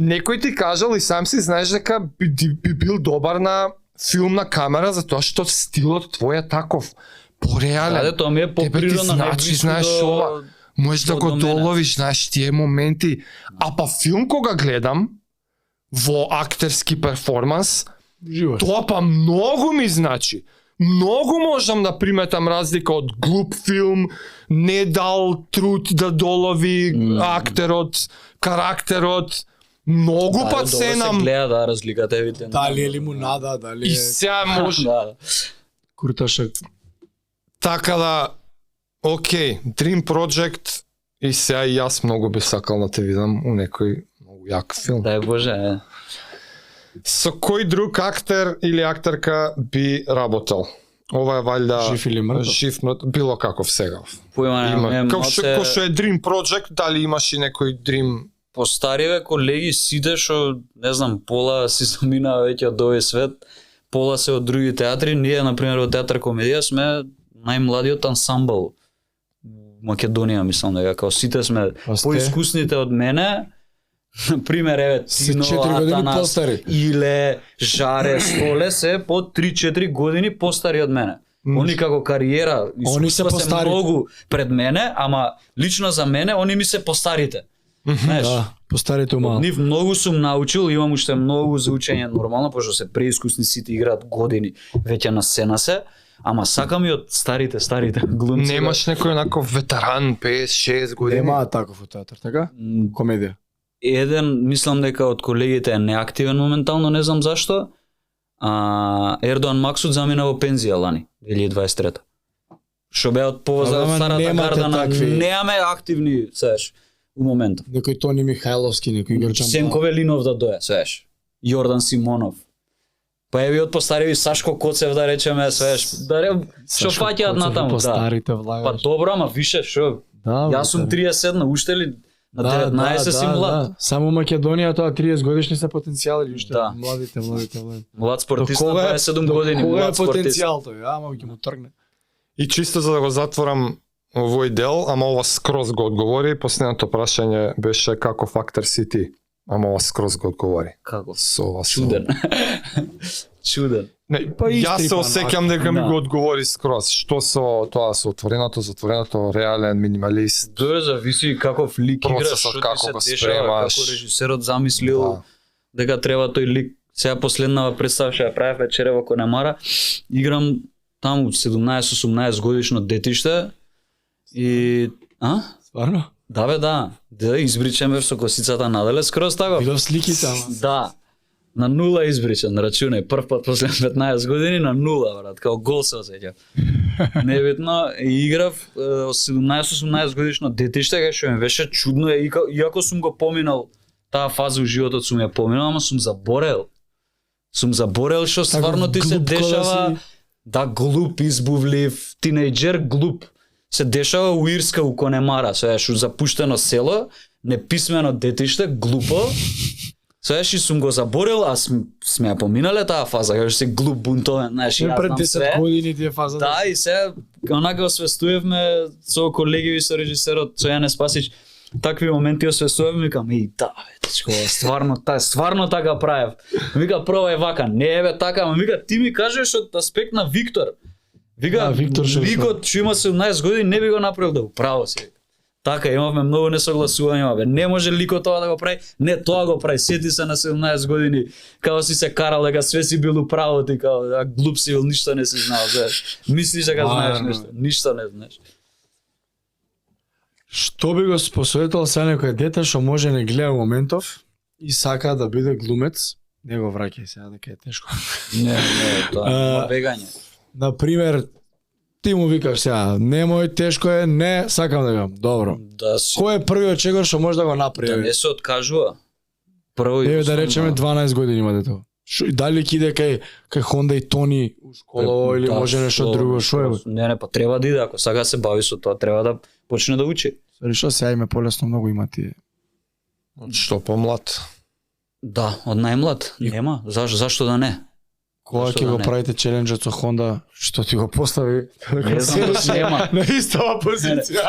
некој ти кажал и сам си знаеш дека би бил добар на филм на камера затоа што стилот твој е таков пореален. Да, тоа ми е Тебе ти поприродно, значи, знаеш ова, можеш да го до мене. доловиш, знаеш, тие моменти. А па филм кога гледам во актерски перформанс, Живот. тоа па многу ми значи. Многу можам да приметам разлика од глуп филм, не дал труд да долови актерот, карактерот, многу Да, пат добро сенам. се гледа, да, разликата е видна. Дали е лимунада, дали И е сега може Да. курташак. така да, окей, Dream Project и сега и јас многу би сакал да те видам у некој многу јак филм. Дај Боже, Со кој друг актер или актерка би работел? Ова е валјда Жив или мртов? Жив, било каков сега. Појма Има. немам, Како што е Dream Project, дали имаш и некој Dream? Постариве колеги сите што не знам пола си заминаа веќе од овој свет, пола се од други театри, ние на пример од театар комедија сме најмладиот ансамбл Македонија, мислам дека као сите сме Па сте? поискусните од мене. На пример еве Се Тино, 4 години Атанас, постари. Иле, Жаре, Столе се по 3-4 години постари од мене. Они како кариера, Они се искуства постари. многу пред мене, ама лично за мене они ми се постарите. Знаеш, Да, постарите мало. нив многу сум научил, имам уште многу за учење нормално, пошто се преискусни сите играат години веќе на сцена се, ама сакам и од старите глумци. Немаш некој онаков ветеран 5-6 години? Нема таков во театар, така? Комедија. Еден, мислам дека од колегите е неактивен моментално, не знам зашто. Ердоан Максут замина во пензија лани, 2023. Што беа од Ама старата немате гарда на такви. немаме активни, сеш, у моментов. Некој Тони Михајловски, некој Грчан. Сенко Велинов да дое, свеш. Јордан Симонов. Па еви од постариви Сашко Коцев да речеме, свеш. Што фаќаат натаму, да. Постарите Па влагаш. добро, ама више што. Да, Јас сум 31, уште ли на 19 си млад. Само Македонија тоа 30 годишни се потенцијали или уште Да. младите. Млад спортист на До кога е- 27 до години, Кога е млад спортист. потенцијал тој? Ама ќе му тргне. И чисто за да го затворам овој дел, ама ова скроз го одговори, последното прашање беше каков актер си ти? Ама ова скроз го одговори. Како? Со ова со- Чуден. Чуден. Не, Па јас се истрипан осеќам дека ми Да. го одговори скроз. Што со тоа со отвореното, реален минималист. Тоа зависи каков лик играш, Процесот што како ти го се дешава, спремаш. како режисерот замислил Да. дека треба тој лик. Сега последнава представа што ја правев вечере во Конемара, играм таму 17-18 годишно детиште и Стварно? Да бе, да. Да избричаме со косицата наделе скроз тако. Видов сликите, ама. Да. На нула избричан, рачунај, прв пат после 15 години на нула, брат, као гол се осеќам. Небитно, и играв 17-18 годишно детиште, кај што ми беше чудно, иако сум го поминал, таа фаза у животот сум ја поминал, ама сум заборел. Сум заборел што стварно ти се глуп ко да дешава, си. да, глуп, избувлив, тинејџер, глуп. Се дешава у Ирска, у Конемара, свеш, у запуштено село, неписмено детиште, глупо. Свеш, и сум го заборел, а сме ја поминале таа фаза, кај што си глуп, бунтовен, знаеш, Не јас пред знам 10 све. години ти е фаза. Да, и се, онака освестувавме со колегиви, со режисерот, со Јане Спасич, такви моменти освестувавме, викам, да, бе, дечко, стварно така правев. Вика, пробај вака, не бе така, ама вика, ти ми кажеш од аспект на Виктор. Вика, Да, Виктор што ликот што има 17 години не би го направил да го право си. Така, имавме многу несогласувања, бе. Не може ликот тоа да го прави, не тоа го прави. Сети се на 17 години, као си се карал дека све си бил управо, ти као глуп си бил, ништо не си знал, знаеш. Мислиш дека знаеш нешто, ништо не знаеш. Што би го посоветувал сега некој дете што може не гледа моментов и сака да биде глумец, не го враќај сега дека е тешко. Не, тоа е бегање. Например, ти му викаш сега, немој, тешко е, не, сакам да бидам. Добро. Да си, Кој е првиот чегор што може да го да направи? не се откажува. Прво и Еве да основно. речеме 12 години има детето. Дали ќе иде кај Honda и Тони у школа или Да, може нешто друго, што е? Бе? Не, па треба да иде, ако сака да се бави со тоа, треба да почне да учи. Сори што сега име полесно многу има тие. Што помлад. Да, од најмлад. Нема, зашто да не? Кога Зашто ќе да го не? правите челенџот со Honda, што ти го постави? Не знам, нема. На истава позиција.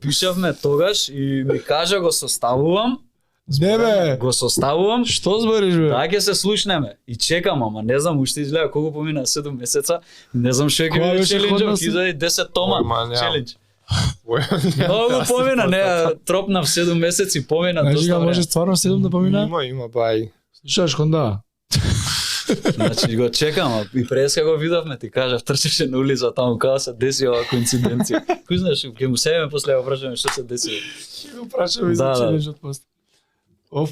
Пишавме тогаш и ми кажа го составувам, Не бе, го составувам, што збориш бе? да ќе се слушнеме. И чекам, ама не знам уште изгледа колку помина 7 месеца, не знам што ќе Кога биде беше челенџот, ходно ќе изади 10 тома Ма, нема. челендж. Многу помина, не, тропнав 7 месеци, помина Значи доста га може време. стварно 7 да помина? Има бај. Слушаш Honda? Значи го чекам, а и преска го видовме, ти кажав, трчеше на улица таму, као се деси ова коинциденција. Кој знаеш, ќе му седеме после ја прашаме што се деси. Ќе го прашаме и за Да, да. челенџот после. Оф,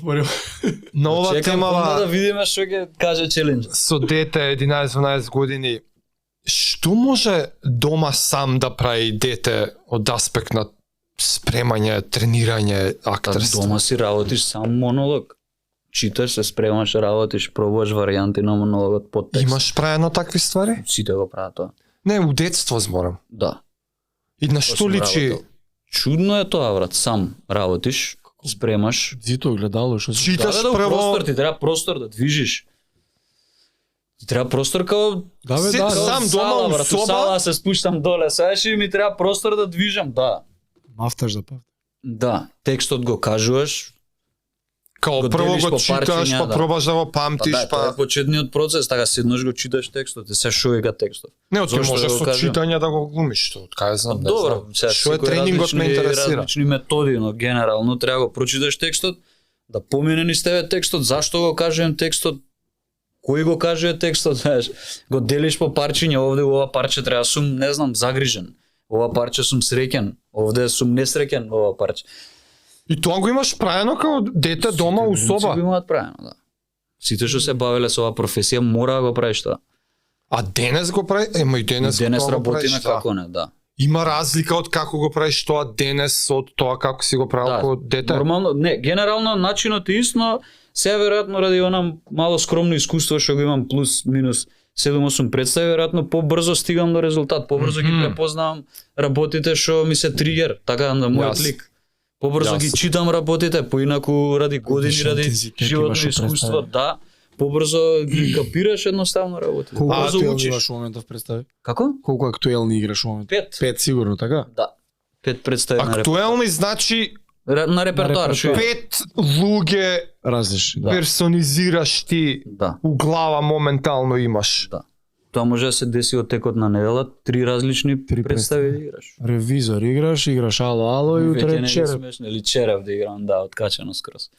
На ова Чекам темава да видиме што ќе каже челендж. со дете 11-12 години, што може дома сам да прави дете од аспект на спремање, тренирање, актерство? Дома си работиш сам монолог. читаш, се спремаш, работиш, пробуваш варијанти на монологот, подтекст. Имаш правено такви ствари? Сите го прават тоа. Не, у детство зборам. Да. И на Тоа што сум личи? работел. Чудно е тоа, брат, сам работиш, спремаш. Зито гледало што се Читаш Да, прво... простор, ти треба простор да движиш. Ти треба простор као Да бе, Се- да, сам дома сала, у брат, соба? сала се спуштам доле, саеш и ми треба простор да движам, да. мафташ да пав. Да, текстот го кажуваш, Као го прво делиш го по читаш, парчиња, па да. пробаш да го па памтиш, да, тоа е па... почетниот процес, така седнеш го читаш текстот, и се шо вика текстот. Не, ти Зошто можеш да го со кажем? читање да го глумиш, што, од кај знам, не Добро, знам. сега Што е секој тренингот ме интересира. различни методи, но генерално треба го прочиташ текстот, да помине низ тебе текстот, зашто го кажувам текстот, кој го кажува текстот, знаеш, го делиш по парчиња, овде ова парче треба сум, не знам, загрижен. Ова парче сум среќен, овде сум несреќен ова парче. И тоа го имаш правено као дете дома у Сите соба. го имаат правено, да. Сите што се бавеле со оваа професија мора да го правиш тоа. А денес го прави, ема и денес, Денес тоа го работиме правиш, да. како не, да. Има разлика од како го правиш тоа денес од тоа како си го правил како дете. Нормално, не, генерално начинот е ист, но се веројатно ради она мало скромно искуство што го имам плюс минус 7-8 представи, веројатно побрзо стигам до резултат, побрзо ги препознавам работите што ми се тригер, така на мојот Јас. лик. Побрзо ги Јас. читам работите, поинаку ради години, Одличен ради интензитет животно имаш во искуство, представи. да. Побрзо ги капираш едноставно работите. Колку Побрзо актуелни учиш. имаш во моментов представи? Како? Колку актуелни играш во моментов? 5. 5 сигурно, така? Да. 5 представи на Актуелни значи на репертоар. На шо е? 5 луѓе Различни, да. персонизираш ти Да. у глава моментално имаш. Да. Тоа може да се деси од текот на недела, 3 различни Три представи да играш. Ревизор играш ало ало и Веќе утре не е череп. смешно, или черев да играм, да, откачано скроз.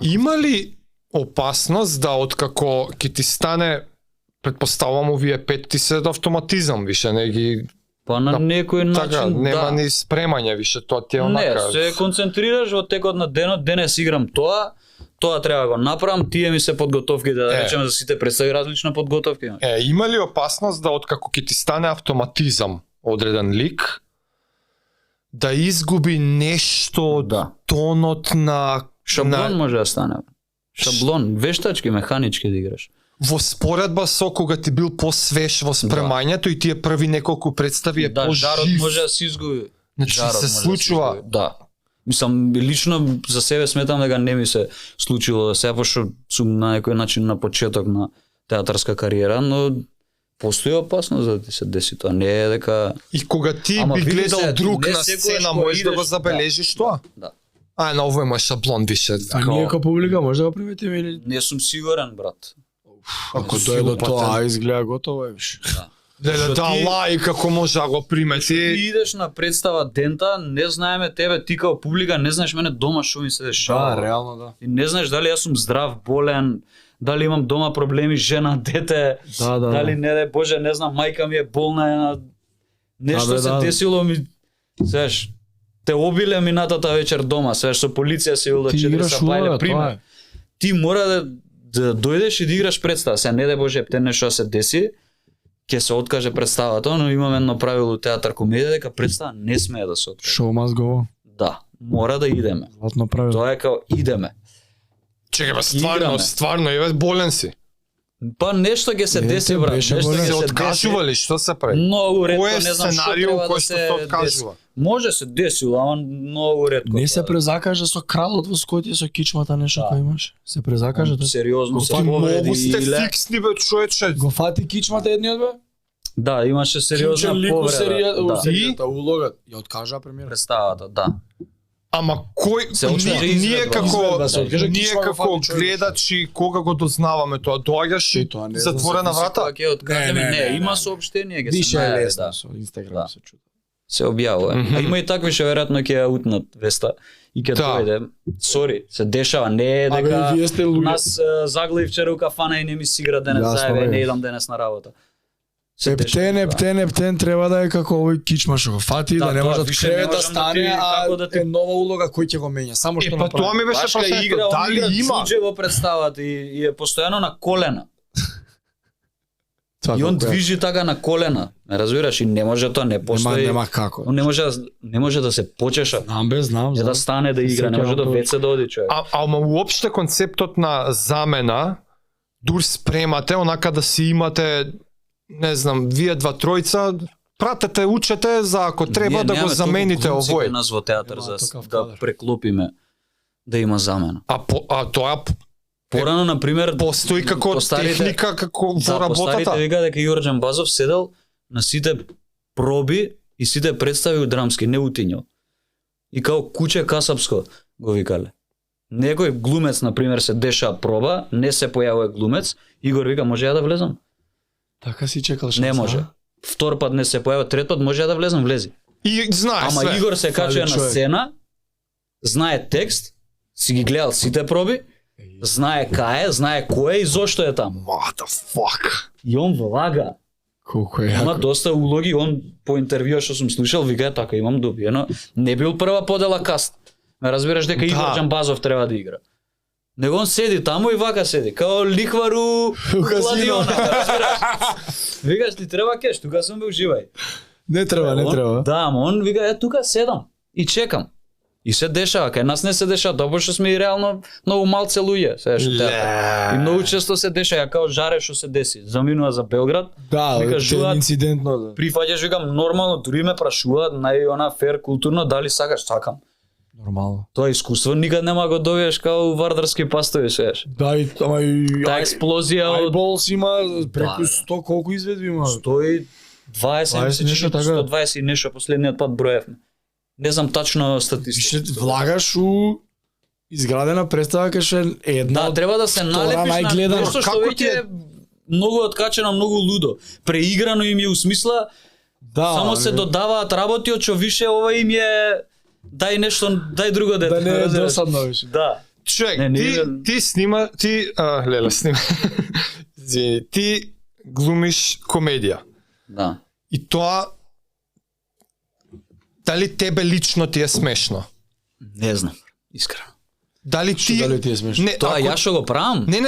Има ли опасност да откако ќе ти стане, предпоставувам овие 5 ти се автоматизам, више не ги Па на некој начин, така, нема да. ни спремање више, тоа ти е Не, онака. се концентрираш во текот на денот, денес играм тоа, тоа треба да го направам, тие ми се подготовките, да речеме за сите представи различна подготовка имаш. Има ли опасност да откако ќе ти стане автоматизам одреден лик, да изгуби нешто од Да. тонот на Шаблон може да стане. Шаблон, вештачки, механички да играш. во споредба со кога ти бил посвеж во спремањето и тие први неколку представи е Да, жарот пожив. може да се изгуби. Значи Жарот се може да случува. изгуби. Да. Мислам, лично за себе сметам дека не ми се случило да се, пошто сум на некој начин на почеток на театарска кариера, но постои опасност да ти се деси тоа. Не е дека... И кога ти Ама би види гледал се, друг не на секогаш сцена, кога можеш да го идеш, забележиш тоа? Да. А, на овој мој шаблон више. А ние како публика може да го приметиме или Не сум сигурен, брат. ако си дојде до упатен. тоа, изгледа готово е виш. Да, Што да, ти- лај како може да го Ти примети. идеш на представа дента, не знаеме тебе, ти као публика, не знаеш мене дома што ми се дешава. Да, реално да. И не знаеш дали јас сум здрав, болен, дали имам дома проблеми, жена, дете, Да, да. дали не дај Боже, не знам, мајка ми е болна, нешто Да, бе, се да. десило ми, знаеш, те обиле минатата вечер дома, знаеш, со полиција се било Ти 4 играш са бајле, улога, тоа пример. е. Ти мора да дојдеш и да играш представа. Се не дај Боже, епте нешто да се деси, ќе се откаже представата, но имаме едно правило у театар комедија дека представа не смее да се откаже. Show must go on. Да, мора да идеме. Златно правило. Тоа е као идеме. Чекај, бе, стварно, Играме. стварно, еве болен си. Па нешто ќе се Ете, деси, брат. беше Нешто болен. ќе Се се откажува деси. ли, што се прави? Многу ретко, Кој е не знам што сценариум треба кој да што се се деси. откажува? Може се десило, ама многу ретко. Не се тоа. презакажа со кралот во Скотија со кичмата нешто Да. кој имаш. Се презакажа тоа. Сериозно се Ти повреди многу сте иле. фиксни, бе, човече. Го фати кичмата едниот бе? Да, имаше сериозна Кичен лик у повреда. серија, у Да. серијата, улогат. Ја откажа премиер. Представата, да. Ама кој Се откаже ние изведба. како Изведба се откаже, ние кичма го како фати човек. гледачи кога го дознаваме тоа, доаѓаш и Тоа не знам, затворена се врата. Кога ќе откажеме, Не, не, не, не, има не. соопштение, ќе Више се е најави, лесно да. со Инстаграм Да. се чута. Се објавува. А има и такви што веројатно ќе ја утнат веста и ќе Да. дојде. Сори, се дешава, не е дека Абе, вие сте луѓе. нас заглави вчера у кафана и не ми си игра денес Јасно, заебе, бе. не идам денес на работа. Се дешава Ептен, тоа. ептен треба да е како овој кичма што го фати, Да, да не тоа може од више не кревета можам да стане, ти- а како да ти- е нова улога кој ќе го менја, само што Па тоа ми беше Башка прашањето, игра, он дали игра има? чуџе во представата и е постојано на колена. И он движи така на колена. Ме разбираш, и не може тоа, не постои. Нема како. Он не може да се почеша. Знам. Да стане да игра, не може до веце да оди човек. Ама уопште концептот на замена, дур спремате, онака да си имате, не знам, вие два тројца, пратете, учете за ако треба да го замените овој. Нас во театар Нема за такав да кадар. преклопиме да има замена. А тоа Порано на пример постои како техника, како во по старите работата. вика дека Јорџан Базов седел на сите проби и сите представи у драмски, не утињал. И као куче касапско го викале. Некој глумец, на пример, се деша проба, не се појавува глумец, Игор вика, може ја да влезам? Така си чекал шанса. Не може. Втор пат не се појава, трет пат може ја да влезам, влези. И знае Ама све. Игор се качува на човек. сцена, знае текст, си ги гледал сите проби, знае кај е, знае кој е и зошто е таму. What the fuck? И он влага. Колку е Има јако. доста улоги, он по интервју што сум слушал, вика така, имам добиено. Не бил прва подела каст. Ме разбираш дека Да. Јорџан Базов треба да игра. Него он седи таму и вака седи, као лихвару казино. Ладиона, разбираш? Викаш ти треба кеш, тука сум бил живај. Не треба. Да, ама он вика, е тука седам и чекам. И се дешава, кај нас не се дешава, тоа што сме и реално многу малце луѓе, сега што театар. И многу често се дешава, као жаре што се деси. Заминува за Белград, Да, вика, жуат, инцидентно. Да. прифаќаш, викам, нормално, дури ме прашуваат, нај фер културно, дали сакаш, сакам. Нормално. Тоа искуство никад нема го добиеш као вардарски пастови, сееш. Да, ама и Таа експлозија од Айболс има преку Да, 100 колку изведби има. 120, 20 мислам, нешто така. 120 и нешто, последниот пат броевме. Не знам тачно статистика. Више влагаш у изградена представа кај ше една Да, од треба да се втора налепиш на најгледана. нешто што Како ти веќе е? е многу откачено, многу лудо. Преиграно им е у смисла, да, само се додаваат работи од што више ова им е дај нешто, дај друго дете. да не е разбираш? досадно више. Да. Човек, Не, ти снима, леле снима. Извини, ти глумиш комедија. Да. И тоа дали тебе лично ти е смешно? Не знам, искрено. Дали ти дали ти е смешно? Не, Тоа ја што го правам? Не.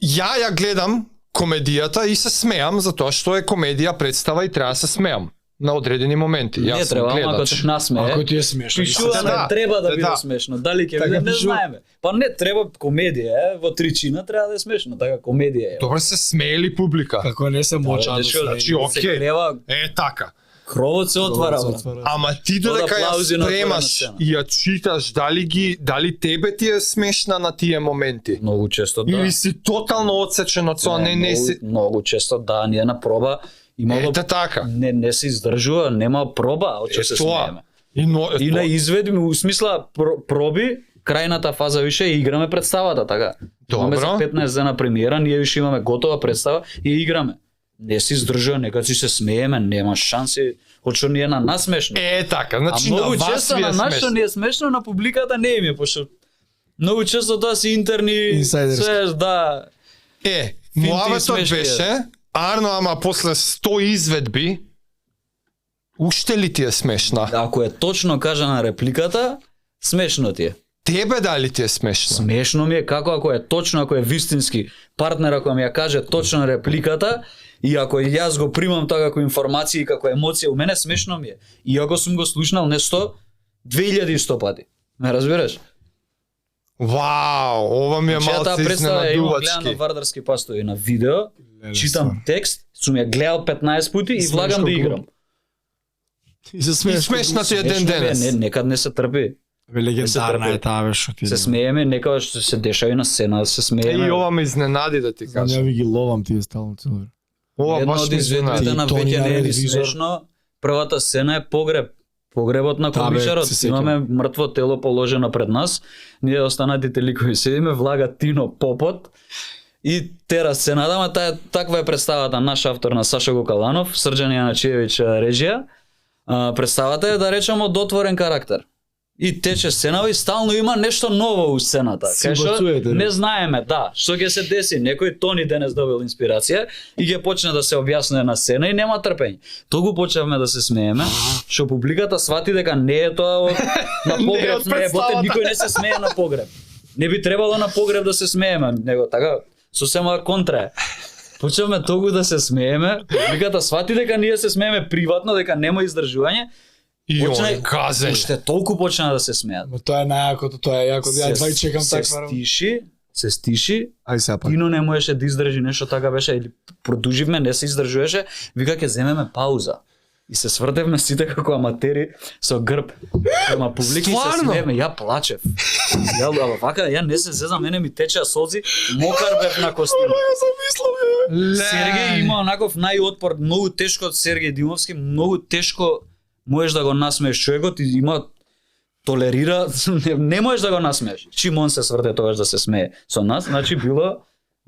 Ја гледам комедијата и се смеам затоа што е комедија представа и треба да се смеам на одредени моменти. Не Јас сум треба, ама ако гледач. те насмее. Ако ти е смешно. Пишува Да, треба да да, биде да. смешно. Дали ќе Така биде, не пишува. знаеме. Па не треба комедија, во тричина треба да е смешно, така комедија е. Добро се смее ли публика? Како не се моча да Дечко, значи, се. окей. се клева, Така. кровот се отвара. Кровот бе. се отвара. Ама ти Од додека ја аплаузи на отворена спремаш сцена. и ја читаш, дали тебе ти е смешна на тие моменти? Многу често да. Или си тотално одсечен од тоа, не многу, си... многу често да, ние на проба имало Ете така. не се издржува, нема проба, од што се смееме. И на изведби, у смисла проби, крајната фаза више и играме представата, така. Имаме за Добро. 15 дена премиера, ние више имаме готова представа и играме. Не се издржува, нека си се смееме, нема шанси, од што ни е на нас смешно. Така, А значи на многу вас често ви на е нас што смешно. ни е смешно, на публиката не им е, пошто многу често тоа си интерни, Инсайдерски. свеш, да. Муаветот смешни е. беше, Арно, ама после 100 изведби, уште ли ти е смешна? Ако е точно кажана репликата, смешно ти е. Тебе дали ти е смешно? Смешно ми е како ако е точно, ако е вистински партнер, ако ми ја каже точно репликата и ако јас го примам тоа како информација и како емоција, у мене смешно ми е. Иако сум го слушнал не 100, 2100 пати. Ме разбираш? Вау, ова ми е Значи, ја таа малце представа ја имам гледано изненадувачки. вардарски пастови на видео, Леле, читам ствар. текст, сум ја гледал 15 пути и Смешно влагам да глум. играм. И се И смееш. смешна ти е ден Смешно ми е, денес. не, некад не се трпи. Бе легендарна трпи. е таа бе што ти. Се смееме, нека што се дешава и на сцена, да се смееме. И ова ме изненади да ти Знам, ја кажам. ви ги ловам тие стално цело време. Ова Едно баш од ме изведбите изненади. на Тони веќе на не е ни ревизор. смешно. Првата сцена е погреб. Погребот на Да, бе, комишарот. се сеќам. Имаме мртво тело положено пред нас. Ние останатите ликови седиме, влага Тино Попот и тера сцената, ама таа таква е представата, наш автор на Сашо Гокаланов, Срđan Јаначиевиќ режија. Представата е да речеме од отворен карактер. И тече сцена и стално има нешто ново у сцената. Си Кај што бацуете, не не? знаеме, да, што ќе се деси. Некој Тони денес добил инспирација и ќе почне да се објаснува на сцена и нема трпење. Тогу почнавме да се смееме, што публиката свати дека не е тоа од на Не е погреб од смее, боте представата. никој не се смее на погреб. Не би требало на погреб да се смееме, него така сосема контра е. почнавме толку да се смееме, публиката свати дека ние се смееме приватно, дека нема издржување, И почна он казање. уште толку почна да се смеат. Ма тоа е најакото, тоа е јако. Ја двај чекам се таква. стиши, Ај сега пак. Тино не можеше да издржи нешто така беше или продуживме, не се издржуваше, вика ќе земеме пауза. И се свртевме сите како аматери со грб према публика и се Стварно? смееме, ја плачев. Ја вака, ја не се зезам, мене ми течеа солзи, мокар бев на костима. Сергеј има онаков најотпор, многу тешко од Сергеј Димовски, многу тешко можеш да го насмееш човекот и има толерира, не можеш да го насмееш. Чим он се сврте тогаш да се смее со нас, значи било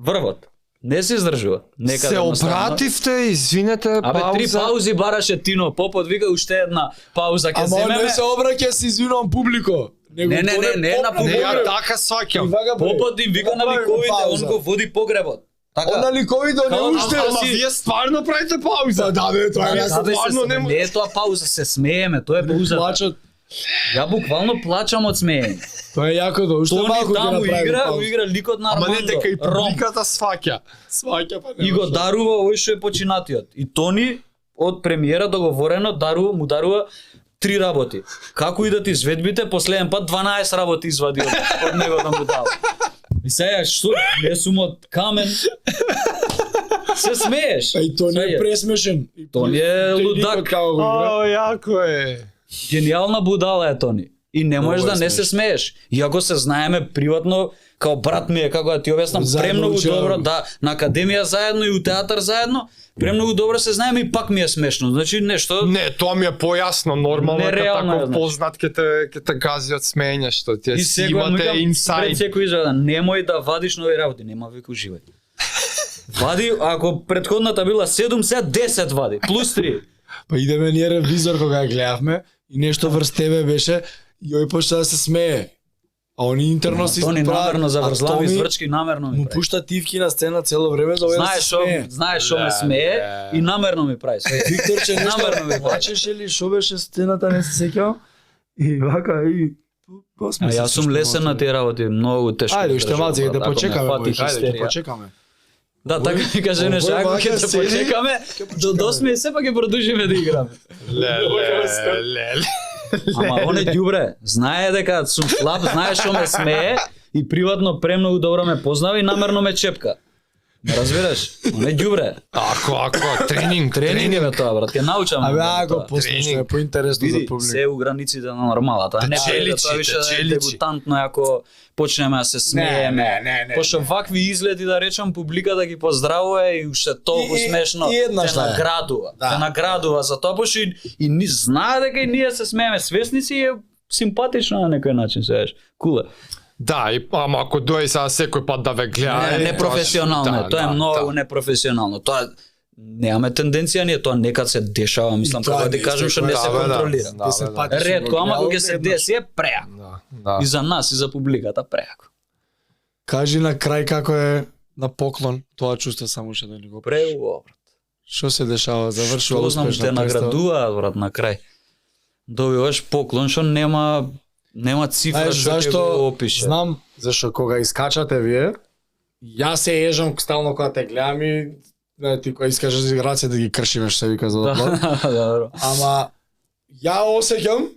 врвот. Не се издржува. Некаде Се едноставно. обративте, извинете, Абе, пауза. 3 паузи бараше Тино, Попот вика уште една пауза ќе Ама он земеме. не се обраќа, се извинувам публико. Не, не, на Не, публика. ја така сваќам. Попот им вика на ликовите, он го води погребот. Он Така. на ликовите, он Као, не уште. ама Ама си- вие стварно правите пауза. Да, бе, тоа е. Јас стварно не не е тоа пауза, се смееме, тоа е пауза. Плачат. Ја буквално плачам од смеење. Тоа е јакото, уште Тони малку ќе таму направиме игра, пауза. игра ликот на Ама не Армандо. дека и Ром. публиката сваќа. Сваќа па не. И го дарува овој што е починатиот. И Тони од премиера договорено му дарува 3 работи. Како идат изведбите, последен пат 12 работи извади од него да му дава. И сега што не сум од камен. Се смееш. И тоа не е Сега, пресмешен. Тони е лудак. Како го игра. Ао, јако е. Гениална будала е Тони. И не можеш Много да е не се смееш. Иако се знаеме приватно, као брат ми е, како да ти објаснам, Заедно премногу учеваме. добро, да, на академија заедно и у театар заедно, премногу добро се знаеме и пак ми е смешно. Значи нешто Не, тоа ми е појасно, нормално е Нереално е, како значи. познат ќе те гази од смење, што ти и си секој имате пред инсайд. секој изведа, немој да вадиш нови работи, нема веќе уживај. Вади, ако предходната била 7, сега 10 вади, плюс 3. Па идеме ние ревизор кога ја гледавме и нешто врз тебе беше и ој почна да се смее. А они интерно си Тони прават, намерно а заврзлави Томи изврчки, намерно ми му прави. пушта тивки на сцена цело време за овој да се смее. Знаеш што ме смее и намерно ми прави. Виктор че Намерно ми нешто прави. плачеше ли, шо беше сцената, не се сеќавам. И вака и А јас сум лесен на тие работи, многу тешко. Ајде, уште малце ќе те Ако ме почекаме, фати Бојка, ајде, ќе хистерија. почекаме. Да, така ми каже нешто, Овој ако вака ќе те седи, почекаме, до 8 и сепак ќе продолжиме да играме. Леле. Ама он е ѓубре, знае дека сум слаб, знае што ме смее и приватно премногу добро ме познава и намерно ме чепка. Ме разбираш? Он е ѓубре. Ако, тренинг, Тренинг е бе тоа, брат, ќе научам. Абе, тоа. ако посмешно е поинтересно за Види, публика. се у границите на нормалата. Не прави да тоа више да е дегутантно ако почнеме да се смееме. не. Пошто вакви изгледи да речам публиката ги поздравува и уште толку И- смешно и еднаш те да е. наградува. Да. Те наградува за тоа пошто и ни знае дека и ние се смееме свесни си и е симпатично на некој начин, сееш. Куле. Да, и ама ако дојде сега секој пат да ве гледа, Непрофесионално е, тоа е многу да. непрофесионално. Тоа немаме тенденција ние, тоа некад се дешава, мислам И тоа како да не кажам што секој- не се Да, бе, да. контролира. Да, се бе, да. пати- Ретко, ама кога ќе се Еднаш. деси е преако. Да. И за нас и за публиката преако. Кажи на крај како е на поклон, тоа чувство само што да ни го Преубаво, брат. Што се дешава, завршува Што знам, успешно те наградуваат, брат, на крај. Добиваш поклон што нема цифра Знаеш што ќе зашто го опише. знам, зашто кога искачате вие, јас се ежам стално кога те гледам и ти кога искажеш раце да ги кршиме што се вика за Да, одлад. добро. Ама ја осеќам,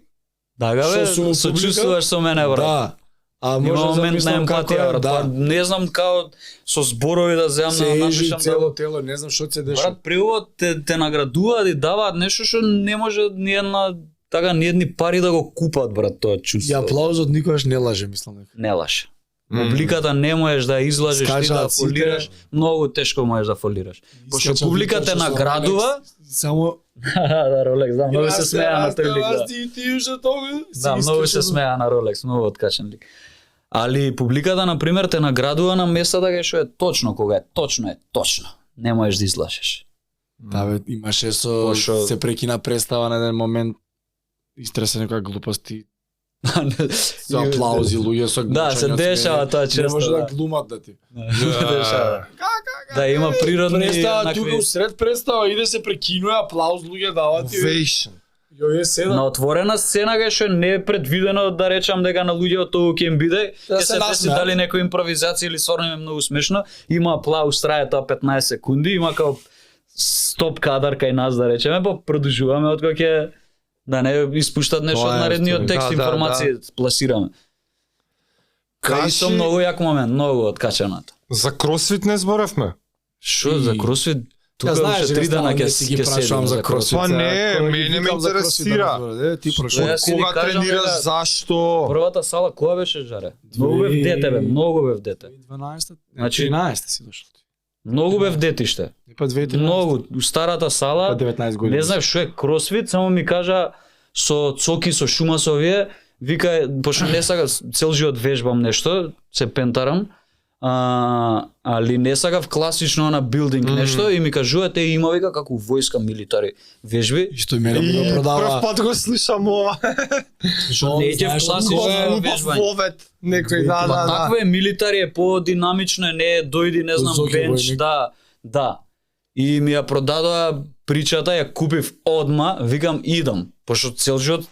Дага бе, Што сум у сочувствуваш со мене, брат. да. А Има може да момент на замислам како емпатија, е, брат. Па да. не знам како со зборови да земам Се да ежи напишам цело да... тело, не знам што се дешава. Брат, преубаво те наградуваат и даваат нешто што не може ни едни пари да го купат, брат, тоа И чувство. аплаузот никогаш не лаже, мислам дека. Не лаше. Публиката не можеш да излажеш ти да Скачаат сите. фолираш, многу тешко можеш да фолираш. Пошто Искачам публиката те Виктор со наградува, Rolex, само да, Ролекс, да, многу се смеа на тој лик, да. Ти уште тоа. Да, многу се смеа на Ролекс, многу откачен лик. Али публиката, например, те наградува на местата кај што е точно, кога е точно. Не можеш да излажеш. Да, бе, имаше Пошо- се прекина представа на еден момент, истресе некоја глупости, со аплаузи, луѓе со Да, се глучање од дешава смење. тоа Не често. може да Да, глумат да ти. дешава. Да, има природни Представа накви- тука усред представа иде се прекинува аплауз, луѓе дават и Ovation. Ја е седа. На отворена сцена кај што не е предвидено да речам дека на луѓето тоа ќе им биде, Да ќе се се деси насмеат. дали некоја импровизација или стварно им е многу смешно, има аплауз, трае тоа 15 секунди, има као стоп кадар кај нас да речеме, па продолжуваме откако ќе да не испуштат нешто Тоа од е, наредниот тоа е. текст, Да, информација пласираме. Кај со многу јак момент, многу откачаната. За кросфит не зборевме. Што за кросфит? Тука знаеш, уште 3 дана ќе ги прашувам за кросфит. Па не, мене ме интересира. Ти Што прашуваш. јас си ви Кога кажам тренираш, дека зашто? Првата сала која беше, Жаре? Многу бев дете, бе, многу бев дете. 12, Значи- 13 си дошол. Многу бев детиште. Па 2013. Многу. У старата сала, Па 19 години. не знаев што е кросфит, само ми кажа со цоки, со шума со овие, вика, пошто не сака цел живот вежбам нешто, се пентарам, али не сакав класично на билдинг нешто и ми кажувате има вика како војска милитари вежби. И што и мене ми го Прв продава. пат го слушам ова. Што Не ќе класично вежбање. Вовет. Некој, да, Ма да, да. такво е, милитари е подинамично, не е дојди, не знам, Зоки бенч, војник. да. И ми ја продадоа причата, ја купив одма, викам идам, пошто цел живот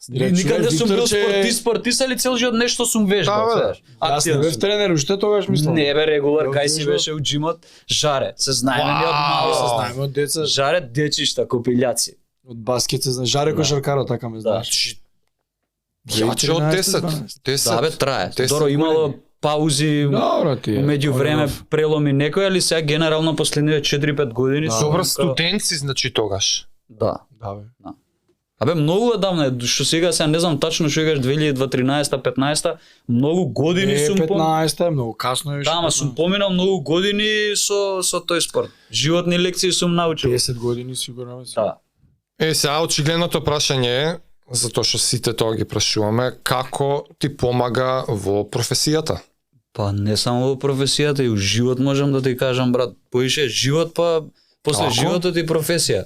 никаде не сум бил спортист, али цел живот нешто сум вежбал, Да, бе. знаеш. Јас не бев тренер, уште тогаш мислам. Не бе регулар, Бев кај си вежбал. беше у джимот, Жаре, се знаеме ми од Се мало. знаеме од деца. Жаре дечишта, копилјаци. Од баскет се знае. Жаре кошаркаро, така ме знаеш. Јаче од 10. 10. Да бе, трае. 10 Доро имало години. паузи, Добро ти е. меѓу време преломи некој, али сега генерално последниве 4-5 години Да. сум Добро, као- студент си, значи тогаш. Да. Да бе. Абе многу одамна е, што сега не знам тачно што кажеш 2013-15, многу години Не, сум 15 е многу касно е. Да, ама сум поминал многу години со тој спорт. Животни лекции сум научил. 10 години сигурно. Да. Сега очигледното прашање е, затоа што сите тоа ги прашуваме, како ти помага во професијата? Па не само во професијата, и у живот можам да ти кажам, брат, поише живот, па после Како? животот и професија.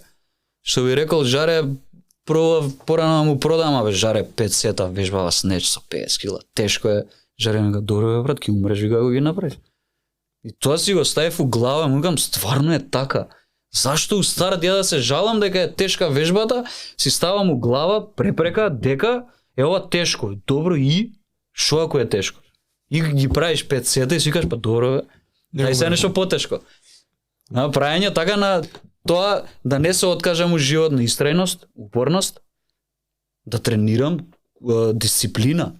Што би рекол Жаре, пробав порано да му продам, абе Жаре 5 сета вежбава снеч со 50 кила. Тешко е. Жаре ми га добро бе брат, ќе умреш и како ги направиш. И тоа си го ставив у глава, му викам стварно е така. Зашто у старт ја да се жалам дека е тешка вежбата, си ставам у глава препрека дека е ова тешко. Добро и што ако е тешко? И ги правиш 5 сета и си кажеш па добро бе. Дај се нешто потешко. На правење така на тоа да не се откажам у живот на истрајност, упорност, да тренирам дисциплина.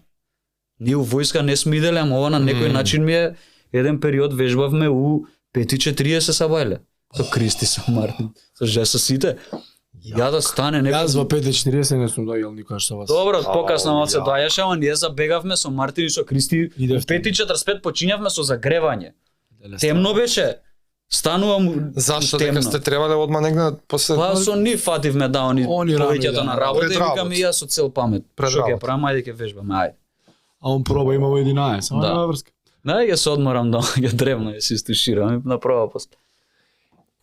Ние у војска не сме иделе, ама ова на некој начин ми е еден период вежбавме у 5:40 сабајле. Со Кристи, со Мартин, со Жесо сите. Ја да стане некој. Јас во 5:40 не сум дојел никогаш со вас. Добро, покасно мал се доаѓаше, ама ние забегавме со Мартин и со Кристи. У Идевте. 5:45 почињавме со загревање. Темно беше. Станувам Зашто темно. дека сте требале одма негде после... Па со ни фативме да они Они рано повеќето да, на работа и пред викам работа. и јас со цел памет. Пред Што ќе работа. правам, ајде ќе вежбаме, ајде. А он проба има во 11, ама Да. нема врска. Да, ја се одморам да ја древно, ја се истуширам и направо после.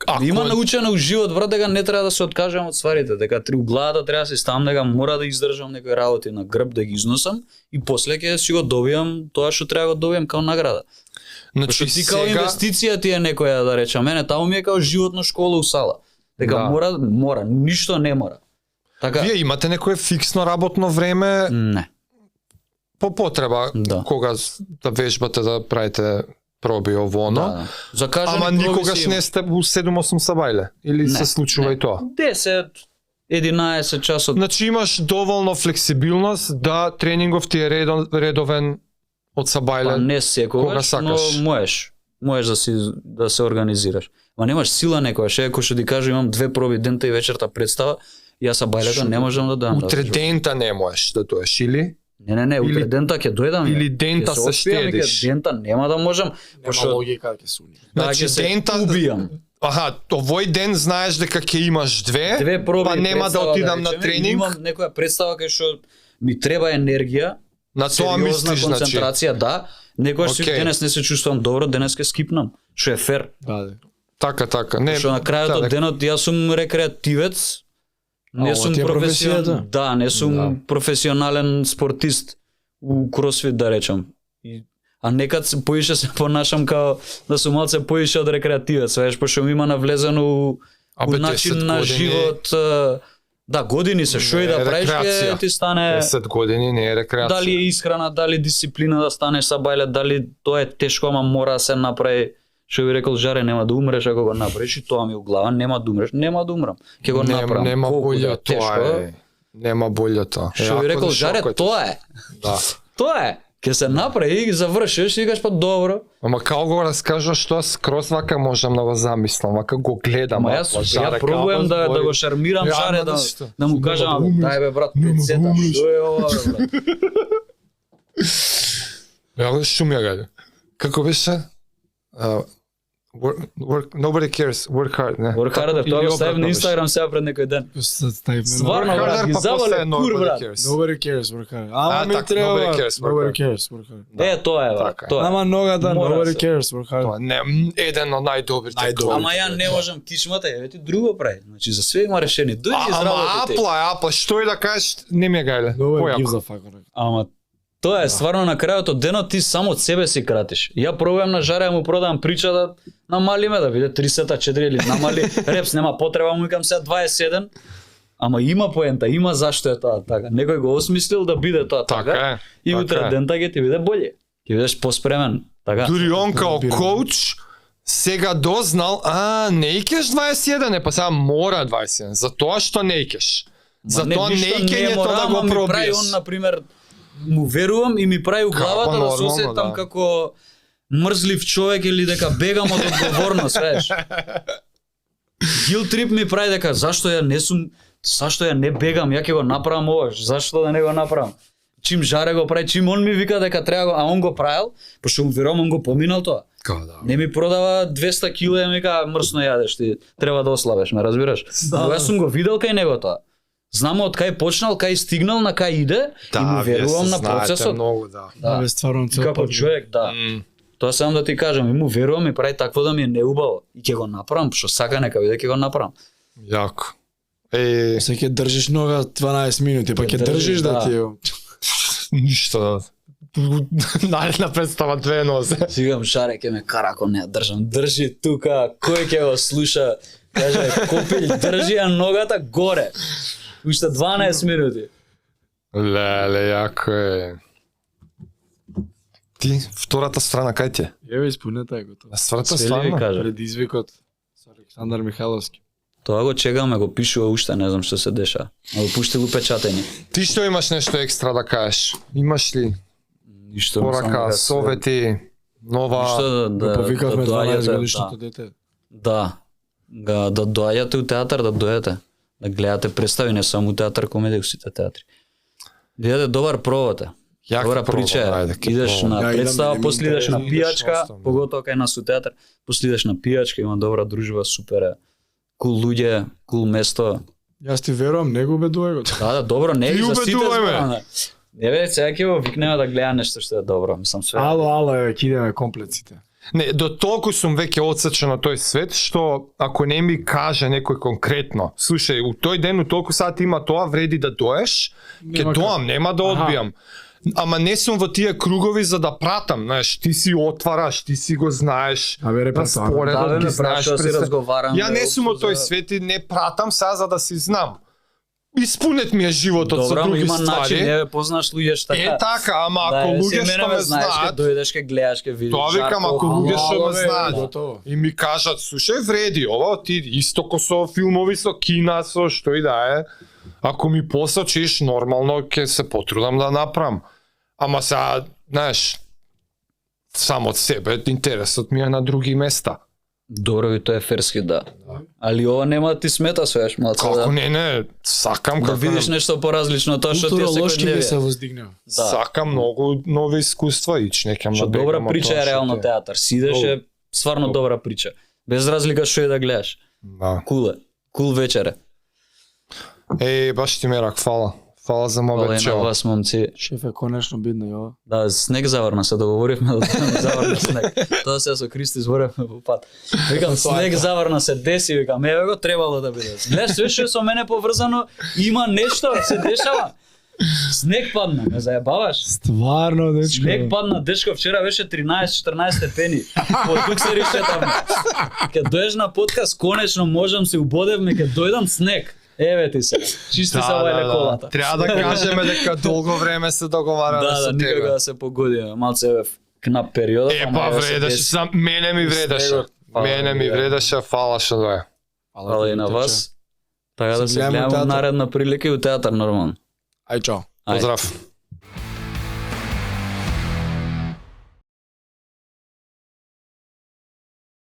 Ако Има е- научено у живот брат дека не треба да се откажам од стварите, дека у главата треба да се ставам дека мора да издржам некои работи на грб да ги износам и после ќе си го добијам тоа што треба да го добијам као награда. Значи Што ти као сега... инвестиција ти е некоја да речам, мене таму ми е као животно школа у сала. Дека Да. мора, ништо не мора. Така, Вие имате некое фиксно работно време не. по потреба Да. кога да вежбате да правите проби ово оно. Да. Закажани Ама проби никогаш си не сте у 7-8 сабајле или се случува и тоа? 10, 11 часот. Значи имаш доволно флексибилност да тренингов ти е редовен од Па сабајле. не кога секогаш, но сакаш. можеш да се организираш. Ма немаш сила некојаш, ако што ти кажа имам 2 проби дента и вечерта представа, јас са бајлето не можам да дам. Утре дента не можеш да доеш или Не, утре Или- дента ќе дојдам. или ја. дента Ќе се оспијам и ќе штедиш. Дента нема да можам, Нема пошто логика ќе суни. Значи, ќе се дента- убијам. Аха, овој ден знаеш дека ќе имаш Две проби па нема да представа, отидам на речеме, тренинг. Имам некоја представа кај што ми треба енергија, На тоа сериозна мислиш, значи. концентрација, да. Некојаш си Окей. денес не се чувствувам добро, денес ќе скипнам, што е фер. Да, да. Така. Не, Што на крајот од да, денот јас сум рекреативец. Не ова сум ти е професијата? Да, не сум Да. професионален спортист у кросфит да речам. А некад се поише се понашам као да сум малце поише од рекреативец, знаеш, пошто ми има навлезено у Абе, начин 10 на години- живот Да, години се, што и да Не е правиш, рекреација. ќе ти стане 10 години не е рекреација. дали е исхрана, дали дисциплина да станеш са бајле, дали тоа е тешко, ама мора да се направи. Што би рекол Жаре, нема да умреш ако го направиш, и тоа ми у глава, нема да умреш, нема да умрам. Ќе го направам. Нема Колку да болје е тоа тешко, е. Нема болје тоа. Што би рекол Жаре, тоа е. Да. Тоа е. Ќе се направи и завршиш и кажеш па добро. Ама као го раскажаш тоа скроз вака можам да го замислам, вака го гледам. Ама ја пробувам да го шармирам Ја, Жаре, ама да ништо. му Нема кажам, да умреш. дај бе брат, Нема да пецета, умреш. што е ова бе, брат? Ја шумја гаде. Како беше? Nobody cares, work hard, не. Work harder, тоа Или го ставив на обратно Инстаграм сега пред некој ден. Ставив ме на- Стварно, Work брат, harder, ги па завале после кур, nobody брат. cares. Nobody cares, work hard. Ама ми така, треба. nobody cares, work Nobody hard. cares, work hard. Тоа е, брат, Така е. тоа е. Ама ногата, Мора nobody се. cares, work hard. Тоа не еден од најдобрите. Најдобрите. Ама ја не можам кичмата, еве ти друго прави. Значи за све има решение. Дојди Ама изработи. апла, што и да кажеш, не ми е гајле. Nobody gives Појако. a fuck. Ама тоа е стварно на крајот од денот ти само од себе си кратиш. Ја пробувам на Жаре да му продавам прича да намалиме да биде 34 или намали репс, нема потреба му викам сега 27. Ама има поента, има зашто е тоа така. Некој го осмислил да биде тоа така. Така е. И така утре е. дента ќе ти биде боле. Ќе бидеш поспремен, така. Дури он као Разбирам. коуч сега дознал, не икеш 21, па сега мора 21, затоа што не икеш. Затоа не икењето да го Ми прави пробиеш. он, например, му верувам и ми прави у главата да се нормално, осетам да. како мрзлив човек или дека бегам од одговорност, знаеш. Guilt trip ми прави дека зашто ја не бегам, ја ќе го направам ова, зашто да не го направам. Чим Жаре го прави, чим он ми вика дека треба го, а он го правил, пошто му верувам он го поминал тоа. Не ми продава 200 кила и ми вика мрсно јадеш ти, треба да ослабеш, ме разбираш? Кога сум го видел кај него тоа. Знам од кај почнал, кај стигнал, на кај иде и му верувам на процесот. Многу, да. Да. Абе, стварно цел Како човек, да. Тоа сам да ти кажам, и му верувам и прави такво да ми е неубаво. И ќе го направам, што сака нека биде ќе го направам. Јако. Се ќе држиш нога 12 минути, па Ќе ќе држиш да да. ти е. Ништо. Наредна представа 2 нозе. Сигам Жаре ќе ме кара ако не ја држам. Држи тука, кој ќе го слуша? Каже, копил, држи ја ногата горе. Уште 12 минути. Леле, јако е. Ти, втората страна, кај ти е? Еве исполнета е готово. Втората Се ли ви страна? кажа? Предизвикот со Александар Михайловски. Тоа го чекаме, го пишува уште, не знам што се деша. А го пуштил упечатени. Ти што имаш нешто екстра да кажеш? Имаш ли Ништо. порака, совети, нова... Ништо Да повикавме 12 доаѓате, годишното дете. Да. Да доаѓате у театар, да дојдете. Да гледате представи, не само у театар, комедија, у сите театри. Видете добар пробате. Јако Добра пробам, прича е. ајде, ќе Идеш пробам. на Да, идам, представа, не ми после идеш на интересува, пијачка, идеш оставам. поготоа кај нас у театар, после идеш на пијачка, има добра дружба, супер е. Кул луѓе, кул место. Јас ти верувам, не го убедувај го. Да, добро, не Ти и за сите убедувај ме. зборам. Не бе, сега ќе го викнеме да гледа нешто што е добро, мислам све. Ало, еве, ќе идеме комплеците. Не, до толку сум веќе одсечен на тој свет, што ако не ми каже некој конкретно, слушај, у тој ден, у толку сати има тоа, вреди да доеш, ќе Нема доам, нема да Аха. одбијам. Ама не сум во тие кругови за да пратам, знаеш, ти си отвараш, ти си го знаеш. Абе, репертоар. распоредот Да, ги ме знаеш. прашува си разговарам. Ја не сум од тој свет и не пратам сега за да си знам. Испунет ми е животот со Добро, други има ствари. начин, не познаш луѓе што Е така, ама ако луѓе што ме знаат, дојдеш ке гледаш, ке видиш. тоа викам, ако Жарко, луѓе што ме Ало, бе, знаат готово. и ми кажат, слушај, вреди, ова ти исто ко со филмови, со кина, со што и да е. Ако ми посочиш, нормално ќе се потрудам да направам. Ама сега, знаеш, само од себе, интересот ми е на други места. Добро, и тоа е ферски, да. Али ова нема да ти смета својаш малце Како да, не, сакам да како видиш нешто поразлично од тоа што ти е Културолошки би се секојдневие. воздигнал. Да. Сакам многу нови искуства и некам Што да добра бегам од прича тоа е што реално те- театар. Сидеше стварно Добро. добра прича. Без разлика што и да гледаш. Да. Кул е. Кул вечер е. Баш ти мерак, фала. Фала за Хвала мобет и на чел. вас, момци. Шеф е конечно бидно и ова. Да, снег заврна, се договоривме да заврна снег. Тоа се со Кристи зборевме во пат. Викам, снег заврна се деси, викам, еве го требало да биде. Гледаш, све што е со мене поврзано, има нешто, се дешава. Снег падна, ме заебаваш. Стварно, дечко. Снег падна, дечко, вчера беше 13-14 степени. По тук се ришетавме. Ке доеш на подкаст, конечно можам се убодевме, ке дојдам снег. Еве ти се. Чисти се вајле колата. Треба да кажеме дека долго време се договараме Да, со никако тебе. да се погоди. Малце еве кнап период. Па вредеше, мене ми вредеше. Мене ми вредеше, фала што доја. Фала и на вас. Така да Се се гледаме у гледаме театар. наредна прилика и у театар нормално. Ај чао. Ајде. Поздрав.